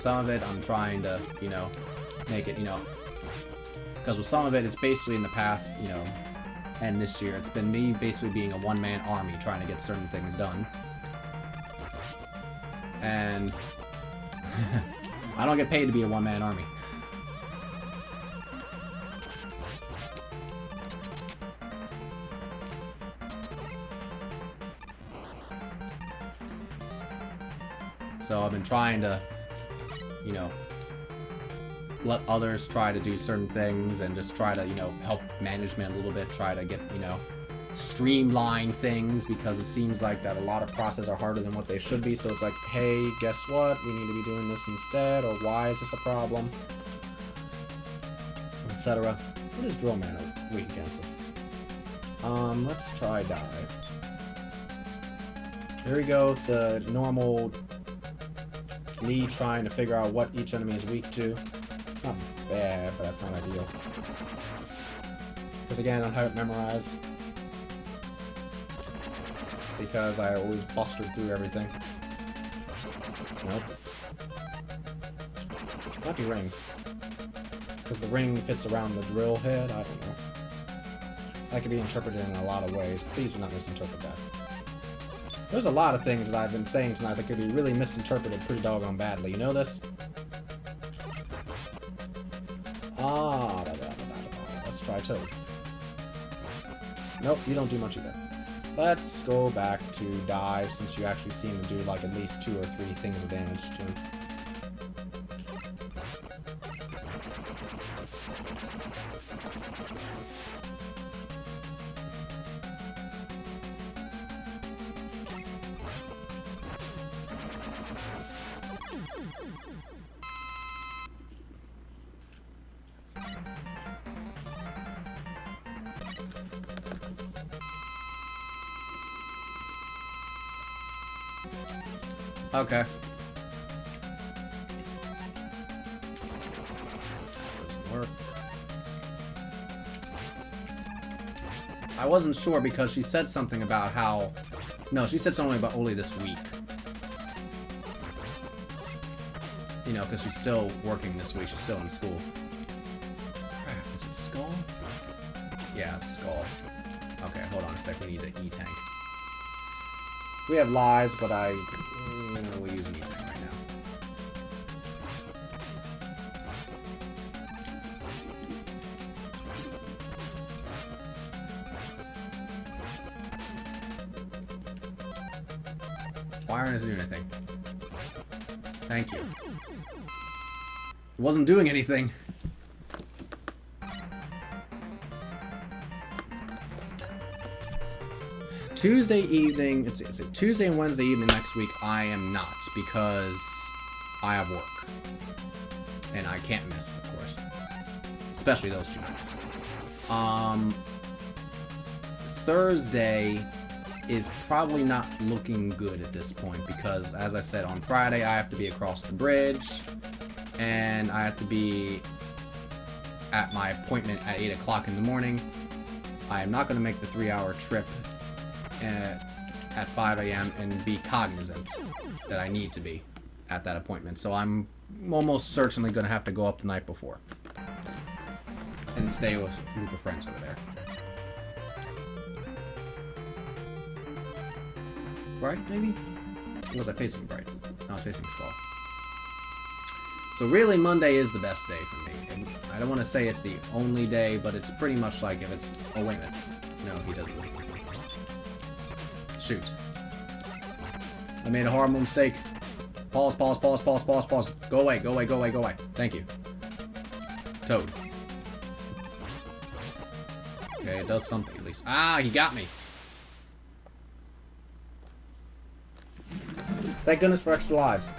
some of it I'm trying to, you know, make it, you know, because with some of it, it's basically in the past, you know, and this year, it's been me basically being a one-man army trying to get certain things done. And I don't get paid to be a one-man army. So I've been trying to, you know, let others try to do certain things and just try to, you know, help management a little bit, try to get, you know, streamline things, because it seems like that a lot of processes are harder than what they should be. So it's like, hey, guess what? We need to be doing this instead, or why is this a problem? Etc. What is drill mana? We can cancel. Let's try dive. Here we go with the normal me trying to figure out what each enemy is weak to. It's not bad, but that's not ideal. Because again, I don't have it memorized. Because I always bustered through everything. Nope. Might be ring. Because the ring fits around the drill head, I don't know. That could be interpreted in a lot of ways. Please do not misinterpret that. There's a lot of things that I've been saying tonight that could be really misinterpreted pretty doggone badly. You know this? Let's try Toad. Nope, you don't do much either. Let's go back to dive, since you actually seem to do like at least 2 or 3 things of damage to him. Okay. Doesn't work. I wasn't sure because she said something about how... No, she said something about only this week. You know, because she's still working this week. She's still in school. Crap, is it Skull? Yeah, it's Skull. Okay, hold on a sec. We need the E-Tank. We have lives, but we use an E-Tank right now. Why aren't it doing anything? Thank you. It wasn't doing anything. Tuesday evening, it's Tuesday and Wednesday evening next week, I am not, because I have work. And I can't miss, of course. Especially those 2 nights. Thursday is probably not looking good at this point because, as I said, on Friday I have to be across the bridge and I have to be at my appointment at 8 o'clock in the morning. I am not going to make the 3-hour trip at 5 a.m. and be cognizant that I need to be at that appointment. So I'm almost certainly going to have to go up the night before and stay with a group of friends over there. Bright, maybe? Or was I facing Bright? No, I was facing Skull. So really, Monday is the best day for me. And I don't want to say it's the only day, but it's pretty much like if it's... Oh, wait a minute. No, he doesn't. Shoot. I made a horrible mistake. Pause, pause, pause, pause, pause, pause. Go away, go away, go away, go away. Thank you. Toad. Okay, it does something at least. Ah, he got me. Thank goodness for extra lives.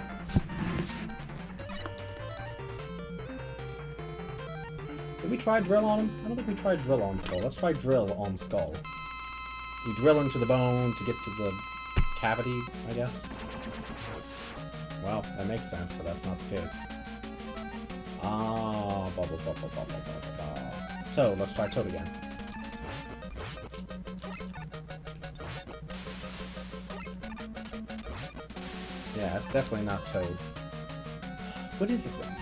Did we try drill on him? I don't think we tried drill on Skull. Let's try drill on Skull. You drill into the bone to get to the cavity, I guess. Well, that makes sense, but that's not the case. Ah, blah, blah, blah, blah, blah, blah, blah, blah. Toad, let's try Toad again. Yeah, it's definitely not Toad. What is it then?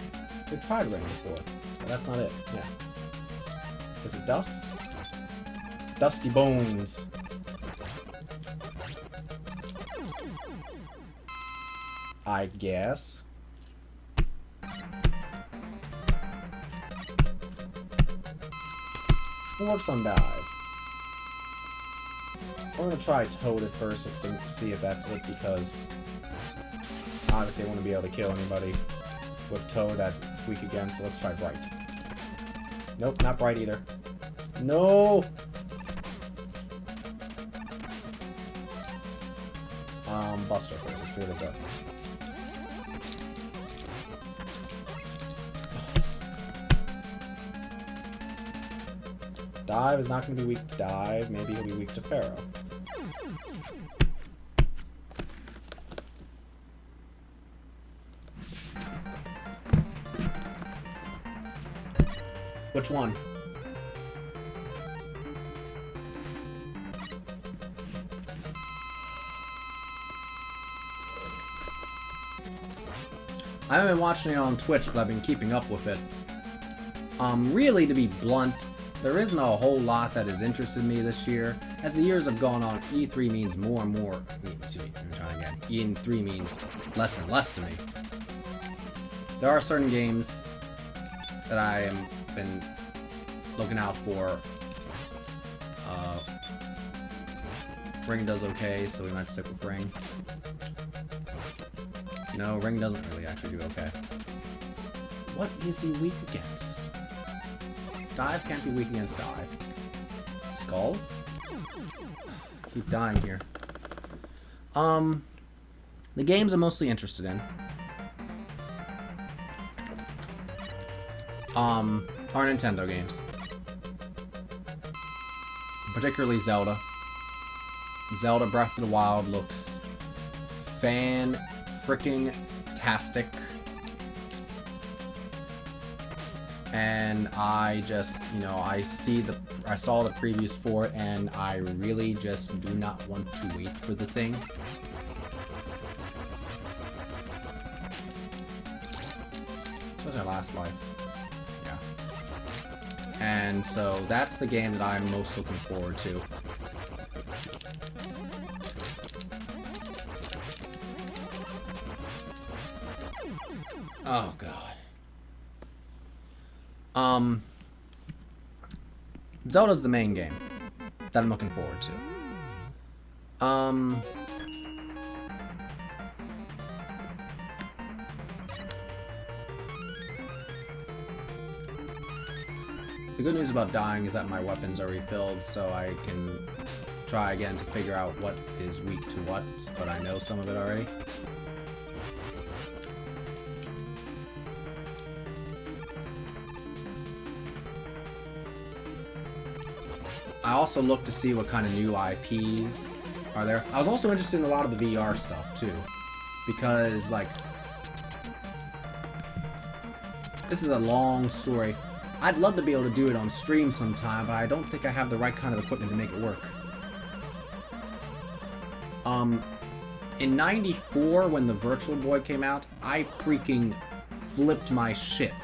We tried Ring before, but that's not it. Yeah. Is it Dust? Dusty Bones. I guess. Works on dive. We're gonna try Toad at first just to see if that's it because obviously I want to be able to kill anybody with Toad that's weak again, so let's try Bright. Nope, not Bright either. No! Buster first, let's do it again. Dive is not going to be weak to Dive, maybe he'll be weak to Pharaoh. Which one? I haven't been watching it on Twitch, but I've been keeping up with it. Really, to be blunt, there isn't a whole lot that has interested me this year. As the years have gone on, E3 means more and more... Excuse me, let me try again. E3 means less and less to me. There are certain games that I have been looking out for. Ring does okay, so we might stick with Ring. No, Ring doesn't really actually do okay. What is he weak against? Dive can't be weak against Dive. Skull? Keep dying here. The games I'm mostly interested in are Nintendo games. Particularly Zelda. Zelda Breath of the Wild looks fan-fricking-tastic. And I just, you know, I saw the previews for it, and I really just do not want to wait for the thing. This was our last life. Yeah. And so that's the game that I'm most looking forward to. Oh, God. Zelda's the main game that I'm looking forward to. The good news about dying is that my weapons are refilled, so I can try again to figure out what is weak to what, but I know some of it already. also looked to see what kind of new IPs are there. I was also interested in a lot of the VR stuff too, because like this is a long story. I'd love to be able to do it on stream sometime, but I don't think I have the right kind of equipment to make it work. In '94, when the Virtual Boy came out, I freaking flipped my shit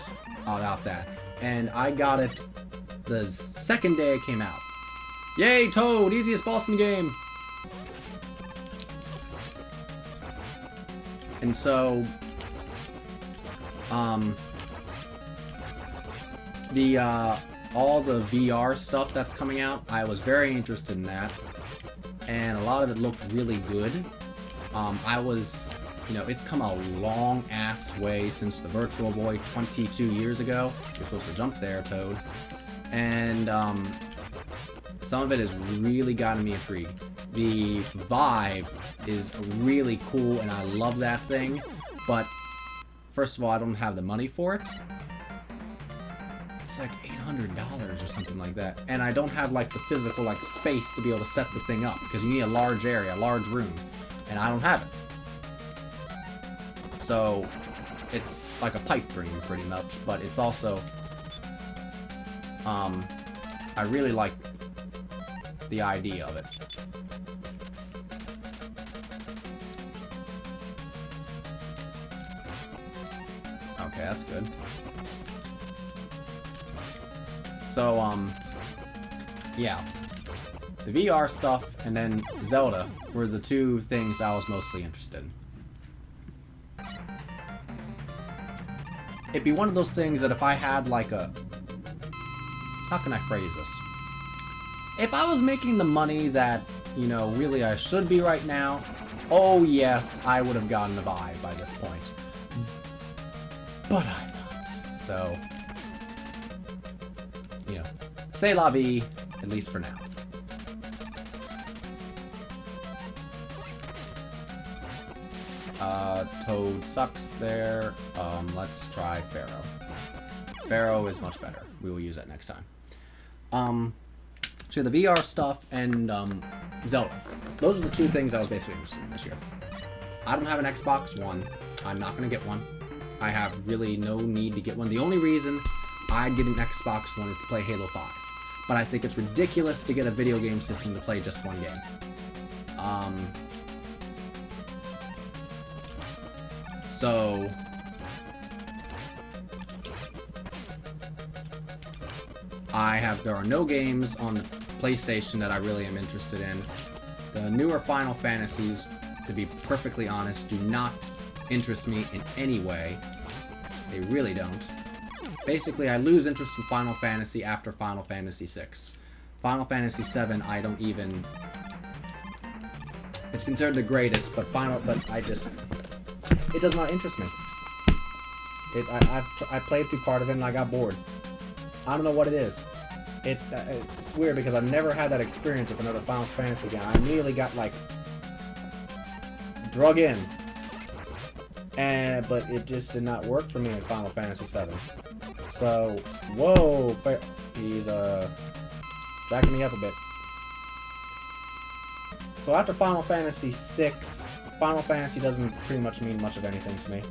about that. And I got it the second day it came out. Yay, Toad! Easiest boss in the game! And so, all the VR stuff that's coming out, I was very interested in that. And a lot of it looked really good. You know, it's come a long-ass way since the Virtual Boy 22 years ago. You're supposed to jump there, Toad. And, some of it has really gotten me intrigued. The Vive is really cool, and I love that thing. But, first of all, I don't have the money for it. It's like $800 or something like that. And I don't have, like, the physical, like, space to be able to set the thing up. Because you need a large area, a large room. And I don't have it. So, it's like a pipe dream, pretty much. But it's also... I really like the idea of it. Okay, that's good. So, yeah. The VR stuff and then Zelda were the two things I was mostly interested in. It'd be one of those things that if I had like a... How can I phrase this? If I was making the money that, you know, really I should be right now, oh yes, I would have gotten a Vive by this point. But I'm not. So, you know, c'est la vie, at least for now. Toad sucks there. Let's try Pharaoh. Pharaoh is much better. We will use that next time. So the VR stuff and Zelda. Those are the two things I was basically interested in this year. I don't have an Xbox One. I'm not going to get one. I have really no need to get one. The only reason I'd get an Xbox One is to play Halo 5. But I think it's ridiculous to get a video game system to play just one game. So... there are no games on the PlayStation that I really am interested in. The newer Final Fantasies, to be perfectly honest, do not interest me in any way. They really don't. Basically, I lose interest in Final Fantasy after Final Fantasy VI. Final Fantasy VII, I don't even... It's considered the greatest, but I just... It does not interest me. I played through part of it and I got bored. I don't know what it is. It's weird because I've never had that experience with another Final Fantasy game. I immediately got, like, drug in. But it just did not work for me in Final Fantasy VII. So, whoa, he's, jacking me up a bit. So after Final Fantasy VI, Final Fantasy doesn't pretty much mean much of anything to me.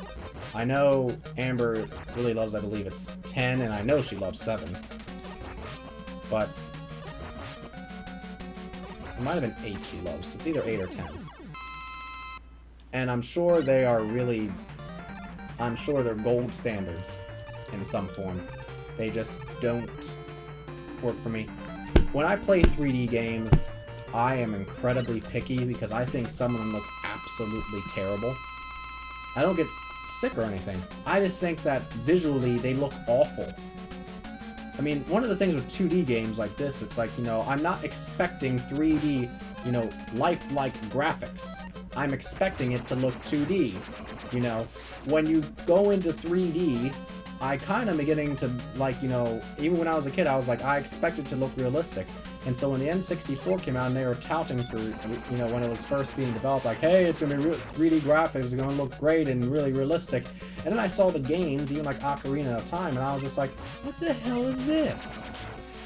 I know Amber really loves, I believe it's 10, and I know she loves 7. But it might have been 8 she loves. It's either 8 or 10. And I'm sure they are really... I'm sure they're gold standards in some form. They just don't work for me. When I play 3D games, I am incredibly picky because I think some of them look absolutely terrible. I don't get sick or anything. I just think that visually they look awful. I mean, one of the things with 2D games like this, it's like, you know, I'm not expecting 3D, you know, lifelike graphics. I'm expecting it to look 2D. You know, when you go into 3D, I kind of am getting to, like, you know, even when I was a kid, I was like, I expect it to look realistic. And so when the N64 came out and they were touting for, you know, when it was first being developed, like, hey, it's going to be 3D graphics, it's going to look great and really realistic. And then I saw the games, even like Ocarina of Time, and I was just like, what the hell is this?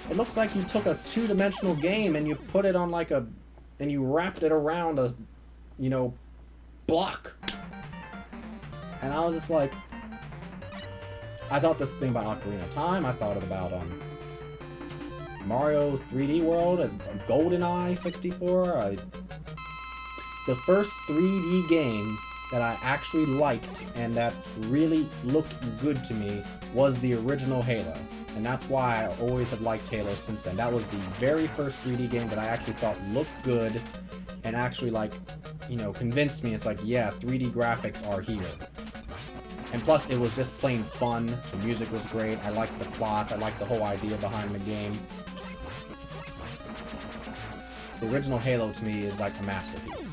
It looks like you took a two-dimensional game and you put it on like a... and you wrapped it around a, you know, block. And I was just like... I thought this thing about Ocarina of Time. I thought about, Mario 3D World and GoldenEye 64. The first 3D game that I actually liked and that really looked good to me was the original Halo. And that's why I always have liked Halo since then. That was the very first 3D game that I actually thought looked good and actually, like, you know, convinced me. It's like, yeah, 3D graphics are here. And plus, it was just plain fun. The music was great. I liked the plot. I liked the whole idea behind the game. The original Halo, to me, is like a masterpiece.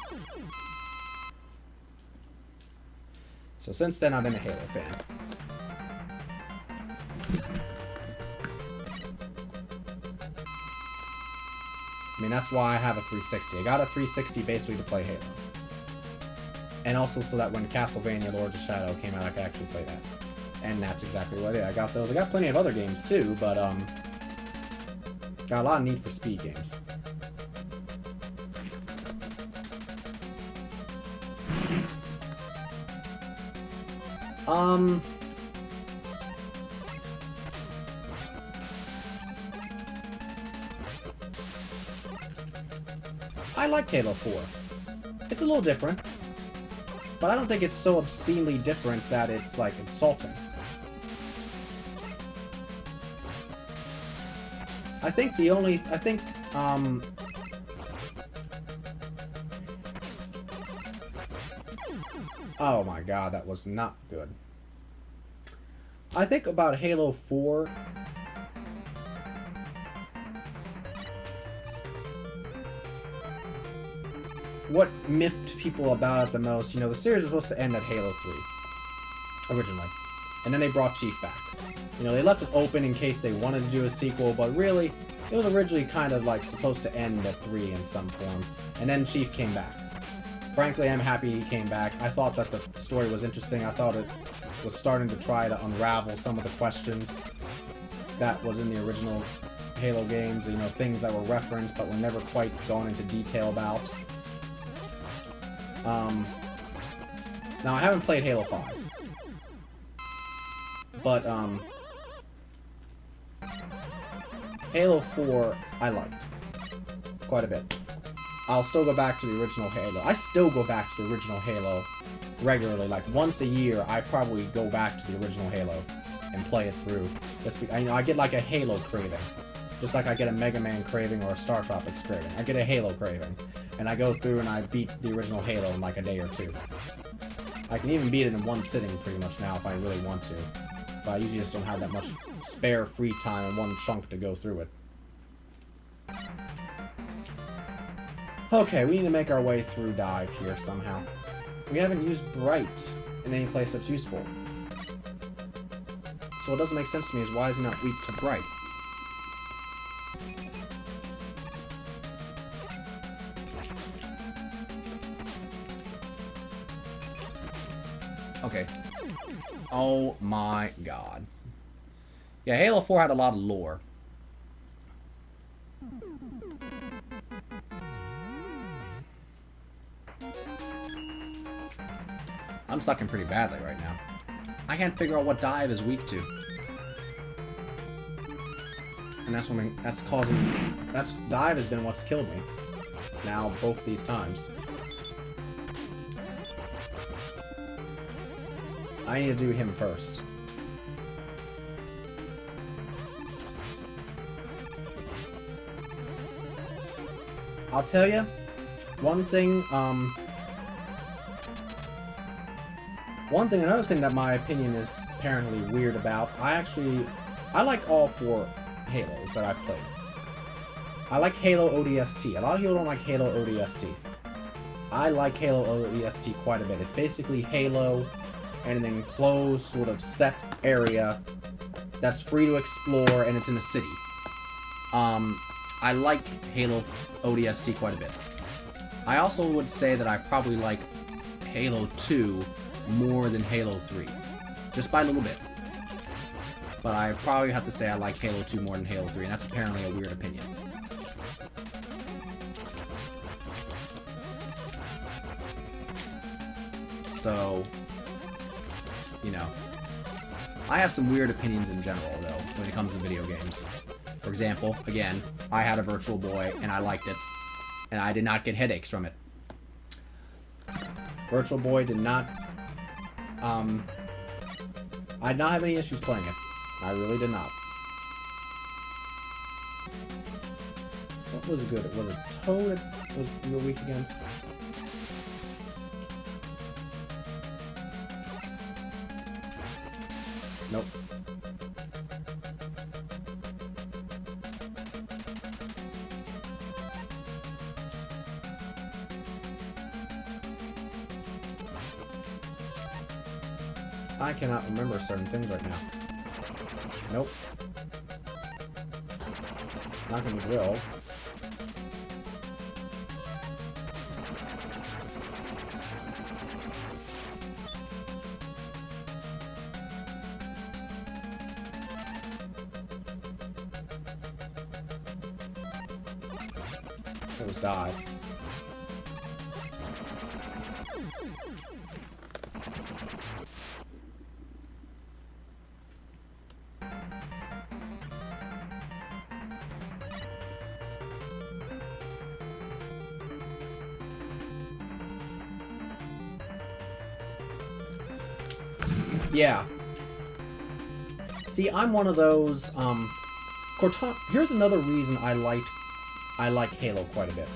So since then, I've been a Halo fan. I mean, that's why I have a 360. I got a 360 basically to play Halo. And also so that when Castlevania Lords of Shadow came out, I could actually play that. And that's exactly what I did. I got those. I got plenty of other games too, but got a lot of Need for Speed games. I liked Halo 4. It's a little different, but I don't think it's so obscenely different that it's, like, insulting. Oh my god, that was not good. I think about Halo 4... what miffed people about it the most, you know, the series was supposed to end at Halo 3. Originally. And then they brought Chief back. You know, they left it open in case they wanted to do a sequel, but really, it was originally kind of, like, supposed to end at 3 in some form. And then Chief came back. Frankly, I'm happy he came back. I thought that the story was interesting. I thought it was starting to try to unravel some of the questions that was in the original Halo games. You know, things that were referenced but were never quite gone into detail about. Now, I haven't played Halo 5. But, Halo 4, I liked. Quite a bit. I'll still go back to the original Halo. I still go back to the original Halo regularly. Like, once a year, I probably go back to the original Halo and play it through. Just because, you know, I get like a Halo craving. Just like I get a Mega Man craving or a Star Tropics craving. I get a Halo craving. And I go through and I beat the original Halo in like a day or two. I can even beat it in one sitting pretty much now if I really want to. But I usually just don't have that much spare free time in one chunk to go through it. Okay, we need to make our way through Dive here somehow. We haven't used Bright in any place that's useful. So what doesn't make sense to me is why is he not weak to Bright? Okay. Oh my god. Yeah, Halo 4 had a lot of lore. I'm sucking pretty badly right now. I can't figure out what dive is weak to. And that's what dive has been what's killed me. Now, both these times. I need to do him first. I'll tell you, another thing that my opinion is apparently weird about, I like all 4 Halos that I've played. I like Halo ODST. A lot of people don't like Halo ODST. I like Halo ODST quite a bit. It's basically Halo in an enclosed sort of set area that's free to explore, and it's in a city. I like Halo ODST quite a bit. I also would say that I probably like Halo 2 more than Halo 3. Just by a little bit. but I probably have to say I like Halo 2 more than Halo 3, and that's apparently a weird opinion. So, you know, I have some weird opinions in general, though, when it comes to video games. For example, again, I had a Virtual Boy, and I liked it, and I did not get headaches from it. Virtual Boy did not, I did not have any issues playing it. I really did not. What was good? Was it Toad that was you were weak against? Nope. I cannot remember certain things right now. Nope. Not gonna drill. It was dive. Yeah. See, I'm one of those, Cortana. Here's another reason I like Halo quite a bit.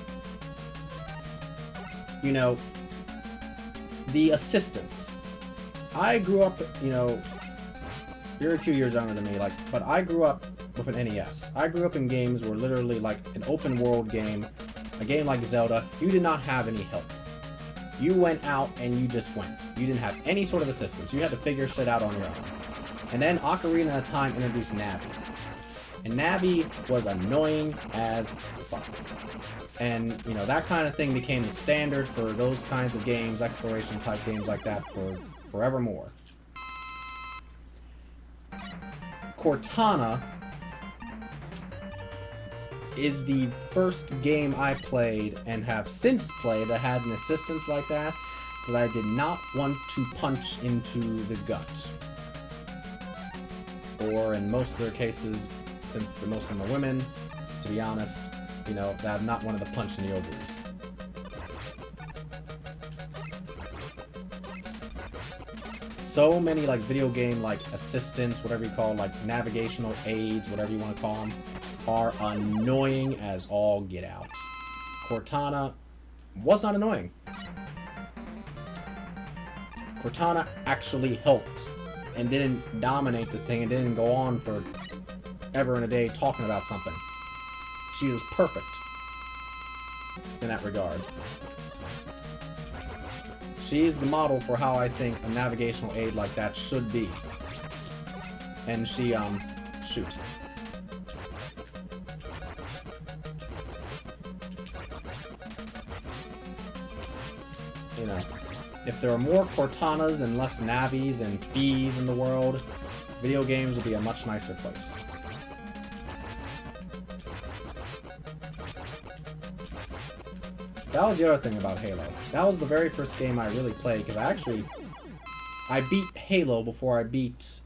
You know, the assistants. I grew up, you know, you're a few years younger than me, like, but I grew up with an NES. I grew up in games where literally, like, an open world game, a game like Zelda, you did not have any help. You went out and you just went. You didn't have any sort of assistance. You had to figure shit out on your own. And then Ocarina of Time introduced Navi. And Navi was annoying as fuck. And, you know, that kind of thing became the standard for those kinds of games, exploration type games like that, for forevermore. Cortana is the first game I played and have since played that had an assistance like that I did not want to punch into the gut. Or in most of their cases, since most of them are women, to be honest, you know, that I'm not one of the punch in the ovaries. So many, like, video game, like, assistants, whatever you call, like, navigational aids, whatever you want to call them, are annoying as all get out. Cortana was not annoying. Cortana actually helped and didn't dominate the thing and didn't go on for ever and a day talking about something. She was perfect in that regard. She is the model for how I think a navigational aid like that should be. And she, shoot. You know, if there are more Cortanas and less Navis and Fees in the world, video games would be a much nicer place. That was the other thing about Halo. That was the very first game I really played, because I beat Halo before I beat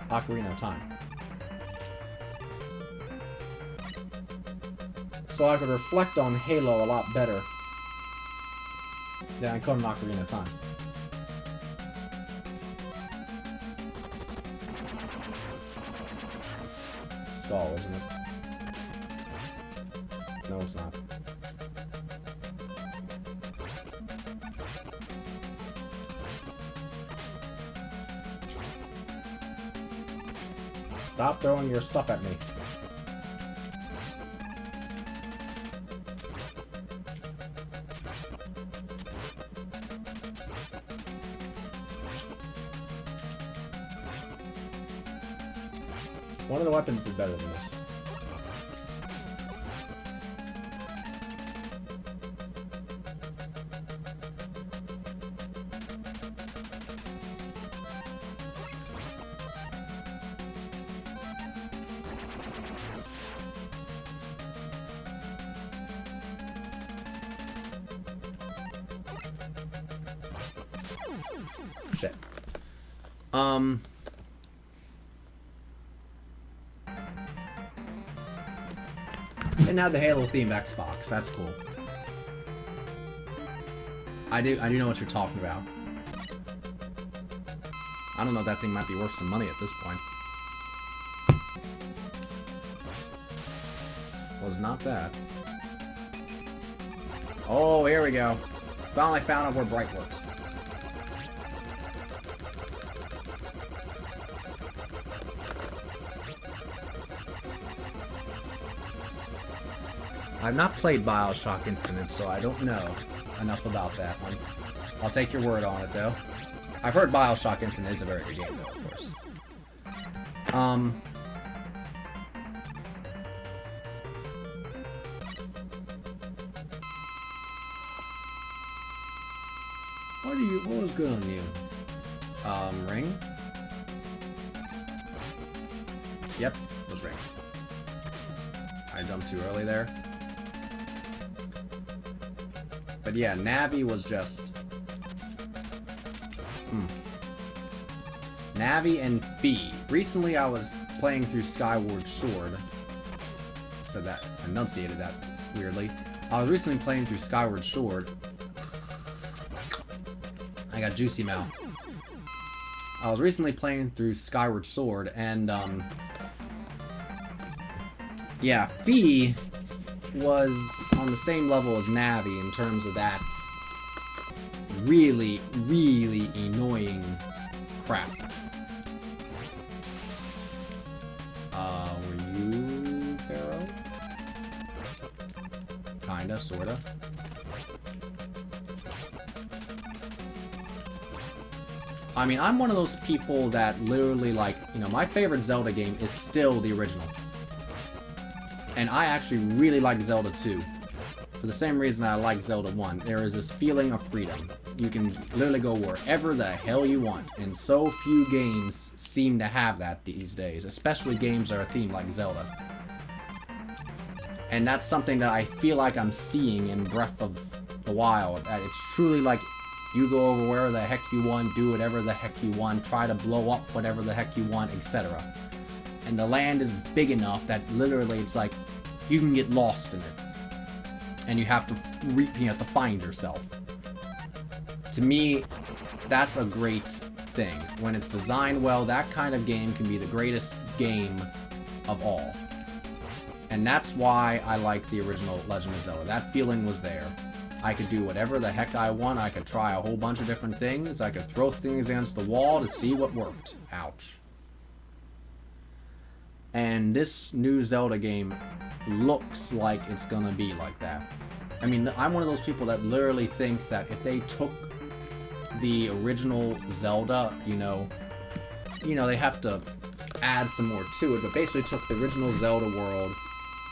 Ocarina of Time. So I could reflect on Halo a lot better than I could on Ocarina of Time. Skull, isn't it? No, it's not. Stop throwing your stuff at me. One of the weapons is better than this. shit. And now the Halo themed Xbox. That's cool. I do know what you're talking about. I don't know if that thing might be worth some money at this point. Was not that. Oh, here we go. Finally found out where Bright works. I've not played BioShock Infinite, so I don't know enough about that one. I'll take your word on it, though. I've heard BioShock Infinite is a very good game, though, of course. What was good on you? Ring? Yep, it was Ring. I jumped too early there. But yeah, Navi was just... Navi and Fee. Recently I was playing through Skyward Sword. Said that, enunciated that weirdly. I was recently playing through Skyward Sword. I got juicy mouth. I was recently playing through Skyward Sword, and, yeah, Fee was on the same level as Navi in terms of that really, really annoying crap. Were you Pharaoh? Kinda, sorta. I mean, I'm one of those people that literally, like, you know, my favorite Zelda game is still the original. And I actually really like Zelda 2. For the same reason I like Zelda 1. There is this feeling of freedom. You can literally go wherever the hell you want. And so few games seem to have that these days. Especially games that are themed like Zelda. And that's something that I feel like I'm seeing in Breath of the Wild. That it's truly like... You go over wherever the heck you want, do whatever the heck you want, try to blow up whatever the heck you want, etc. And the land is big enough that literally it's like you can get lost in it. And you have to find yourself. To me, that's a great thing. When it's designed well, that kind of game can be the greatest game of all. And that's why I like the original Legend of Zelda. That feeling was there. I could do whatever the heck I want. I could try a whole bunch of different things. I could throw things against the wall to see what worked. Ouch. And this new Zelda game looks like it's gonna be like that. I mean, I'm one of those people that literally thinks that if they took the original Zelda, you know, they have to add some more to it, but basically took the original Zelda world,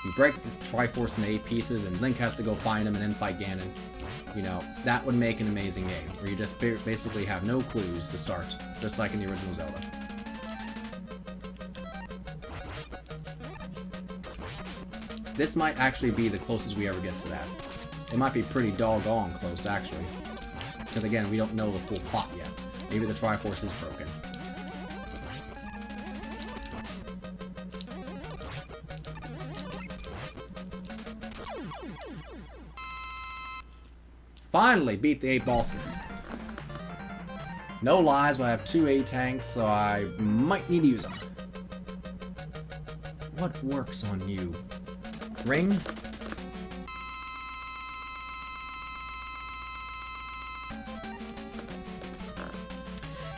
you break the Triforce in 8 pieces, and Link has to go find him and then fight Ganon. You know, that would make an amazing game, where you just basically have no clues to start, just like in the original Zelda. This might actually be the closest we ever get to that. It might be pretty doggone close, actually. Because again, we don't know the full plot yet. Maybe the Triforce is broken. Finally beat the 8 bosses. No lies, but I have 2 A tanks, so I might need to use them. What works on you? Ring?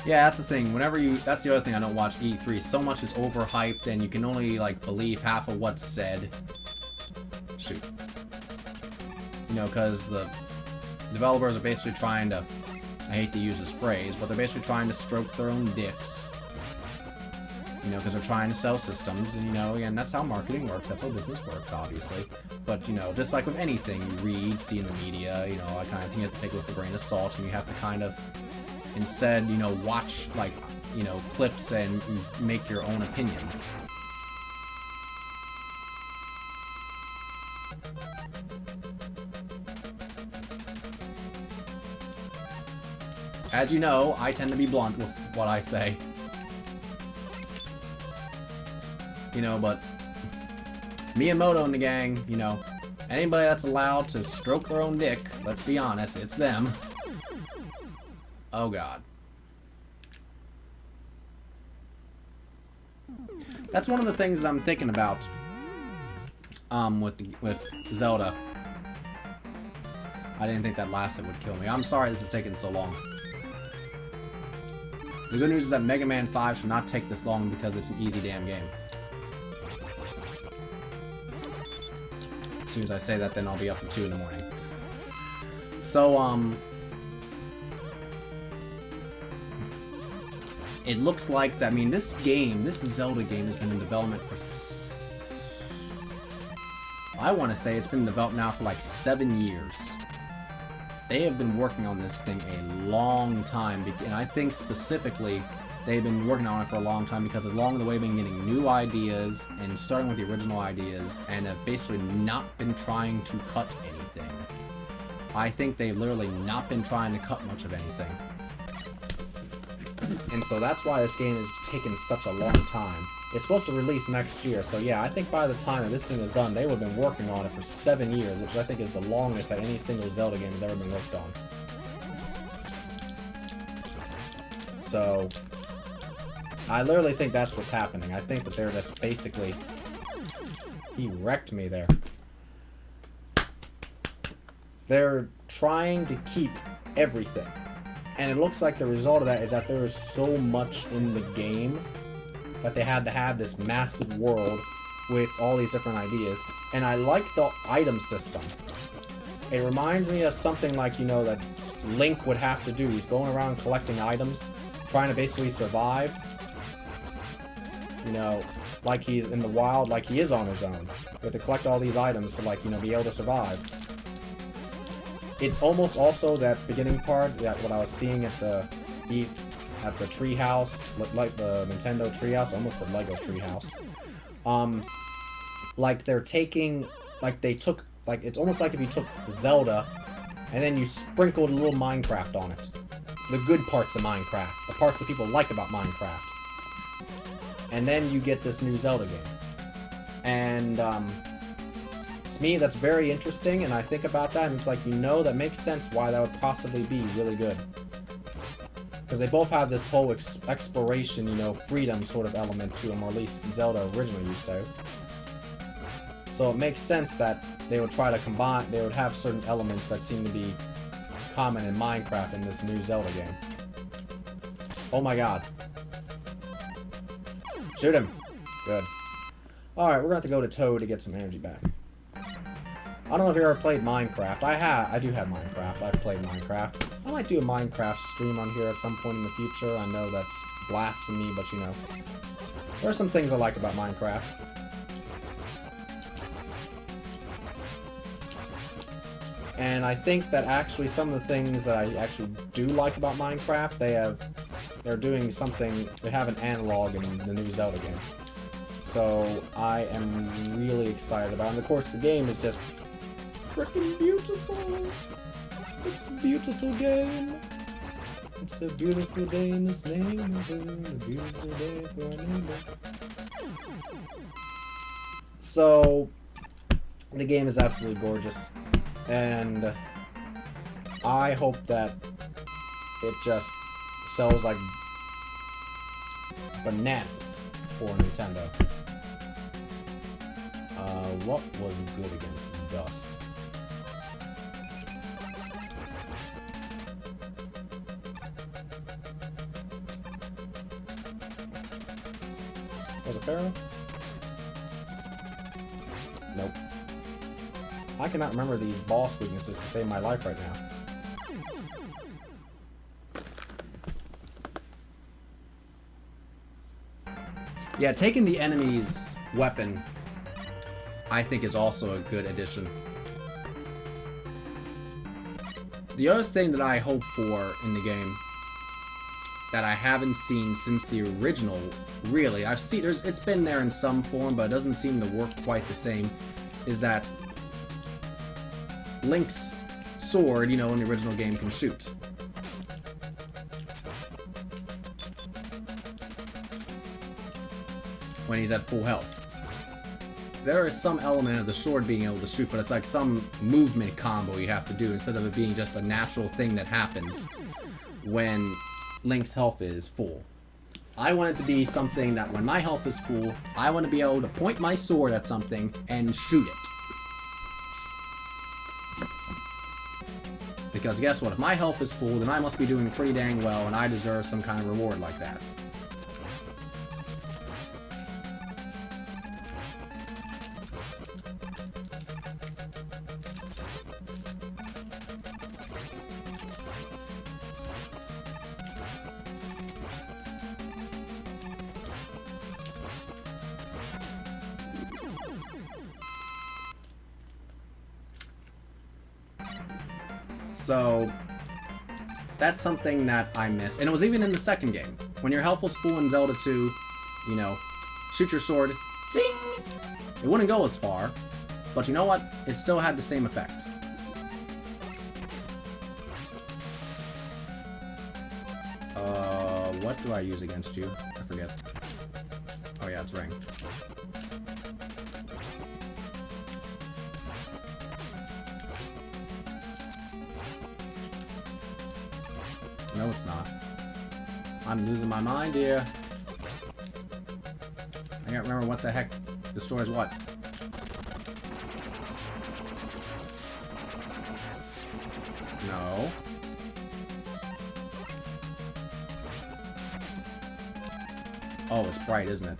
Yeah, that's the thing. That's the other thing I don't watch E3. So much is overhyped, and you can only, like, believe half of what's said. Shoot. You know, because the developers are basically trying to, I hate to use this phrase, but they're basically trying to stroke their own dicks. You know, because they're trying to sell systems, and, you know, and that's how marketing works, that's how business works, obviously. But, you know, just like with anything you read, see in the media, you know, I kind of think you have to take it with a grain of salt, and you have to kind of, instead, you know, watch, like, you know, clips and make your own opinions. As you know, I tend to be blunt with what I say. You know, but Miyamoto and the gang, you know, anybody that's allowed to stroke their own dick, let's be honest, it's them. Oh god. That's one of the things I'm thinking about with Zelda. I didn't think that last hit would kill me. I'm sorry this is taking so long. The good news is that Mega Man 5 should not take this long because it's an easy damn game. As soon as I say that, then I'll be up to 2 in the morning. So, it looks like that, I mean, this Zelda game has been in development for... I want to say it's been in development now for like 7 years. They have been working on this thing a long time, and I think specifically they've been working on it for a long time because along the way they've been getting new ideas and starting with the original ideas and have basically not been trying to cut anything. I think they've literally not been trying to cut much of anything. And so that's why this game has taken such a long time. It's supposed to release next year, so yeah, I think by the time that this thing is done, they would have been working on it for 7 years, which I think is the longest that any single Zelda game has ever been worked on. So, I literally think that's what's happening. I think that they're just basically... He wrecked me there. They're trying to keep everything. And it looks like the result of that is that there is so much in the game that they had to have this massive world with all these different ideas. And I like the item system. It reminds me of something like, you know, that Link would have to do. He's going around collecting items, trying to basically survive. You know, like he's in the wild, like he is on his own. You have to collect all these items to, like, you know, be able to survive. It's almost also that beginning part, that what I was seeing at the treehouse, like the Nintendo treehouse, almost a Lego treehouse. Like they're taking, like they took, like it's almost like if you took Zelda and then you sprinkled a little Minecraft on it. The good parts of Minecraft, the parts that people like about Minecraft. And then you get this new Zelda game. And, to me, that's very interesting, and I think about that, and it's like, you know, that makes sense why that would possibly be really good. Because they both have this whole exploration, you know, freedom sort of element to them, or at least Zelda originally used to. So it makes sense that they would try to combine, they would have certain elements that seem to be common in Minecraft in this new Zelda game. Oh my god. Shoot him. Good. Alright, we're going to have to go to Toad to get some energy back. I don't know if you ever played Minecraft. I do have Minecraft. I've played Minecraft. I might do a Minecraft stream on here at some point in the future. I know that's blasphemy, but you know. There are some things I like about Minecraft. And I think that actually some of the things that I actually do like about Minecraft, they're doing something, they have an analog in the new Zelda game. So I am really excited about it. And of course the game is just freaking beautiful. It's a beautiful game. It's a beautiful day in this neighborhood. A beautiful day for our neighbor. So the game is absolutely gorgeous. And I hope that it just sells like bananas for Nintendo. What was good against Dust? Was it Pharaoh? Nope. I cannot remember these boss weaknesses to save my life right now. Yeah, taking the enemy's weapon, I think, is also a good addition. The other thing that I hope for in the game that I haven't seen since the original, really, it's been there in some form, but it doesn't seem to work quite the same, is that Link's sword, you know, in the original game can shoot. when he's at full health. There is some element of the sword being able to shoot, but it's like some movement combo you have to do instead of it being just a natural thing that happens when Link's health is full. I want it to be something that when my health is full, I want to be able to point my sword at something and shoot it. Because guess what? If my health is full, then I must be doing pretty dang well, and I deserve some kind of reward like that. So, that's something that I miss. And it was even in the second game. When your health was full in Zelda 2, you know, shoot your sword, ding! It wouldn't go as far, but you know what? It still had the same effect. What do I use against you? I forget. Oh yeah, it's Ring. No, it's not. I'm losing my mind here. I can't remember what the heck destroys what. No. Oh, it's bright, isn't it?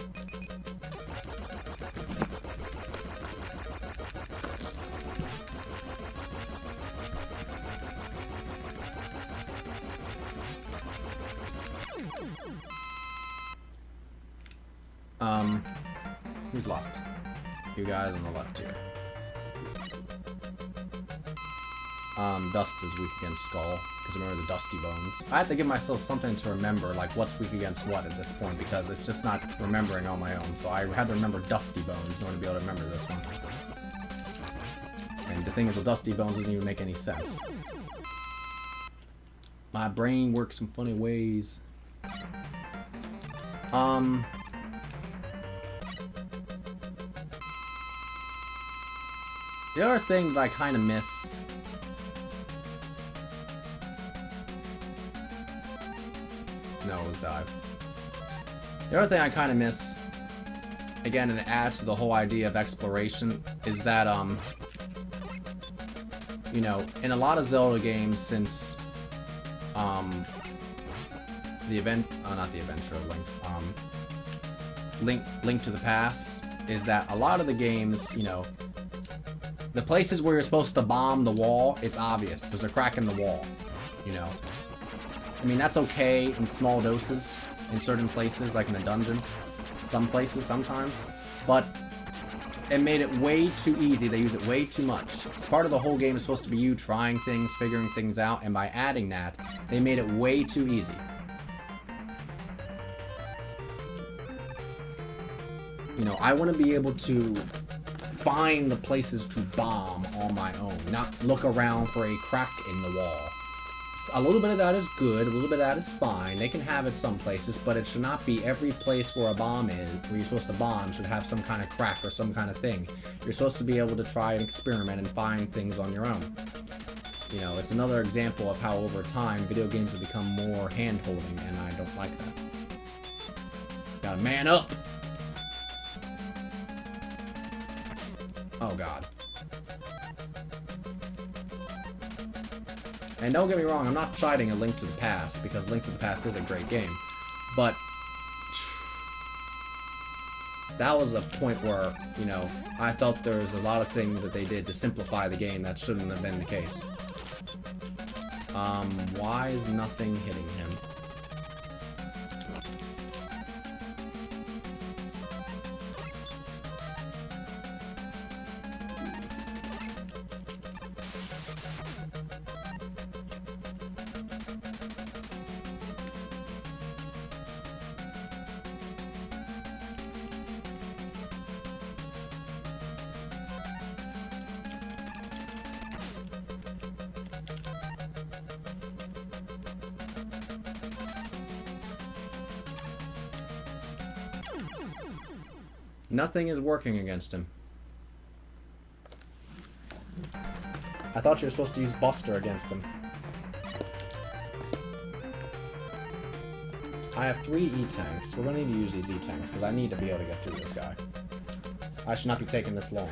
Who's left? You guys on the left here. Dust is weak against Skull, because remember the Dusty Bones. I have to give myself something to remember, like what's weak against what at this point, because it's just not remembering on my own. So I had to remember Dusty Bones in order to be able to remember this one. And the thing is, with Dusty Bones doesn't even make any sense. My brain works in funny ways. The other thing that I kind of miss... No, it was Dive. The other thing I kind of miss, again, and it adds to the whole idea of exploration, is that, you know, in a lot of Zelda games since, the event... not the Adventure of Link. Link to the Past, is that a lot of the games, you know, the places where you're supposed to bomb the wall, it's obvious. There's a crack in the wall, you know. I mean, that's okay in small doses in certain places, like in a dungeon. Some places, sometimes. But it made it way too easy. They use it way too much. It's part of the whole game is supposed to be you trying things, figuring things out, and by adding that, they made it way too easy. You know, I want to be able to find the places to bomb on my own, not look around for a crack in the wall. A little bit of that is good, a little bit of that is fine. They can have it some places, but it should not be every place where a bomb is, where you're supposed to bomb, should have some kind of crack or some kind of thing. You're supposed to be able to try and experiment and find things on your own. You know, it's another example of how over time video games have become more hand-holding, and I don't like that. Gotta man up! Oh god. And don't get me wrong, I'm not chiding A Link to the Past, because Link to the Past is a great game. But that was a point where, you know, I felt there was a lot of things that they did to simplify the game that shouldn't have been the case. Why is nothing hitting him? Nothing is working against him. I thought you were supposed to use Buster against him. I have 3 E-tanks. We're going to need to use these E-tanks, because I need to be able to get through this guy. I should not be taking this long.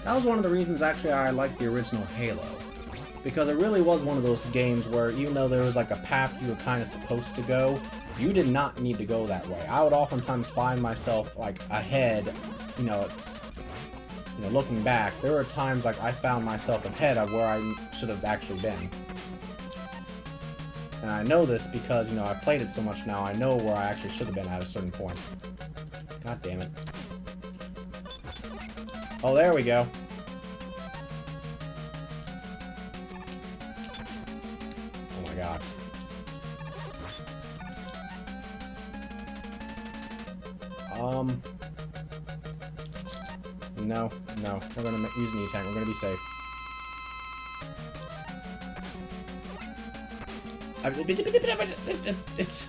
That was one of the reasons, actually, I liked the original Halo. Because it really was one of those games where, even though there was like a path you were kind of supposed to go, you did not need to go that way. I would oftentimes find myself, like, ahead, you know, looking back. There were times, like, I found myself ahead of where I should have actually been. And I know this because, you know, I've played it so much now, I know where I actually should have been at a certain point. God damn it. Oh, there we go. Oh my god. No. We're gonna use an E-tank. We're gonna be safe. It's...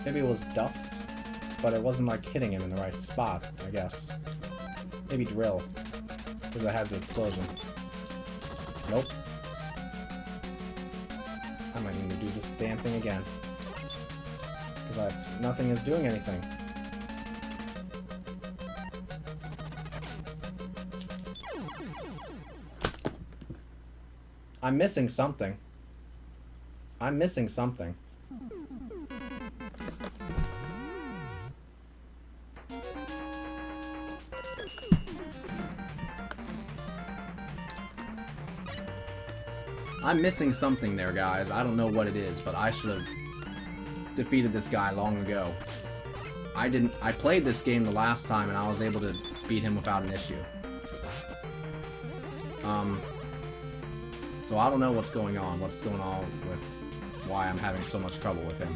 Maybe it was dust, but it wasn't like hitting him in the right spot, I guess. Maybe drill, because it has the explosion. Nope. I might need to do this damn thing again. Because nothing is doing anything. I'm missing something. I'm missing something. I'm missing something there, guys. I don't know what it is, but I should have defeated this guy long ago. I played this game the last time, and I was able to beat him without an issue. So I don't know what's going on with why I'm having so much trouble with him.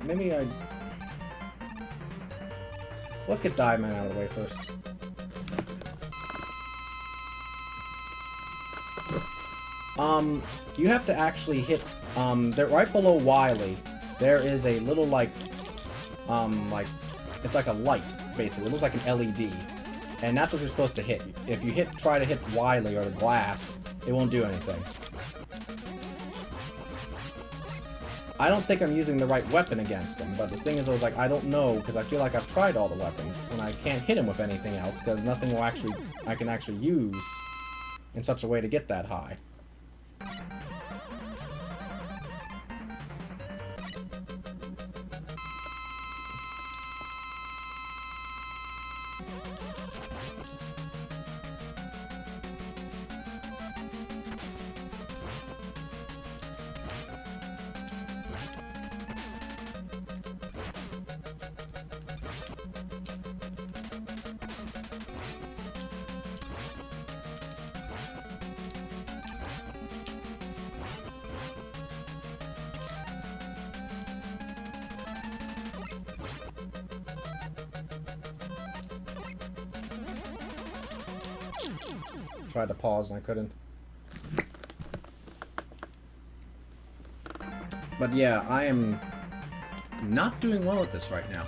Maybe I... Let's get Diamond out of the way first. You have to actually hit, right below Wily, there is a little, it's like a light, basically. It looks like an LED. And that's what you're supposed to hit. If you try to hit Wily or the glass, it won't do anything. I don't think I'm using the right weapon against him, but the thing is, I don't know, because I feel like I've tried all the weapons, and I can't hit him with anything else, because nothing I can actually use in such a way to get that high. Tried to pause and I couldn't. But yeah, I am not doing well at this right now.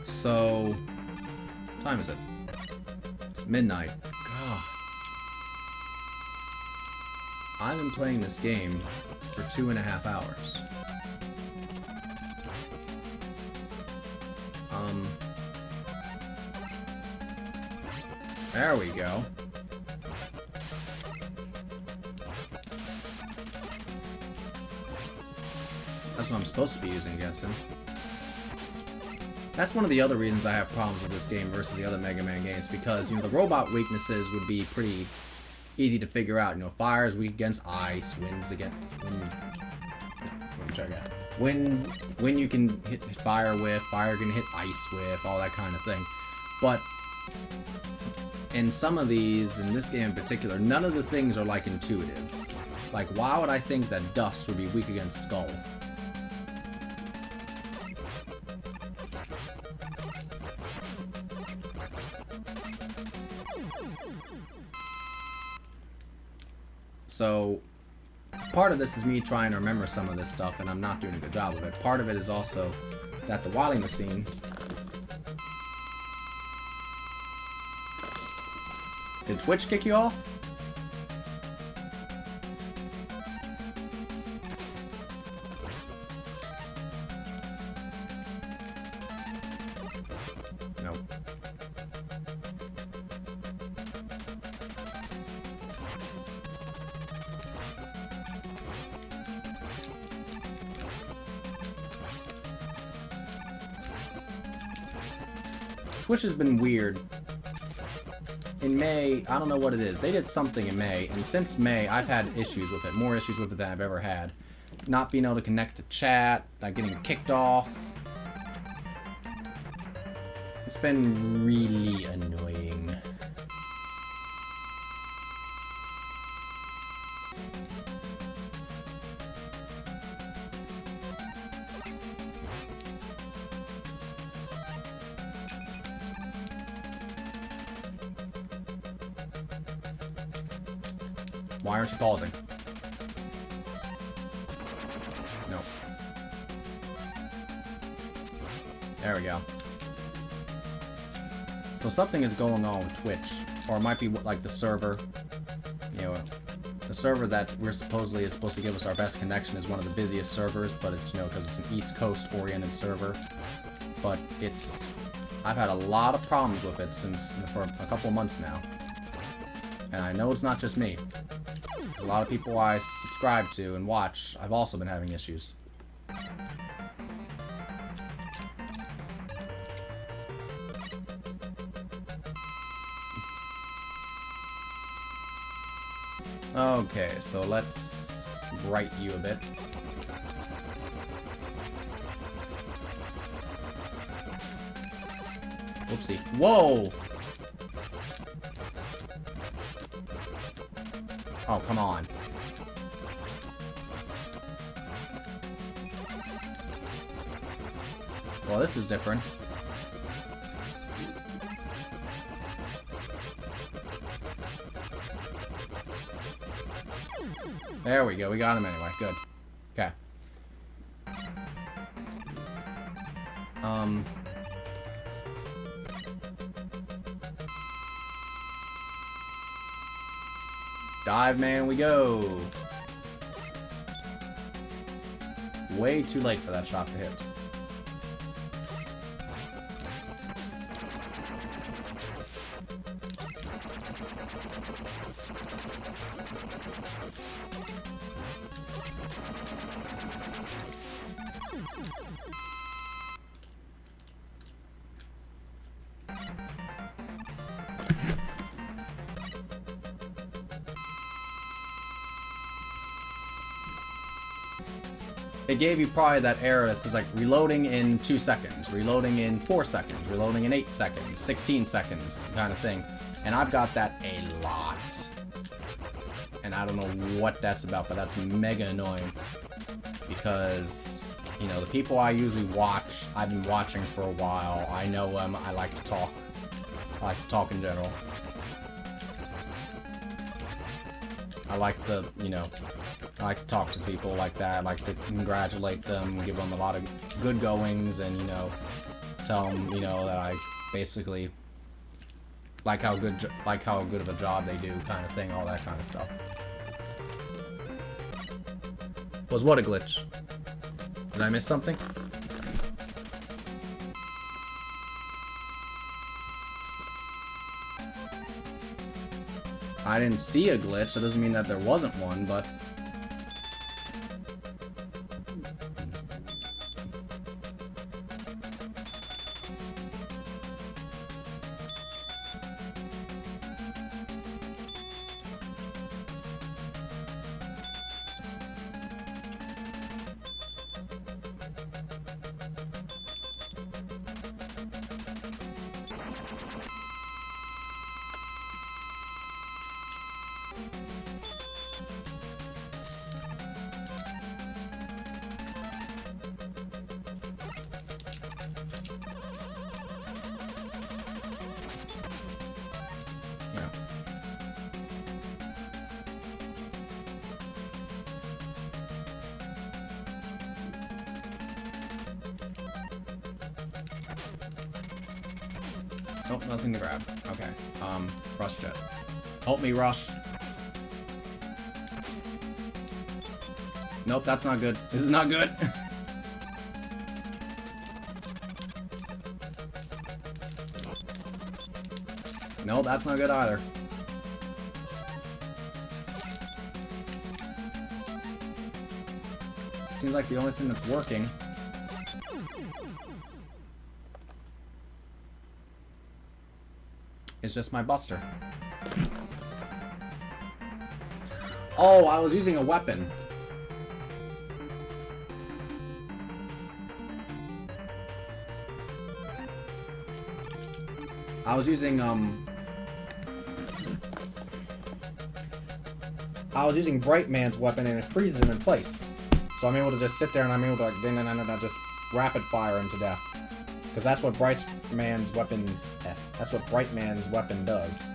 So, what time is it? It's midnight. God. I've been playing this game for 2.5 hours. There we go. That's what I'm supposed to be using against him. That's one of the other reasons I have problems with this game versus the other Mega Man games, because, you know, the robot weaknesses would be pretty easy to figure out. You know, fire is weak against ice, wind's against... Wind you can hit fire with, fire can hit ice with, all that kind of thing. But in some of these, in this game in particular, none of the things are, like, intuitive. Like, why would I think that dust would be weak against skull? So, part of this is me trying to remember some of this stuff, and I'm not doing a good job of it. Part of it is also that the Wally machine... Did Twitch kick you off? Nope. Twitch has been weird. In May, I don't know what it is. They did something in May, and since May, I've had issues with it. More issues with it than I've ever had. Not being able to connect to chat, like getting kicked off. It's been really annoying. Why aren't you pausing? No. There we go. So something is going on with Twitch. Or it might be like the server. You know, the server that we're supposedly is supposed to give us our best connection is one of the busiest servers, but it's, you know, because it's an East Coast oriented server. But it's... I've had a lot of problems with it for a couple of months now. And I know it's not just me. Because a lot of people I subscribe to and watch, I've also been having issues. Okay, so let's bright you a bit. Whoopsie. Whoa! Oh, come on. Well, this is different. There we go. We got him anyway. Good. Okay. Dive man we go. Way too late for that shot to hit. It gave you probably that error that says like reloading in 2 seconds, reloading in 4 seconds, reloading in 8 seconds, 16 seconds kind of thing. And I've got that a lot. And I don't know what that's about, but that's mega annoying. Because, you know, the people I usually watch, I've been watching for a while. I know them, I like to talk I like to talk in general. I like to, you know, I like to talk to people like that. I like to congratulate them, give them a lot of good goings, and, you know, tell them, you know, that I basically like how good of a job they do, kind of thing, all that kind of stuff. Was what a glitch? Did I miss something? I didn't see a glitch. That doesn't mean that there wasn't one, but... Nope, nothing to grab. Okay. Rush jet. Help me, Rush. Nope, that's not good. This is not good. No, that's not good either. Seems like the only thing that's working is just my Buster. Oh, I was using a weapon. I was using Brightman's weapon, and it freezes him in place. So I'm able to just sit there and I'm able to like just rapid fire him to death. Because that's what Brightman's weapon does.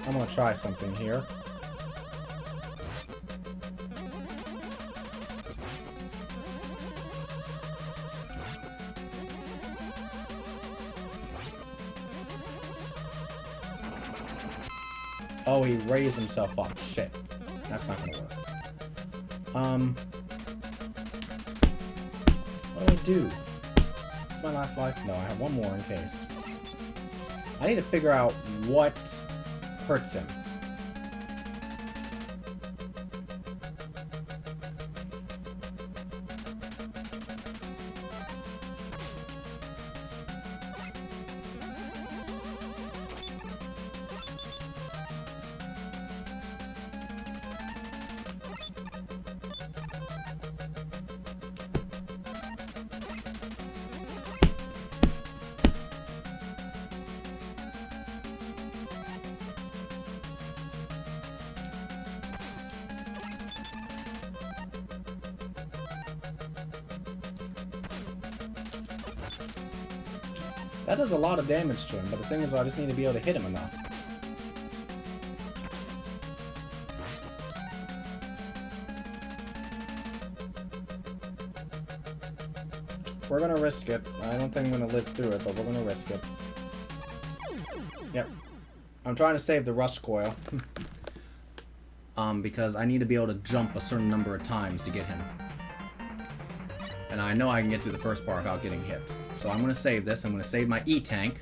I'm gonna try something here. Oh, he raised himself up. Shit. That's not gonna work. What do I do? Is my last life? No, I have one more in case. I need to figure out what hurts him. That does a lot of damage to him, but the thing is I just need to be able to hit him enough. We're gonna risk it. I don't think I'm gonna live through it, but we're gonna risk it. Yep. I'm trying to save the rush coil. Because I need to be able to jump a certain number of times to get him. And I know I can get through the first part without getting hit. So I'm going to save this. I'm going to save my E-Tank.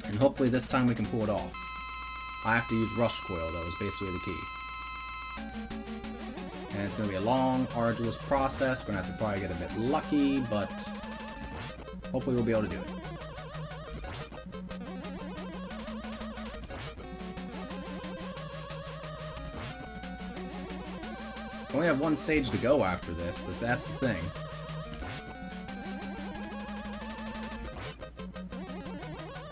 And hopefully this time we can pull it off. I have to use Rush Coil, though, is basically the key. And it's going to be a long, arduous process. Going to have to probably get a bit lucky, but hopefully we'll be able to do it. I only have one stage to go after this, but that's the thing.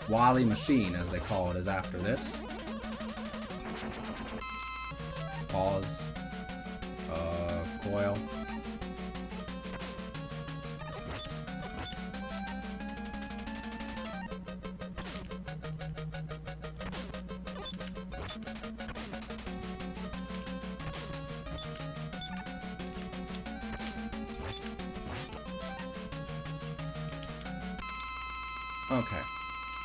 Wily machine, as they call it, is after this. Pause. Coil. Okay.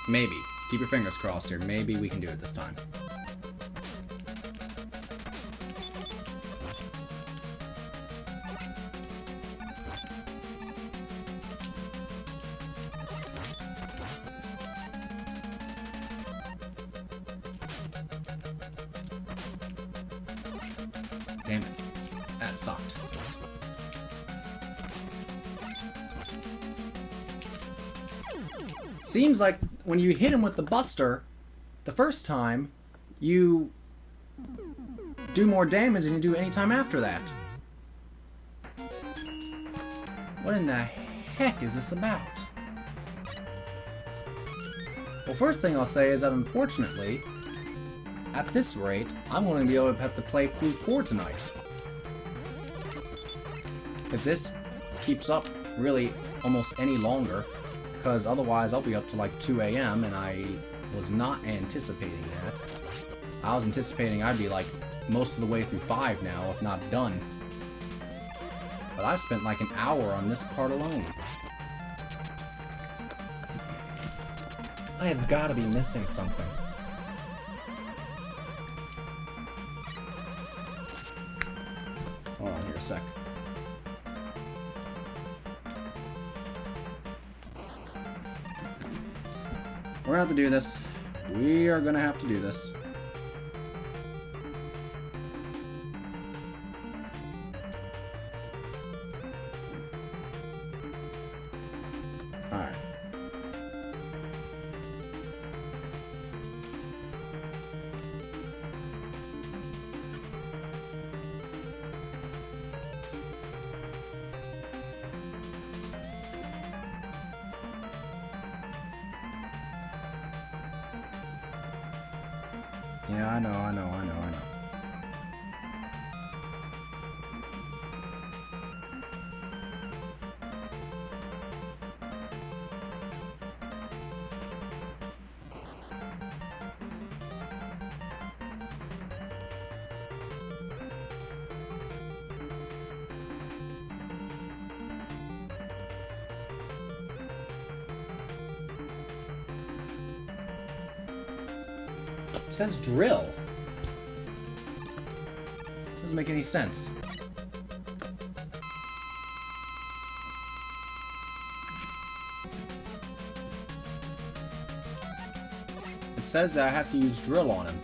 Maybe. Keep your fingers crossed here. Maybe we can do it this time. Damn it. That sucked. Seems like when you hit him with the Buster the first time, you do more damage than you do any time after that. What in the heck is this about? Well, first thing I'll say is that unfortunately, at this rate, I'm going to be able to have to play Flute 4 tonight. If this keeps up really almost any longer, because otherwise I'll be up to like 2 AM, and I was not anticipating that. I was anticipating I'd be like most of the way through 5 now, if not done. But I've spent like an hour on this part alone. I have got to be missing something. Hold on here a sec. We're gonna have to do this. We are gonna have to do this. Alright. Yeah, I know. It says drill. Doesn't make any sense. It says that I have to use drill on him.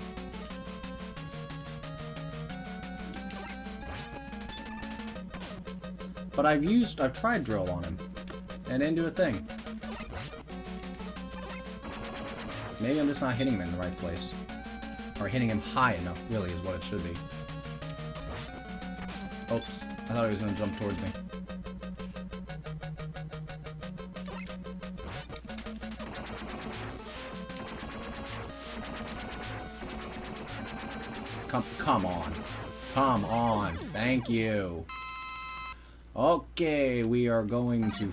But I've tried drill on him, and it didn't do a thing. Maybe I'm just not hitting him in the right place. Or hitting him high enough, really, is what it should be. Oops. I thought he was going to jump towards me. Come on. Come on. Thank you. Okay, we are going to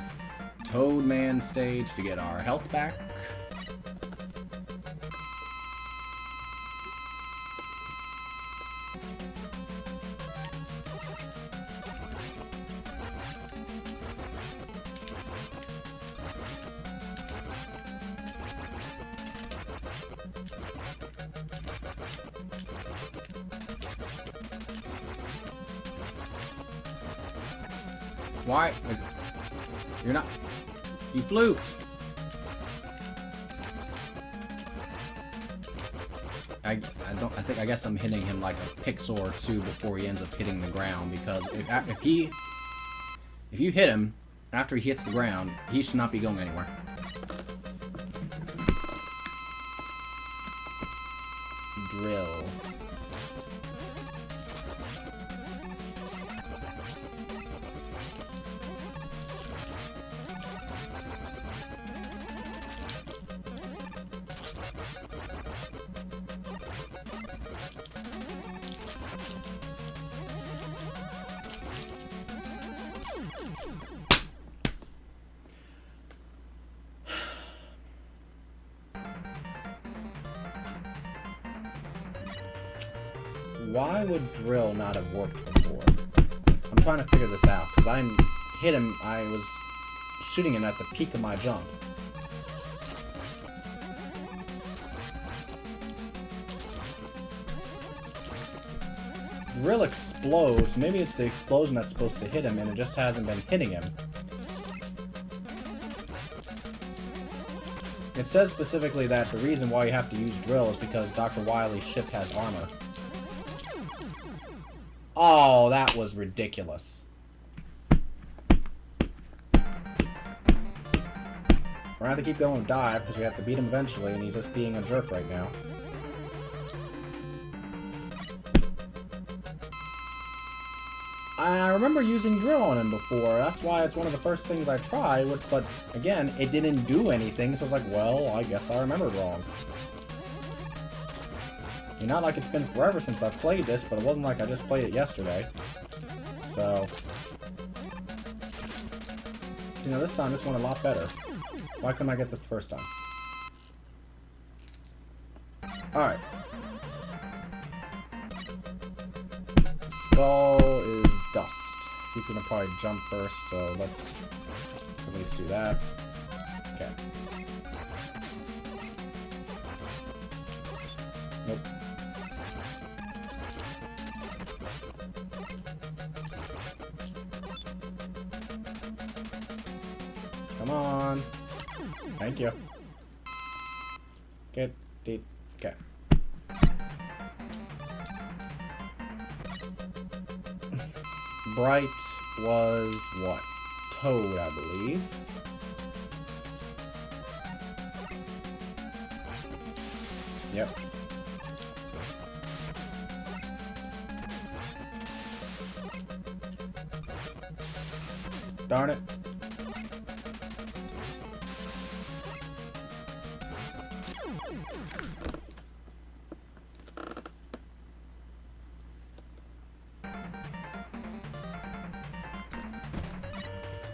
Toadman stage to get our health back. Why? You're not... You fluked! I guess I'm hitting him like a pixel or two before he ends up hitting the ground, because if you hit him after he hits the ground, he should not be going anywhere. Drill. why would drill not have worked before? I'm trying to figure this out, because I hit him, I was shooting him at the peak of my jump. Drill explodes. Maybe it's the explosion that's supposed to hit him, and it just hasn't been hitting him. It says specifically that the reason why you have to use drill is because Dr. Wily's ship has armor. Oh, that was ridiculous. We're gonna have to keep going with dive, because we have to beat him eventually, and he's just being a jerk right now. I remember using drill on him before. That's why it's one of the first things I tried, but again, it didn't do anything, so I was like, well, I guess I remembered wrong. Not like it's been forever since I've played this, but it wasn't like I just played it yesterday. So, you know, this time this went a lot better. Why couldn't I get this the first time? Alright. Skull is dust. He's gonna probably jump first, so let's at least do that. Okay. Nope. Come on. Thank you. Get deep. Okay. Bright was what? Toad, I believe. Yep. Darn it.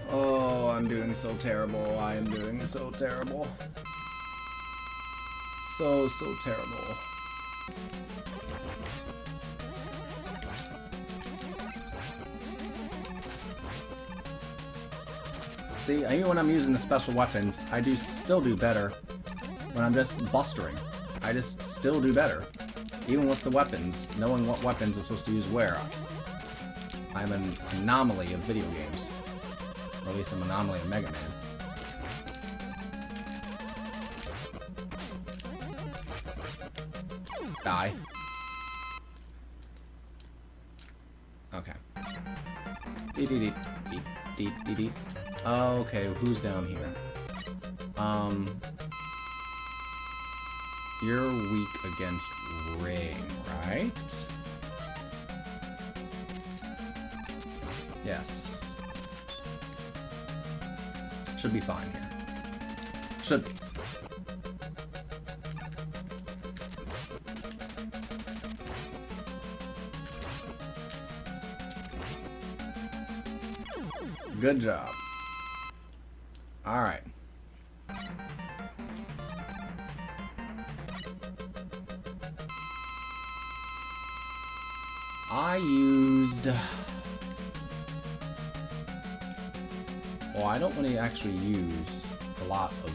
Oh, I'm doing so terrible. I am doing so terrible. So terrible. See, even when I'm using the special weapons, I still do better when I'm just bustering. I just still do better. Even with the weapons, knowing what weapons I'm supposed to use where. I'm an anomaly of video games. Or at least I'm an anomaly of Mega Man. Die. Okay. Deep, deep, deep, deep, deep, deep. Okay, who's down here? You're weak against Ring, right? Yes. Should be fine here. Should be. Good job. Alright. I used... Well, I don't want to actually use a lot of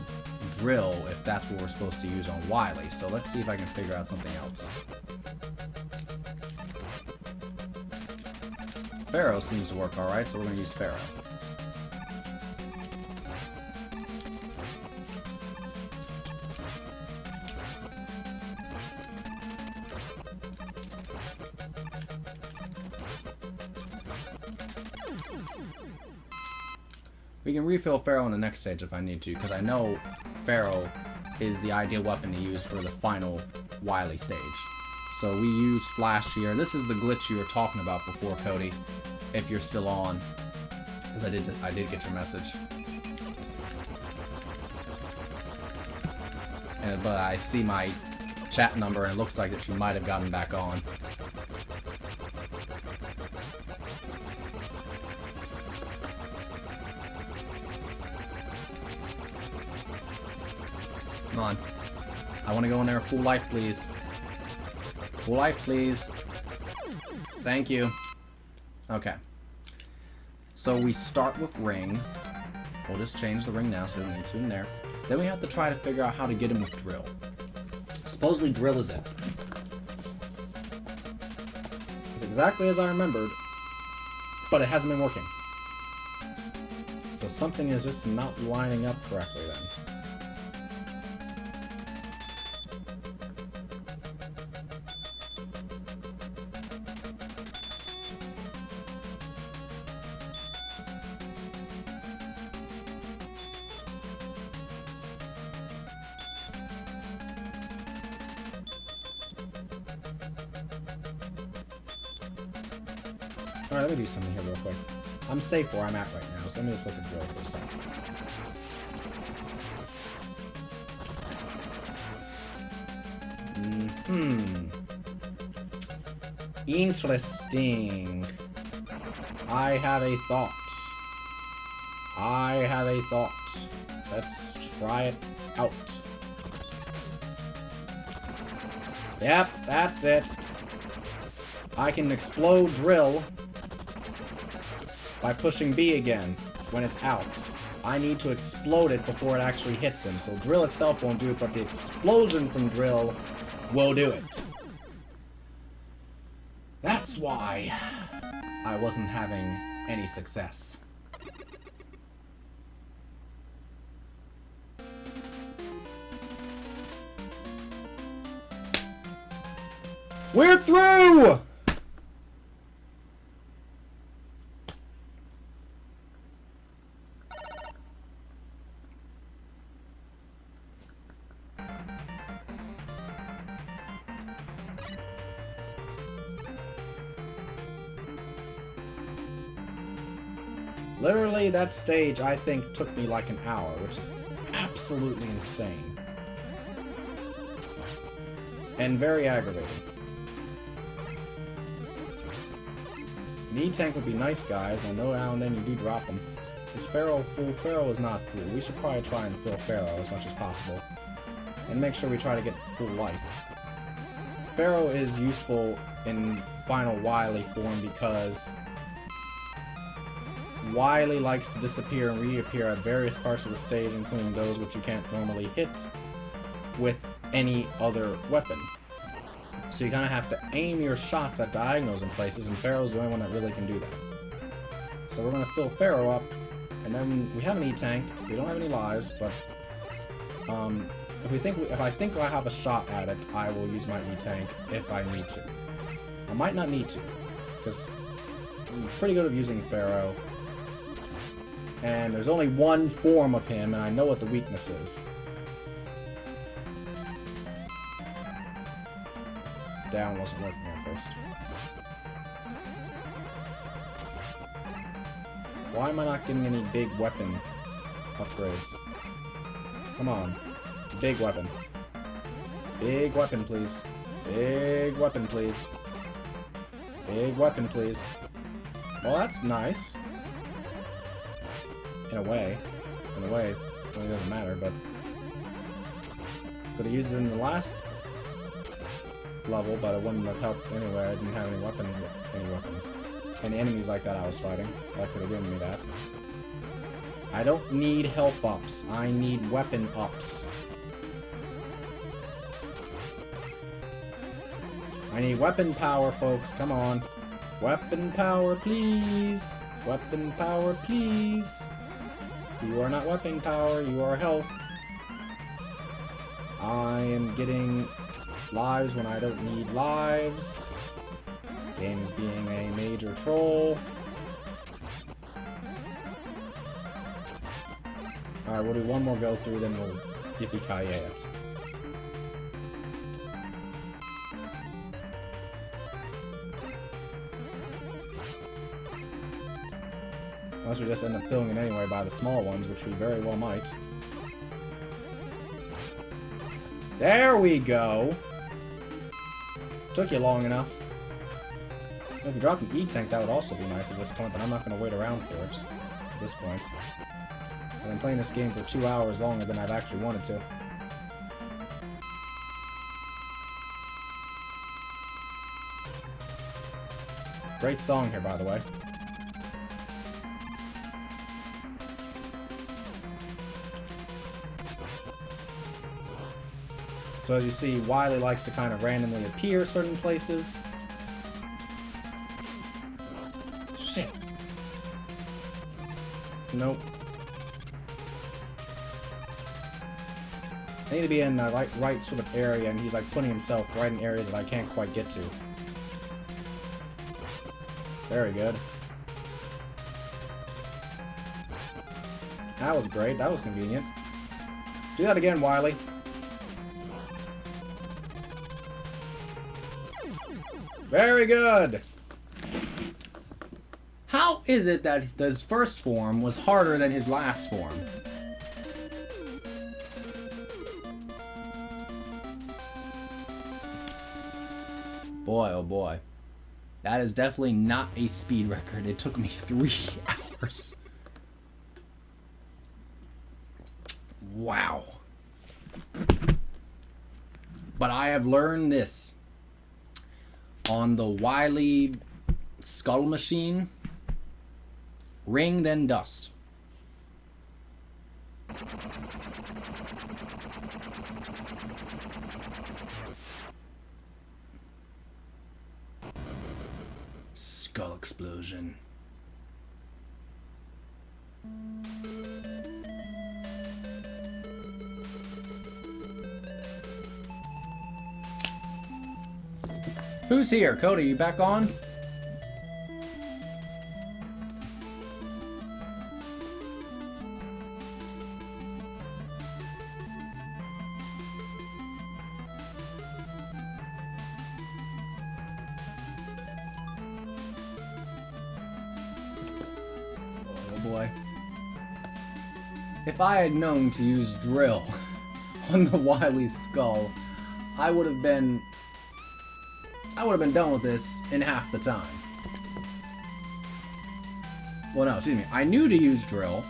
drill if that's what we're supposed to use on Wily, so let's see if I can figure out something else. Pharaoh seems to work alright, so we're going to use Pharaoh. We can refill Pharaoh in the next stage if I need to, because I know Pharaoh is the ideal weapon to use for the final Wily stage. So we use Flash here. This is the glitch you were talking about before, Cody, if you're still on, because I did get your message. But I see my chat number, and it looks like that you might have gotten back on. Come on. I want to go in there full life, please. Full life, please. Thank you. Okay. So we start with ring. We'll just change the ring now so we don't need to in there. Then we have to try to figure out how to get him with drill. Supposedly drill is it. It's exactly as I remembered, but it hasn't been working. So something is just not lining up correctly then. Alright, let me do something here real quick. I'm safe where I'm at right now, so let me just look at drill for a second. Interesting. I have a thought. Let's try it out. Yep, that's it. I can explode drill by pushing B again when it's out. I need to explode it before it actually hits him. So drill itself won't do it, but the explosion from drill will do it. That's why I wasn't having any success. We're through! Literally, that stage, I think, took me like an hour, which is absolutely insane. And very aggravating. An E-tank would be nice, guys. I know now and then you do drop them. This Pharaoh, full Pharaoh is not cool. We should probably try and fill Pharaoh as much as possible. And make sure we try to get full life. Pharaoh is useful in final Wily form because Wily likes to disappear and reappear at various parts of the stage, including those which you can't normally hit with any other weapon. So you kind of have to aim your shots at diagonals in places, and Pharaoh's the only one that really can do that. So we're going to fill Pharaoh up, and then we have an E-tank. We don't have any lives, but if I think I have a shot at it, I will use my E-tank if I need to. I might not need to, because I'm pretty good at using Pharaoh. And there's only one form of him, and I know what the weakness is. Down wasn't working at first. Why am I not getting any big weapon upgrades? Come on. Big weapon. Big weapon, please. Big weapon, please. Big weapon, please. Well, that's nice. In a way. In a way, it really doesn't matter, but could have used it in the last level, but it wouldn't have helped anyway. I didn't have any weapons. Any enemies like that I was fighting. That could have given me that. I don't need health ups. I need weapon ups. I need weapon power, folks. Come on. Weapon power, please. Weapon power, please. You are not weapon power, you are health. I am getting lives when I don't need lives. Game is being a major troll. Alright, we'll do one more go through, then we'll yippee-ki-yay it. Unless we just end up filling it anyway by the small ones, which we very well might. There we go! Took you long enough. If you dropped an E-tank, that would also be nice at this point, but I'm not going to wait around for it at this point. I've been playing this game for 2 hours longer than I've actually wanted to. Great song here, by the way. So as you see, Wily likes to kind of randomly appear certain places. Shit. Nope. I need to be in the right sort of area, and he's like putting himself right in areas that I can't quite get to. Very good. That was great. That was convenient. Do that again, Wily. Very good! How is it that his first form was harder than his last form? Boy, oh boy. That is definitely not a speed record. It took me 3 hours. Wow. But I have learned this. On the Wily skull machine, ring then dust. Skull explosion. Who's here? Cody, you back on? Oh boy. If I had known to use drill on the Wily skull, I would have been done with this in half the time. Well, no, excuse me. I knew to use drill.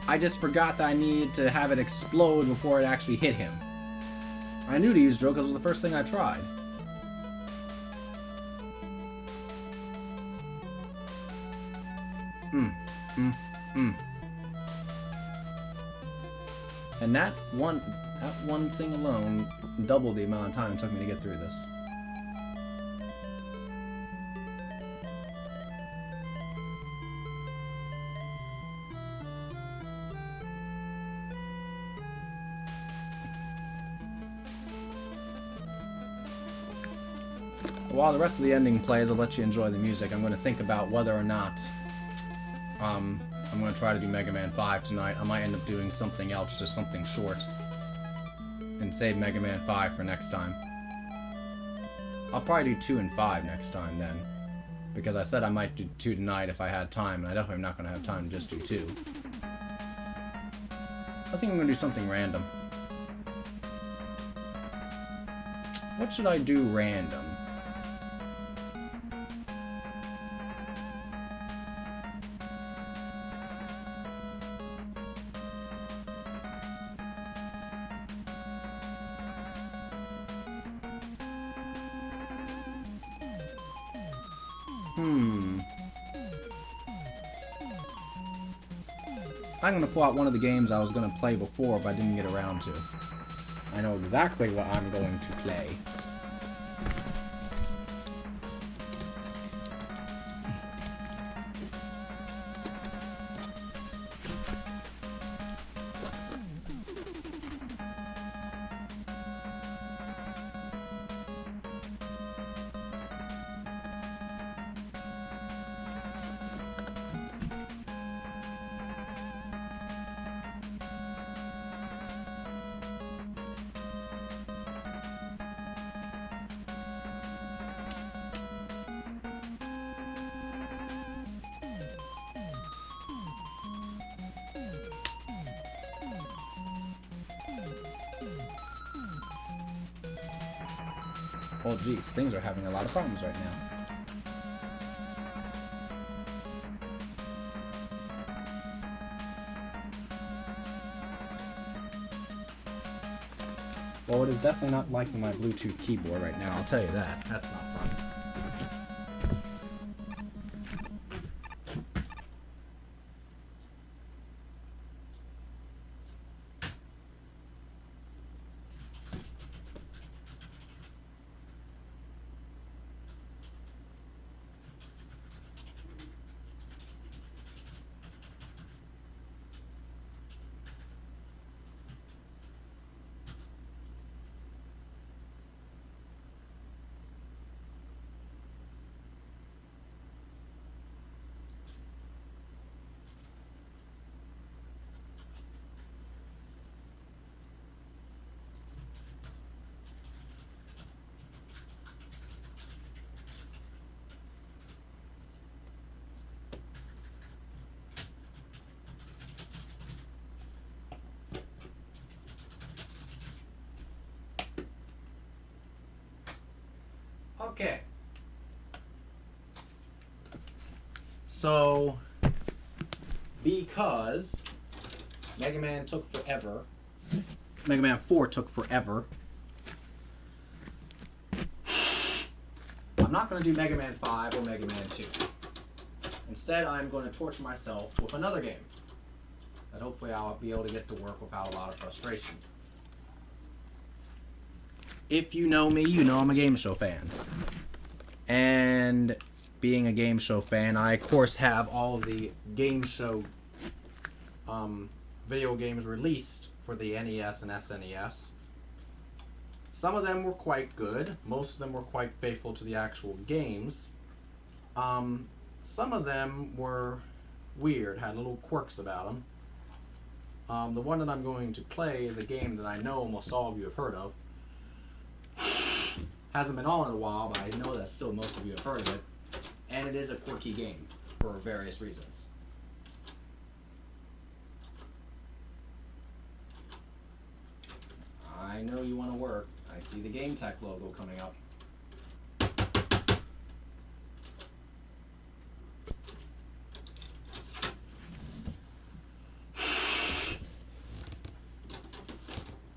I just forgot that I needed to have it explode before it actually hit him. I knew to use drill because it was the first thing I tried. And that one thing alone doubled the amount of time it took me to get through this. While the rest of the ending plays, I'll let you enjoy the music. I'm going to think about whether or not I'm going to try to do Mega Man 5 tonight. I might end up doing something else, just something short, and save Mega Man 5 for next time. I'll probably do 2 and 5 next time then, because I said I might do 2 tonight if I had time, and I definitely am not going to have time to just do 2. I think I'm going to do something random. What should I do random? I'm going to pull out one of the games I was going to play before, but I didn't get around to. I know exactly what I'm going to play. Oh geez, things are having a lot of problems right now. Well, it is definitely not liking my Bluetooth keyboard right now, I'll tell you that. That's not fun. Okay. So, because Mega Man took forever, Mega Man 4 took forever, I'm not going to do Mega Man 5 or Mega Man 2. Instead, I'm going to torture myself with another game that hopefully I'll be able to get to work without a lot of frustration. If you know me, you know I'm a game show fan. And being a game show fan, I of course have all of the game show video games released for the NES and SNES. Some of them were quite good. Most of them were quite faithful to the actual games. Some of them were weird, had little quirks about them. The one that I'm going to play is a game that I know almost all of you have heard of. Hasn't been on in a while, but I know that still most of you have heard of it. And it is a quirky game for various reasons. I know you want to work. I see the Game Tech logo coming up.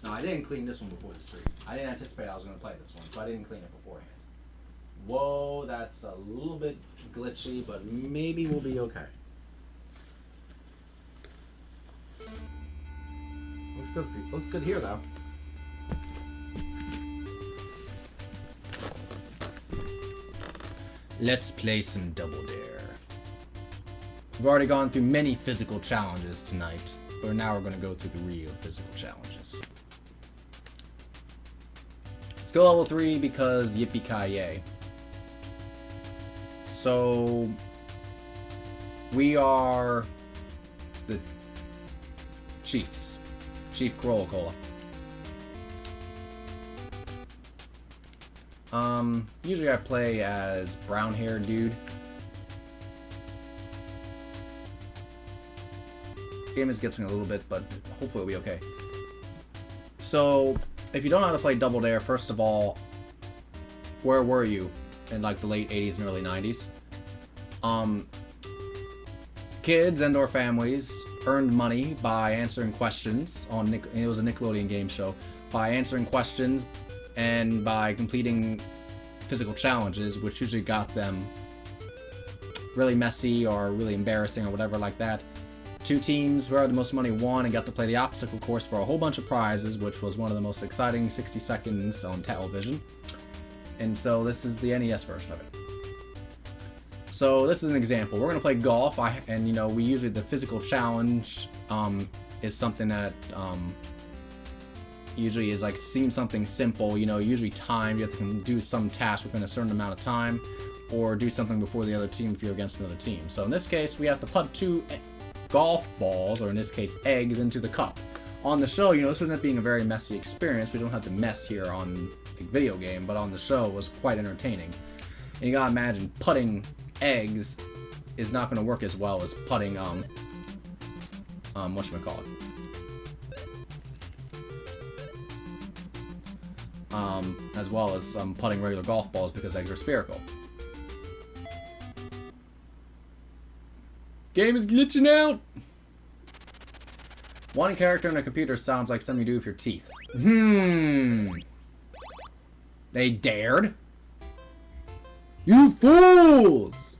No, I didn't clean this one before the stream. I didn't anticipate I was going to play this one, so I didn't clean it beforehand. Whoa, that's a little bit glitchy, but maybe we'll be okay. Looks good for you. Looks good here, though. Let's play some Double Dare. We've already gone through many physical challenges tonight, but now we're going to go through the real physical challenges. Let's go level 3 because yippee-ki-yay. So, we are the Chiefs. Chief Corolla. Usually I play as brown-haired dude. Game is getting a little bit, but hopefully it'll be okay. So, if you don't know how to play Double Dare, first of all, where were you in like the late 80s and early 90s? Kids and or families earned money by answering questions on it was a Nickelodeon game show, by answering questions and by completing physical challenges, which usually got them really messy or really embarrassing or whatever like that. Two teams, whoever the most money won, and got to play the obstacle course for a whole bunch of prizes, which was one of the most exciting 60 seconds on television. And so this is the NES version of it. So this is an example. We're going to play golf, and you know, we usually, the physical challenge is something that usually is like, seems something simple, you know, usually timed. You have to do some task within a certain amount of time, or do something before the other team if you're against another team. So in this case, we have to put 2 golf balls, or in this case, eggs, into the cup. On the show, you know, this would end up being a very messy experience. We don't have the mess here on the video game, but on the show, it was quite entertaining. And you gotta imagine, putting eggs is not gonna work as well as putting, whatchamacallit? As well as putting regular golf balls, because eggs are spherical. Game is glitching out! One character in a computer sounds like something you do with your teeth. They dared? You fools!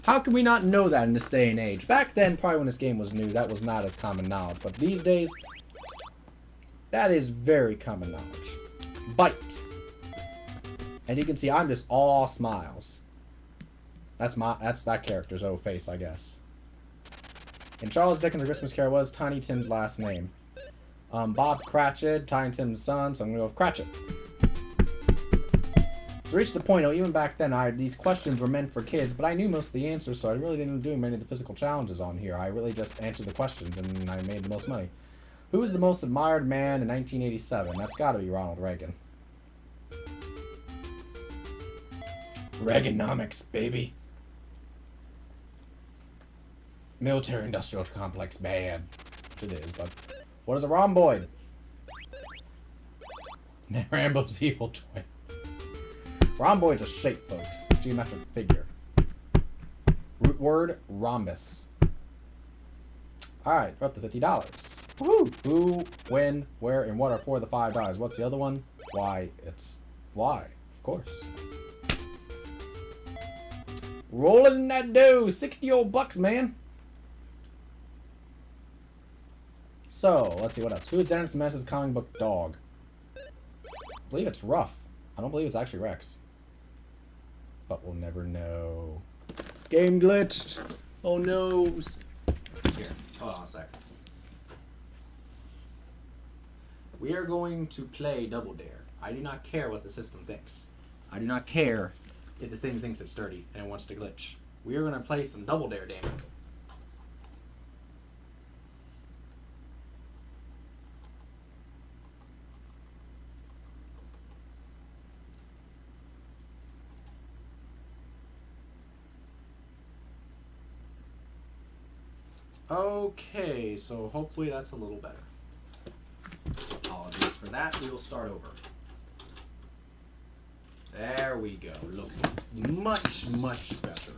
How can we not know that in this day and age? Back then, probably when this game was new, that was not as common knowledge. But these days, that is very common knowledge. Bite. And you can see I'm just all smiles. That's that character's old face, I guess. And Charles Dickens' A Christmas Carol was Tiny Tim's last name. Bob Cratchit, Tiny Tim's son, so I'm gonna go with Cratchit. To reach the point, even back then, these questions were meant for kids, but I knew most of the answers, so I really didn't do many of the physical challenges on here. I really just answered the questions, and I made the most money. Who was the most admired man in 1987? That's gotta be Ronald Reagan. Reaganomics, baby. Military-industrial complex, bad. It is, but what is a rhomboid? Rambo's evil twin. Rhomboid's a shape, folks. Geometric figure. Root word, rhombus. Alright, we're up to $50. Woohoo! Who, when, where, and what are 4 of the $5? What's the other one? Why, it's why, of course. Rolling in that dough, 60 old bucks, man. So, let's see what else. Who is Dennis the Menace's comic book dog? I believe it's Ruff. I don't believe it's actually Rex. But we'll never know. Game glitched. Oh no. Here, hold on a sec. We are going to play Double Dare. I do not care what the system thinks. I do not care if the thing thinks it's sturdy and it wants to glitch. We are going to play some Double Dare, damn it. Okay, so hopefully that's a little better. Apologies for that. We will start over. There we go. Looks much, much better.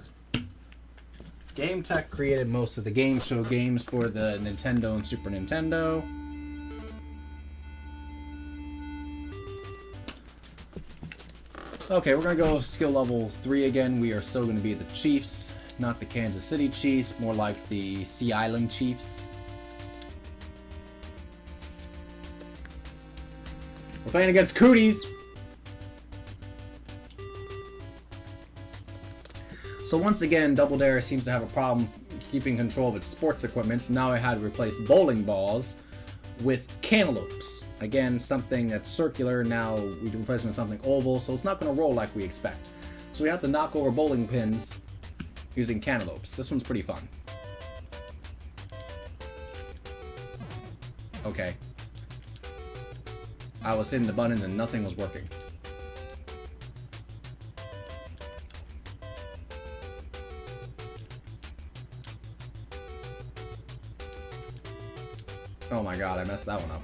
Game Tech created most of the game show games for the Nintendo and Super Nintendo. Okay, we're going to go skill level 3 again. We are still going to be the Chiefs. Not the Kansas City Chiefs, more like the Sea Island Chiefs. We're playing against Cooties. So once again, Double Dare seems to have a problem keeping control of its sports equipment, so now I had to replace bowling balls with cantaloupes. Again, something that's circular, now we can replace it with something oval, so it's not going to roll like we expect. So we have to knock over bowling pins using cantaloupes. This one's pretty fun. Okay. I was hitting the buttons and nothing was working. Oh my god, I messed that one up.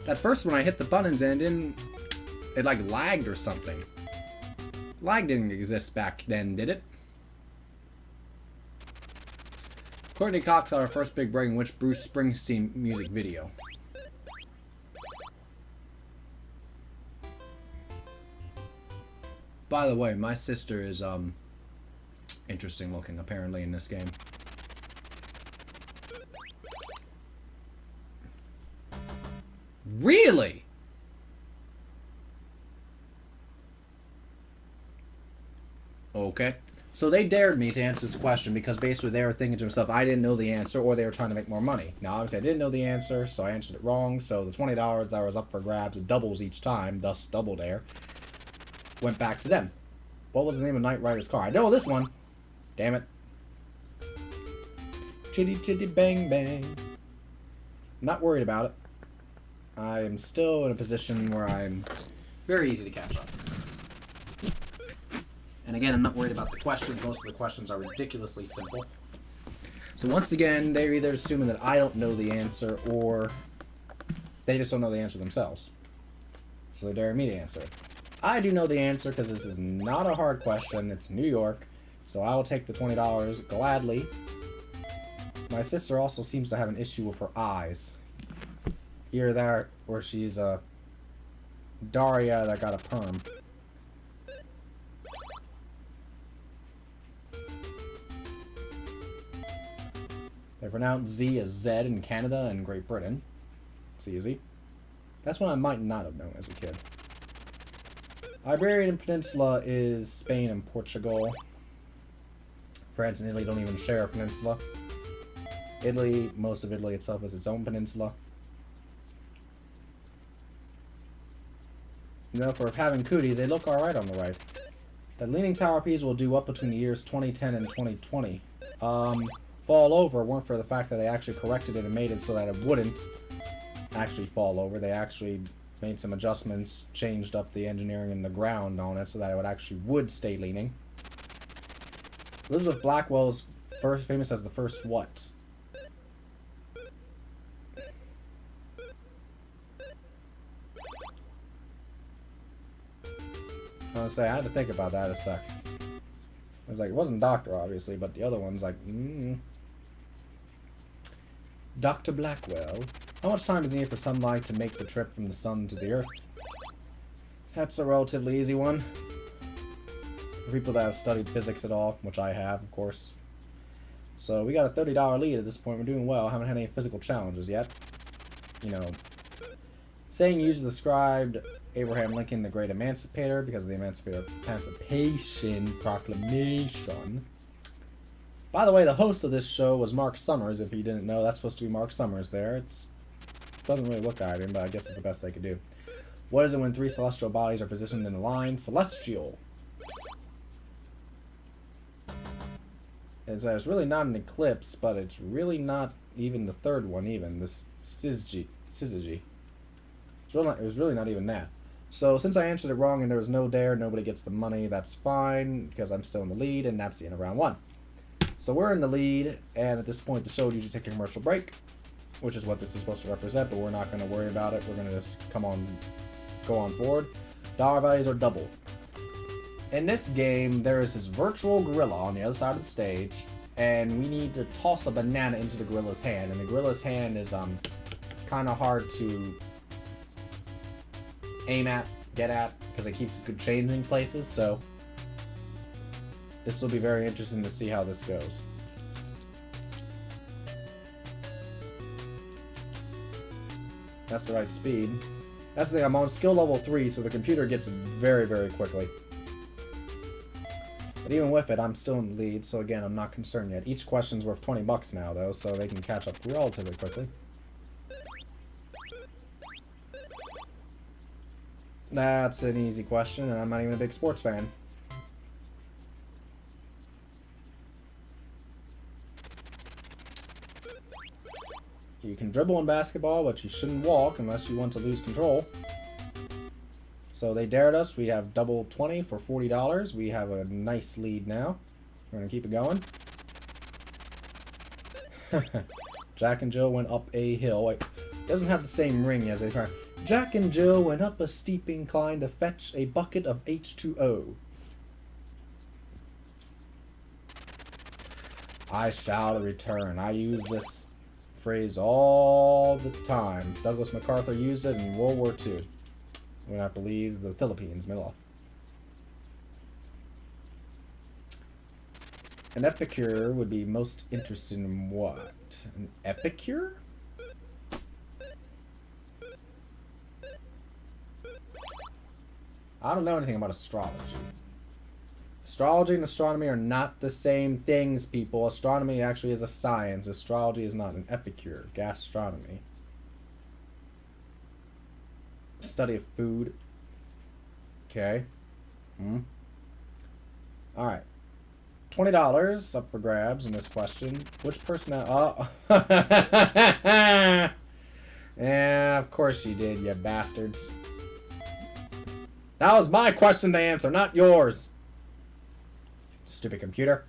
That first one I hit the buttons and it like lagged or something. Lag didn't exist back then, did it? Courtney Cox had our first big break in which Bruce Springsteen music video. By the way, my sister is interesting looking apparently in this game. Really? Okay. So they dared me to answer this question because basically they were thinking to themselves, I didn't know the answer, or they were trying to make more money. Now, obviously, I didn't know the answer, so I answered it wrong. So the $20 that was up for grabs, it doubles each time, thus Double Dare, went back to them. What was the name of Knight Rider's car? I know this one. Damn it. Chitty chitty bang bang. I'm not worried about it. I am still in a position where I'm very easy to catch up. And again, I'm not worried about the questions. Most of the questions are ridiculously simple. So once again, they're either assuming that I don't know the answer, or they just don't know the answer themselves. So they're daring me to answer it. I do know the answer because this is not a hard question. It's New York. So I will take the $20 gladly. My sister also seems to have an issue with her eyes. Either that, or she's a Daria that got a perm. They pronounce Z as Z in Canada and Great Britain. It's easy. That's one I might not have known as a kid. Iberian Peninsula is Spain and Portugal. France and Italy don't even share a peninsula. Italy, most of Italy itself is its own peninsula. You know, for having cooties, they look alright on the right. The Leaning Tower piece will do up between the years 2010 and 2020. Fall over weren't for the fact that they actually corrected it and made it so that it wouldn't actually fall over. They actually made some adjustments, changed up the engineering and the ground on it so that it actually would stay leaning. Elizabeth Blackwell's first famous as the first what? gonna say, I had to think about that a sec. I was like, it wasn't Doctor, obviously, but the other one's like, Dr. Blackwell. How much time is needed for sunlight to make the trip from the sun to the Earth? That's a relatively easy one. For people that have studied physics at all, which I have, of course. So we got a $30 lead at this point. We're doing well. Haven't had any physical challenges yet. You know, saying used to describe Abraham Lincoln the Great Emancipator because of the Emancipation Proclamation. By the way, the host of this show was Mark Summers. If you didn't know, that's supposed to be Mark Summers there. It doesn't really look at him, but I guess it's the best they could do. What is it when three celestial bodies are positioned in a line? Celestial. It's really not an eclipse, but it's really not even the third one even. This syzygy. It was really not even that. So since I answered it wrong and there was no dare, nobody gets the money. That's fine because I'm still in the lead, and that's the end of round one. So we're in the lead, and at this point the show would usually take a commercial break, which is what this is supposed to represent, but we're not going to worry about it. We're going to just go on board. Dollar values are double. In this game, there is this virtual gorilla on the other side of the stage, and we need to toss a banana into the gorilla's hand, and the gorilla's hand is kind of hard to aim at, get at, because it keeps changing places, so this will be very interesting to see how this goes. That's the right speed. That's the thing, I'm on skill level 3, so the computer gets very, very quickly. But even with it, I'm still in the lead, so again, I'm not concerned yet. Each question's worth 20 bucks now, though, so they can catch up relatively quickly. That's an easy question, and I'm not even a big sports fan. You can dribble in basketball, but you shouldn't walk unless you want to lose control. So they dared us. We have double 20 for $40. We have a nice lead now. We're going to keep it going. Jack and Jill went up a hill. It doesn't have the same ring as they try. Jack and Jill went up a steep incline to fetch a bucket of H2O. I shall return. I use this phrase all the time. Douglas MacArthur used it in World War II. When I believe the Philippines, Manila. An epicure would be most interested in what? An epicure? I don't know anything about astrology. Astrology and astronomy are not the same things, people. Astronomy actually is a science. Astrology is not an epicure. Gastronomy. Study of food. Okay. Alright. $20 up for grabs in this question. Which person... Oh. Yeah, of course you did, you bastards. That was my question to answer, not yours. Stupid computer.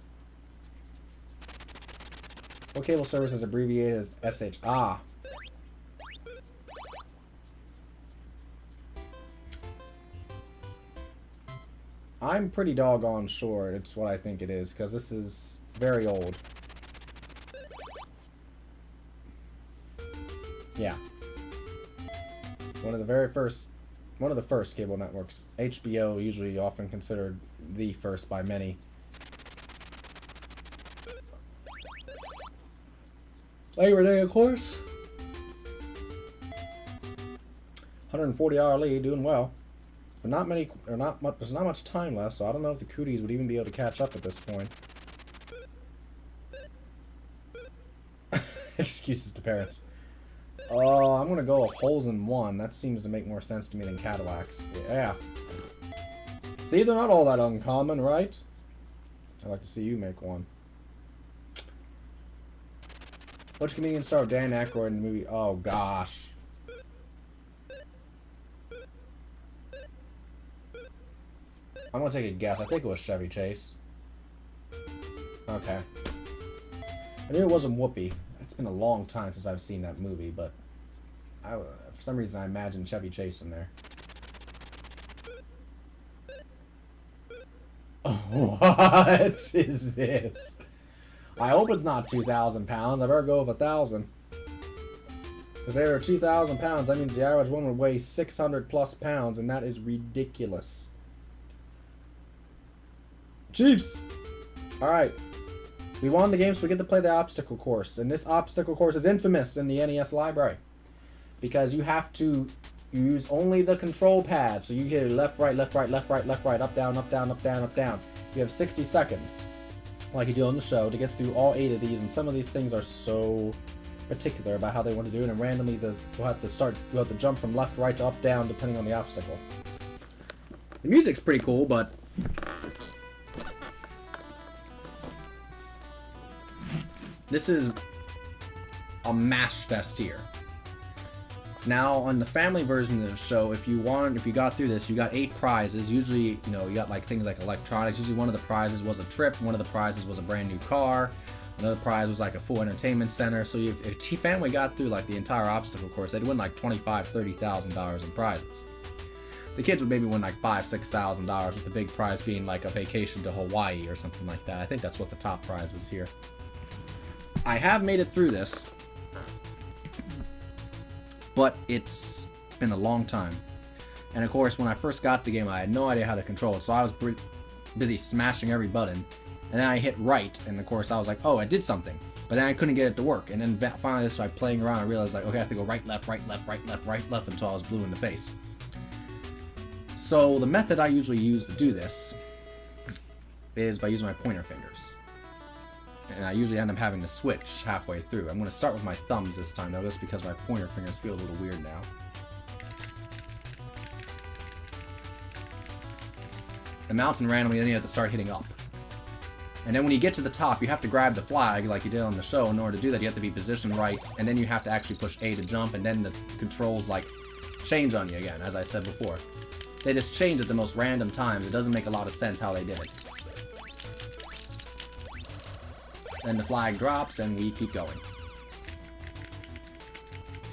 What cable service is abbreviated as SH? Ah. I'm pretty doggone sure it's what I think it is, because this is very old. Yeah. One of the first cable networks. HBO, usually often considered the first by many. Labor Day, of course. $140 lead, doing well. But there's not much time left, so I don't know if the cooties would even be able to catch up at this point. Excuses to parents. Oh, I'm gonna go with holes in one. That seems to make more sense to me than Cadillacs. Yeah. See, they're not all that uncommon, right? I'd like to see you make one. Which comedian starred Dan Aykroyd in the movie? Oh, gosh. I'm gonna take a guess. I think it was Chevy Chase. Okay. I knew it wasn't Whoopi. It's been a long time since I've seen that movie, but for some reason I imagined Chevy Chase in there. What is this? I hope it's not 2,000 pounds. I better go with 1,000. Because they are 2,000 pounds, that means the average one would weigh 600 plus pounds, and that is ridiculous. Chiefs! Alright. We won the game, so we get to play the obstacle course. And this obstacle course is infamous in the NES library. Because you have to use only the control pad. So you hit left, right, left, right, left, right, left, right, up, down, up, down, up, down, up, down. You have 60 seconds, like you do on the show, to get through all 8 of these. And some of these things are so particular about how they want to do it. And randomly, you'll have to jump from left, right, to up, down, depending on the obstacle. The music's pretty cool, but this is a mash fest here. Now, on the family version of the show, if you got through this, you got 8 prizes. Usually, you got like things like electronics. Usually one of the prizes was a trip. One of the prizes was a brand new car. Another prize was like a full entertainment center. So if a family got through like the entire obstacle course, they'd win like $25,000, $30,000 in prizes. The kids would maybe win like $5,000, $6,000, with the big prize being like a vacation to Hawaii or something like that. I think that's what the top prize is here. I have made it through this, but it's been a long time. And of course, when I first got the game, I had no idea how to control it, so I was busy smashing every button. And then I hit right, and of course I was like, oh, I did something. But then I couldn't get it to work. And then finally, just by playing around, I realized, like, okay, I have to go right, left, right, left, right, left, right, left, until I was blue in the face. So the method I usually use to do this is by using my pointer fingers. And I usually end up having to switch halfway through. I'm going to start with my thumbs this time, though, just because my pointer fingers feel a little weird now. The mountain randomly, then you have to start hitting up. And then when you get to the top, you have to grab the flag like you did on the show. In order to do that, you have to be positioned right, and then you have to actually push A to jump, and then the controls, like, change on you again, as I said before. They just change at the most random times. It doesn't make a lot of sense how they did it. Then the flag drops, and we keep going.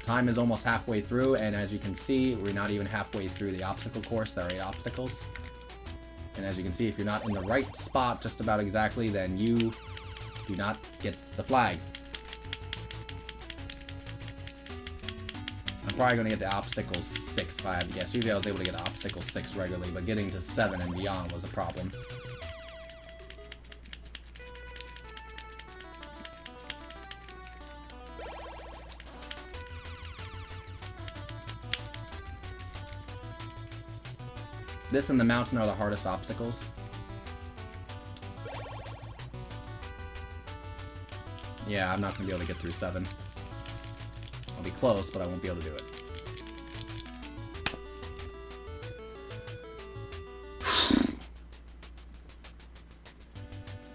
Time is almost halfway through, and as you can see, we're not even halfway through the obstacle course. There are 8 obstacles. And as you can see, if you're not in the right spot just about exactly, then you do not get the flag. I'm probably going to get the obstacles 6 if I had to guess. Usually I was able to get obstacle 6 regularly, but getting to 7 and beyond was a problem. This and the mountain are the hardest obstacles. Yeah, I'm not going to be able to get through 7. I'll be close, but I won't be able to do it.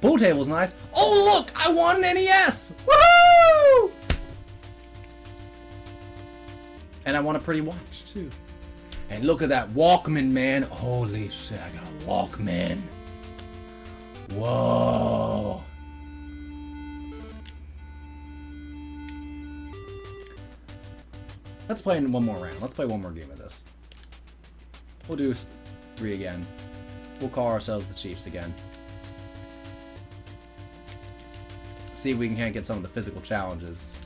Pool table's nice. Oh, look! I won an NES! Woohoo! And I won a pretty watch, too. And look at that Walkman, man. Holy shit, I got a Walkman. Whoa. Let's play one more round. Let's play one more game of this. We'll do 3 again. We'll call ourselves the Chiefs again. See if we can't get some of the physical challenges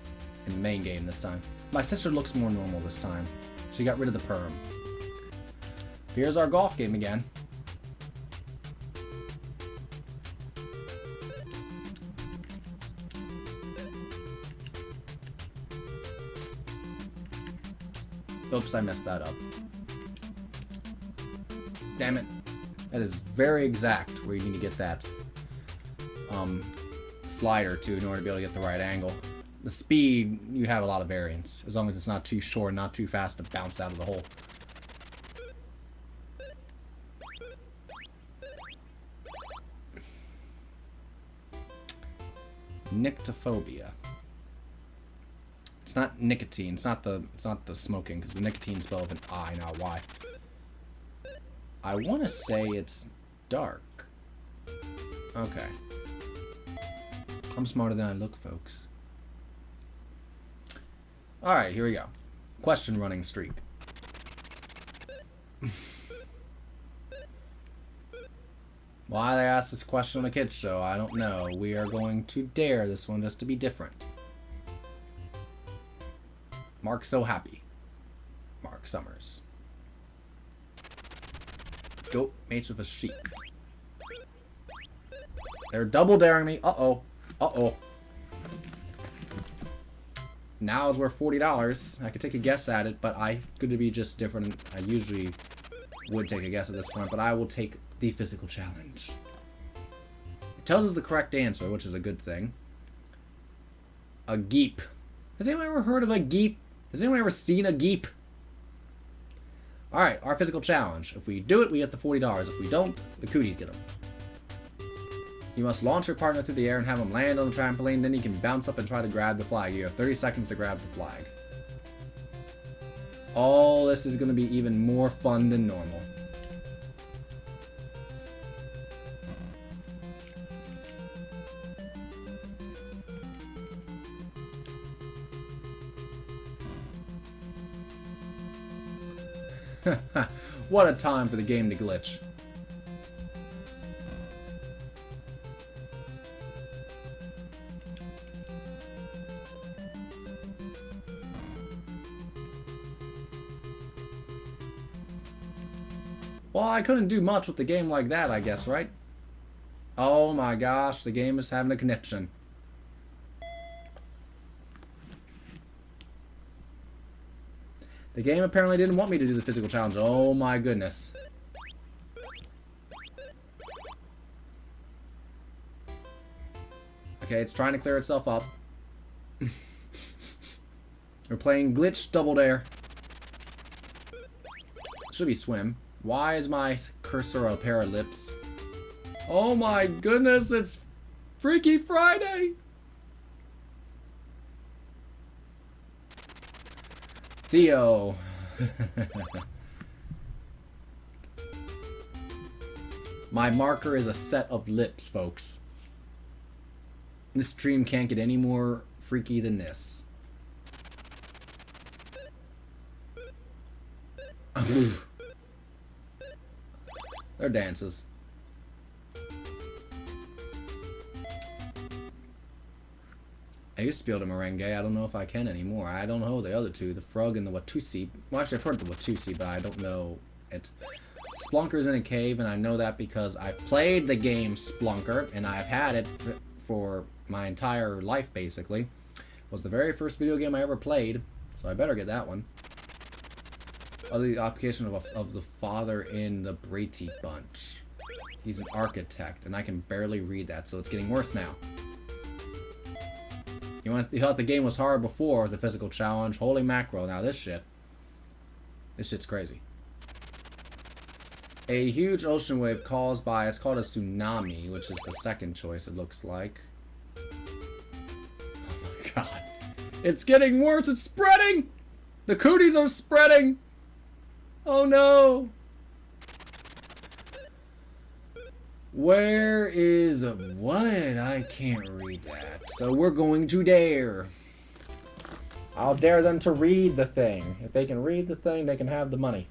in the main game this time. My sister looks more normal this time. She got rid of the perm. Here's our golf game again. Oops, I messed that up. Damn it. That is very exact where you need to get that slider to in order to be able to get the right angle. The speed, you have a lot of variance, as long as it's not too short, not too fast to bounce out of the hole. Nyctophobia. It's not nicotine. It's not the smoking, because the nicotine spelled with an I, not Y. I want to say it's dark. Okay. I'm smarter than I look, folks. Alright, here we go. Question running streak. Why they asked this question on a kids show, I don't know. We are going to dare this one just to be different. Mark's so happy. Mark Summers. Goat mates with a sheep. They're double daring me. Uh-oh. Uh-oh. Now is worth $40. I could take a guess at it, but I could be just different. I usually would take a guess at this point, but I will take the physical challenge. It tells us the correct answer, which is a good thing. A geep. Has anyone ever heard of a geep? Has anyone ever seen a geep? Alright, our physical challenge. If we do it, we get the $40. If we don't, the cooties get them. You must launch your partner through the air and have him land on the trampoline, then you can bounce up and try to grab the flag. You have 30 seconds to grab the flag. Oh, this is going to be even more fun than normal. What a time for the game to glitch. Well, I couldn't do much with the game like that, I guess, right? Oh my gosh, the game is having a conniption. The game apparently didn't want me to do the physical challenge. Oh my goodness. Okay, it's trying to clear itself up. We're playing glitch double dare. Should be swim. Why is my cursor a pair of lips? Oh my goodness, it's Freaky Friday! Theo. My marker is a set of lips, folks. This stream can't get any more freaky than this. They're dances. I used to be able to merengue. I don't know if I can anymore. I don't know the other two, the frog and the Watusi. Well, actually, I've heard the Watusi, but I don't know it. Splunker's in a cave, and I know that because I played the game Splunker, and I've had it for my entire life, basically. It was the very first video game I ever played, so I better get that one. The application of the father in the Brady Bunch. He's an architect, and I can barely read that, so it's getting worse now. You thought the game was hard before the physical challenge. Holy mackerel! Now this shit's crazy. A huge ocean wave caused by, it's called a tsunami, which is the second choice. It looks like. Oh my god! It's getting worse. It's spreading. The cooties are spreading. Oh no! Where is what? I can't read that. So we're going to dare. I'll dare them to read the thing. If they can read the thing, they can have the money.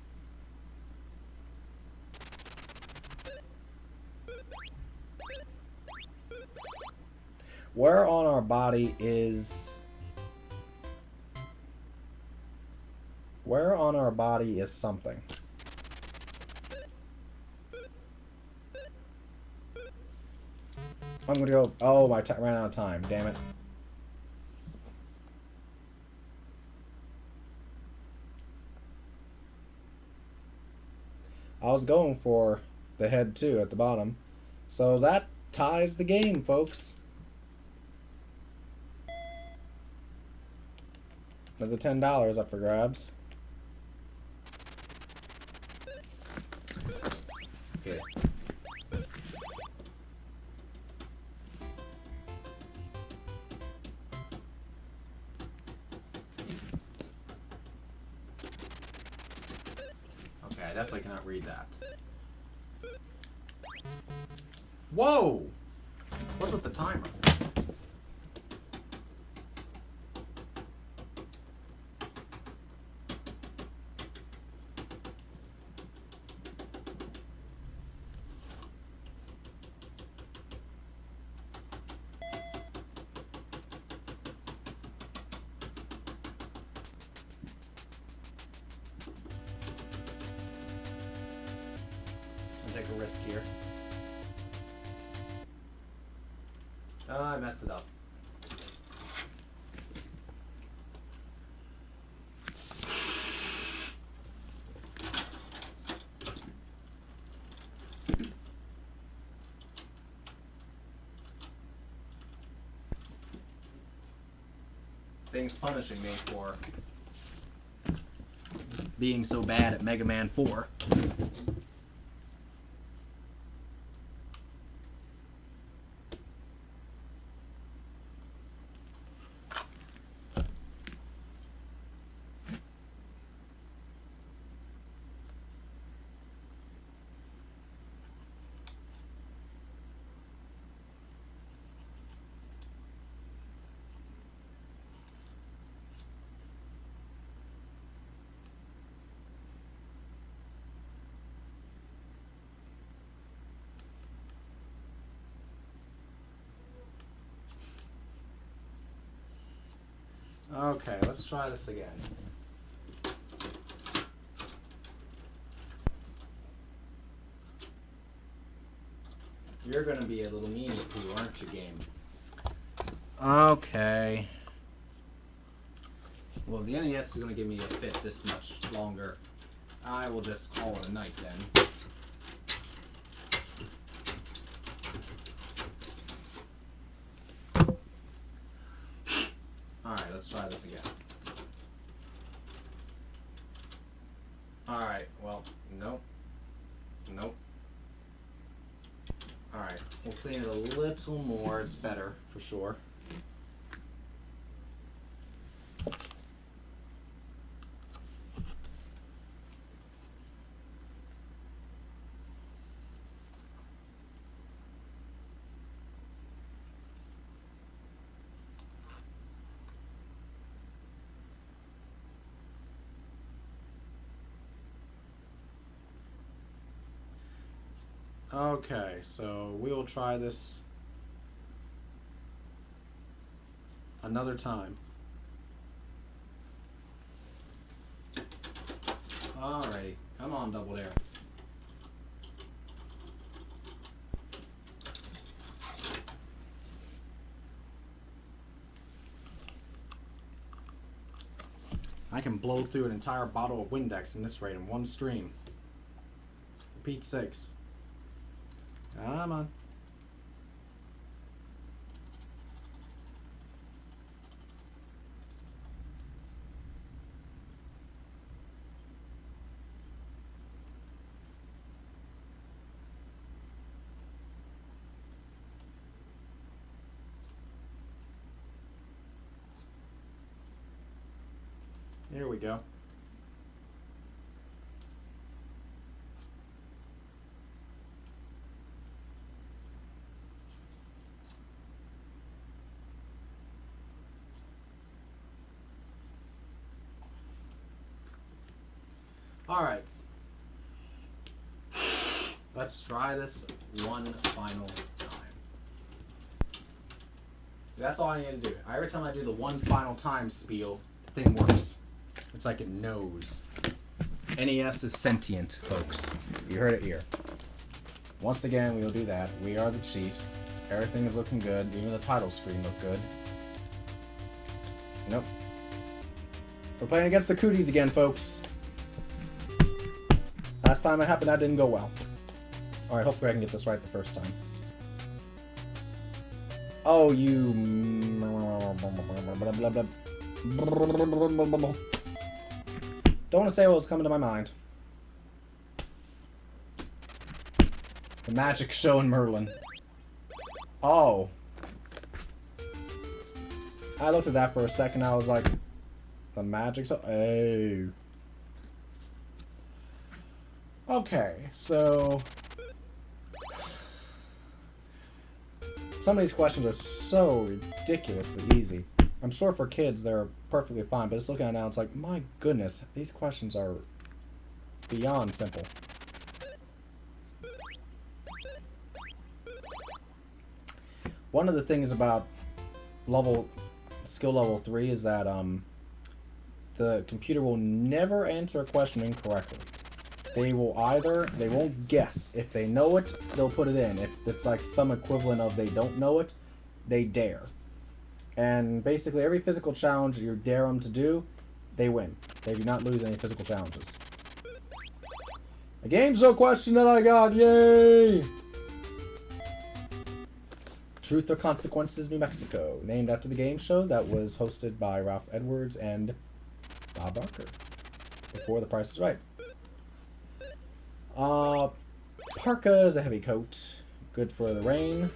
Where on our body is... Where on our body is something? I'm gonna go... Oh, I ran out of time. Damn it. I was going for the head too at the bottom. So that ties the game, folks. Another $10 up for grabs. Okay. Okay, I definitely cannot read that. Whoa! What's with the timer? take a risk here. Oh, I messed it up. Things punishing me for being so bad at Mega Man 4. Okay, let's try this again. You're gonna be a little meanie poo, aren't you, game? Okay. Well, the NES is gonna give me a fit this much longer. I will just call it a night then. Alright, let's try this again. Alright, well, nope. Nope. Alright, we'll clean it a little more. It's better, for sure. Okay, so we will try this another time. Alrighty, come on, Double Dare. I can blow through an entire bottle of Windex in this rate in one stream. Repeat 6. Come on. Here we go. All right. Let's try this one final time. See, that's all I need to do. Every time I do the one final time spiel, the thing works. It's like it knows. NES is sentient, folks. You heard it here. Once again, we will do that. We are the Chiefs. Everything is looking good. Even the title screen looked good. Nope. We're playing against the Cooties again, folks. Last time it happened, that didn't go well. Alright, hopefully I can get this right the first time. Oh, you... Don't want to say what was coming to my mind. The magic show in Merlin. Oh. I looked at that for a second. I was like, the magic show? Hey. Okay, so... Some of these questions are so ridiculously easy. I'm sure for kids they're perfectly fine, but just looking at it now, it's like, my goodness, these questions are beyond simple. One of the things about skill level 3 is that the computer will never answer a question incorrectly. they won't guess. If they know it, they'll put it in. If it's like some equivalent of they don't know it, they dare. And basically every physical challenge you dare them to do, they win. They do not lose any physical challenges. A game show question that I got, yay! Truth or Consequences, New Mexico. Named after the game show that was hosted by Ralph Edwards and Bob Barker. Before The Price is Right. Parka is a heavy coat. Good for the rain.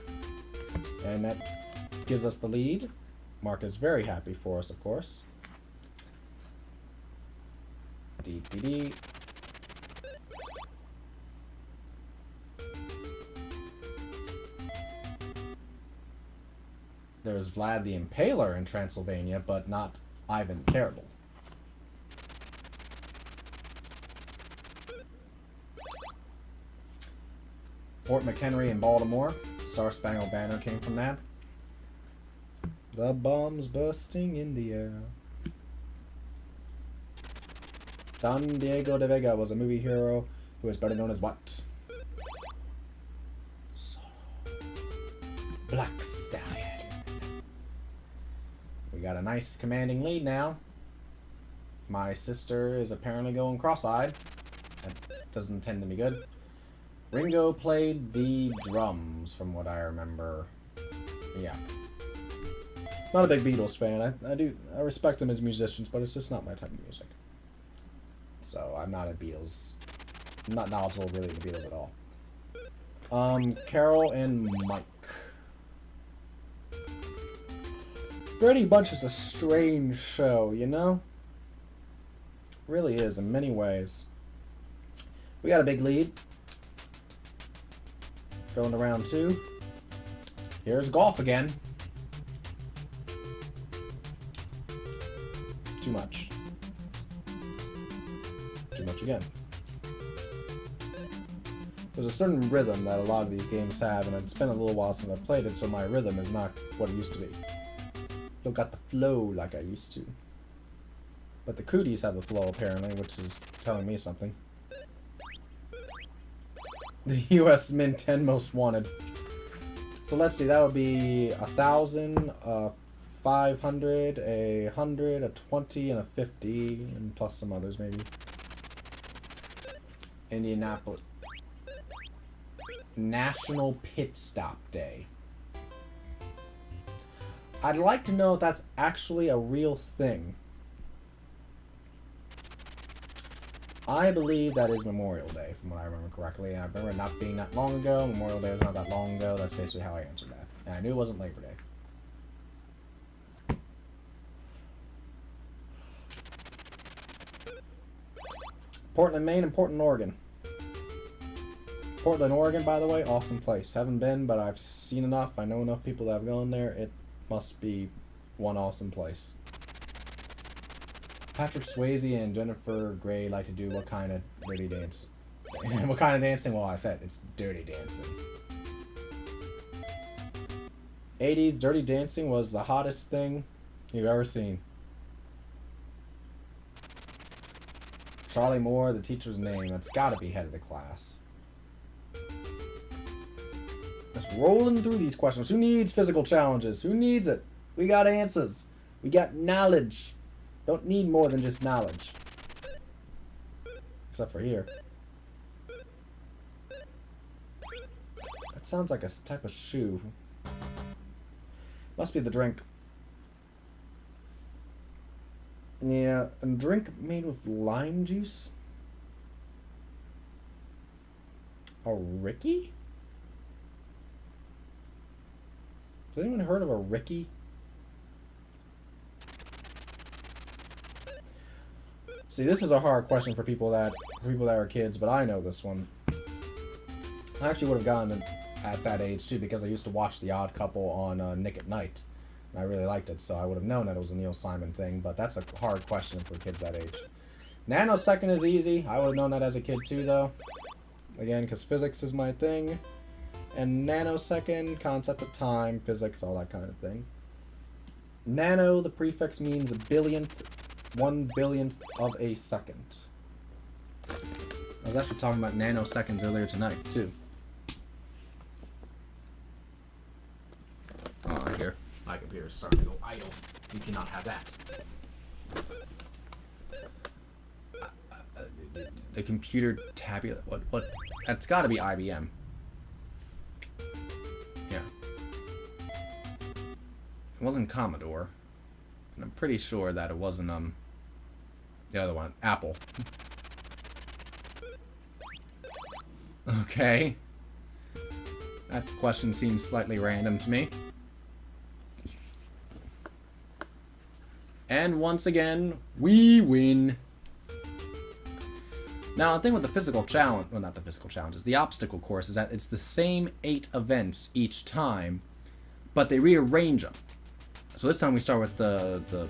And that gives us the lead. Mark is very happy for us, of course. D. There's Vlad the Impaler in Transylvania, but not Ivan the Terrible. Fort McHenry in Baltimore. Star Spangled Banner came from that. The bombs bursting in the air. Don Diego de Vega was a movie hero who is better known as what? Black Stallion. We got a nice commanding lead now. My sister is apparently going cross-eyed. That doesn't tend to be good. Ringo played the drums, from what I remember. Yeah. Not a big Beatles fan. I respect them as musicians, but it's just not my type of music. So I'm not I'm not knowledgeable really of the Beatles at all. Carol and Mike. Brady Bunch is a strange show, you know? Really is in many ways. We got a big lead. Going to round 2. Here's golf again. Too much. Too much again. There's a certain rhythm that a lot of these games have, and it's been a little while since I've played it, so my rhythm is not what it used to be. Don't got the flow like I used to. But the cooties have the flow, apparently, which is telling me something. The U.S. Mint 10 Most Wanted. So let's see, that would be 1,000, 500, 100, 20, and 50, and plus some others, maybe. Indianapolis. National Pit Stop Day. I'd like to know if that's actually a real thing. I believe that is Memorial Day, from what I remember correctly. And I remember it not being that long ago. Memorial Day was not that long ago. That's basically how I answered that. And I knew it wasn't Labor Day. Portland, Maine, and Portland, Oregon. Portland, Oregon, by the way, awesome place. Haven't been, but I've seen enough. I know enough people that have gone there. It must be one awesome place. Patrick Swayze and Jennifer Grey like to do what kind of dirty dance? What kind of dancing? Well, I said it's dirty dancing. 80s dirty dancing was the hottest thing you've ever seen. Charlie Moore, the teacher's name. That's gotta be head of the class. Just rolling through these questions. Who needs physical challenges? Who needs it? We got answers. We got knowledge. Don't need more than just knowledge. Except for here. That sounds like a type of shoe. Must be the drink. Yeah, a drink made with lime juice? A Ricky? Has anyone heard of a Ricky? See, this is a hard question for people that are kids, but I know this one. I actually would have gotten it at that age too, because I used to watch The Odd Couple on Nick at Night. And I really liked it, so I would have known that it was a Neil Simon thing, but that's a hard question for kids that age. Nanosecond is easy. I would have known that as a kid too, though. Again, because physics is my thing. And nanosecond, concept of time, physics, all that kind of thing. Nano, the prefix means a billionth, 1 billionth of a second. I was actually talking about nanoseconds earlier tonight, too. Oh, here. My computer's starting to go idle. You cannot have that. The computer tabula... What? That's gotta be IBM. Yeah. It wasn't Commodore. And I'm pretty sure that it wasn't, the other one. Apple. Okay. That question seems slightly random to me. And once again, we win. Now, the thing with the physical challenge, well, not the physical challenges, the obstacle course is that it's the same 8 events each time, but they rearrange them. So this time we start with the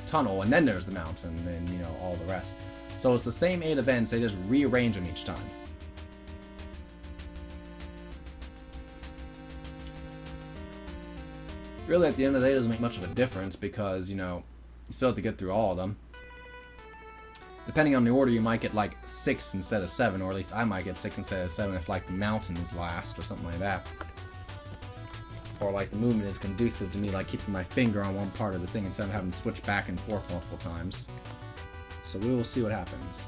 tunnel, and then there's the mountain, and, you know, all the rest. So it's the same 8 events, they just rearrange them each time. Really, at the end of the day, it doesn't make much of a difference because, you know, you still have to get through all of them. Depending on the order, you might get, like, 6 instead of 7, or at least I might get 6 instead of 7 if, like, the mountain is last or something like that. Or, like, the movement is conducive to me, like, keeping my finger on one part of the thing instead of having to switch back and forth multiple times. So we will see what happens.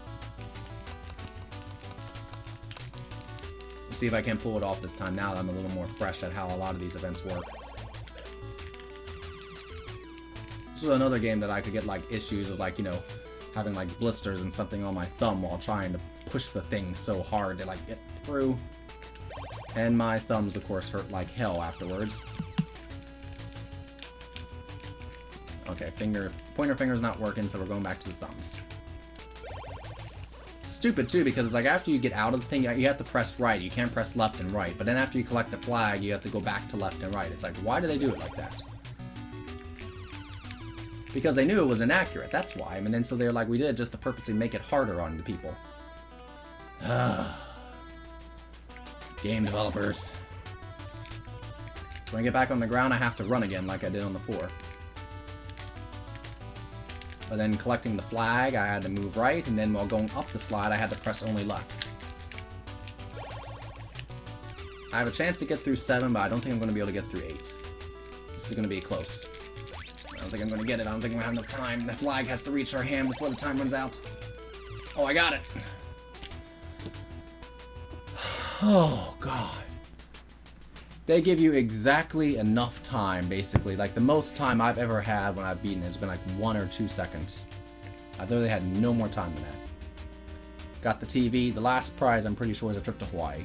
We'll see if I can pull it off this time now that I'm a little more fresh at how a lot of these events work. This is another game that I could get, like, issues of, like, you know, having, like, blisters and something on my thumb while trying to push the thing so hard to, like, get through. And my thumbs, of course, hurt like hell afterwards. Okay, pointer finger's not working, so we're going back to the thumbs. Stupid, too, because it's like after you get out of the thing, you have to press right. You can't press left and right. But then after you collect the flag, you have to go back to left and right. It's like, why do they do it like that? Because they knew it was inaccurate, that's why. I mean, and so they're like, we did it just to purposely make it harder on the people. Game developers. So when I get back on the ground, I have to run again like I did on the 4. But then collecting the flag, I had to move right, and then while going up the slide, I had to press only left. I have a chance to get through 7, but I don't think I'm going to be able to get through 8. This is going to be close. I don't think I'm going to get it. I don't think I'm going to have enough time. The flag has to reach our hand before the time runs out. Oh, I got it. Oh, God. They give you exactly enough time, basically. Like, the most time I've ever had when I've beaten it has been like 1 or 2 seconds. I've literally had no more time than that. Got the TV. The last prize, I'm pretty sure, is a trip to Hawaii.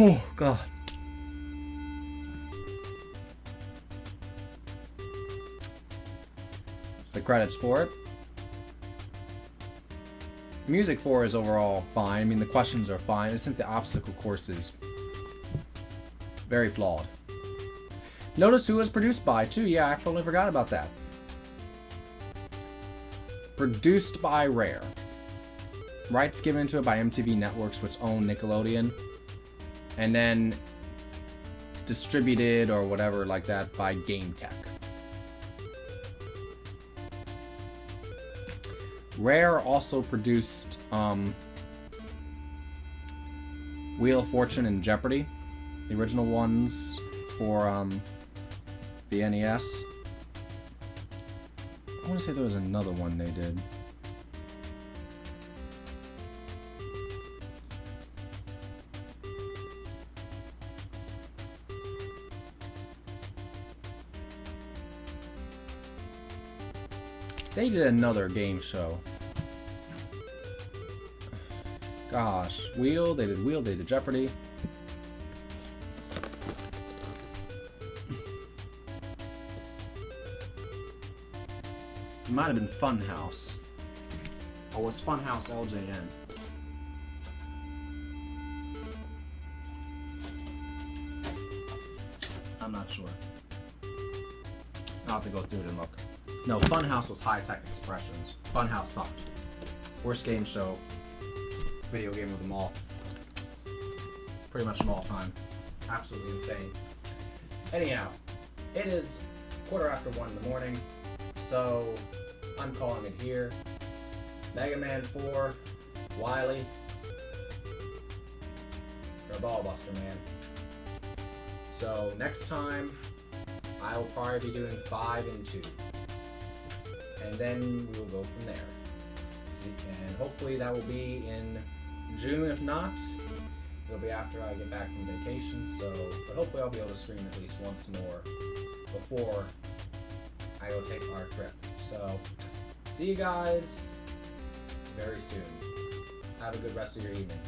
Oh, God. That's the credits for it. Music for is overall fine. I mean, the questions are fine. I just think the obstacle course is very flawed. Notice who was produced by, too. Yeah, I totally forgot about that. Produced by Rare. Rights given to it by MTV Networks, which own Nickelodeon. And then distributed or whatever like that by Game Tech. Rare also produced Wheel of Fortune and Jeopardy, the original ones for the NES. I want to say there was another one they did. They did another game show. Gosh, they did Jeopardy. It might have been Funhouse. Or was Funhouse LJN? I'm not sure. I'll have to go through it and look. No, Funhouse was High Tech Expressions. Funhouse sucked. Worst game show. Video game of them all. Pretty much from all time. Absolutely insane. Anyhow, it is 1:15 in the morning. So, I'm calling it here. Mega Man 4, Wily, or Ball Buster, man. So, next time, I will probably be doing 5 and 2. And then we will go from there. And hopefully that will be in June. If not, it'll be after I get back from vacation. But hopefully I'll be able to stream at least once more before I go take our trip. So, see you guys very soon. Have a good rest of your evening.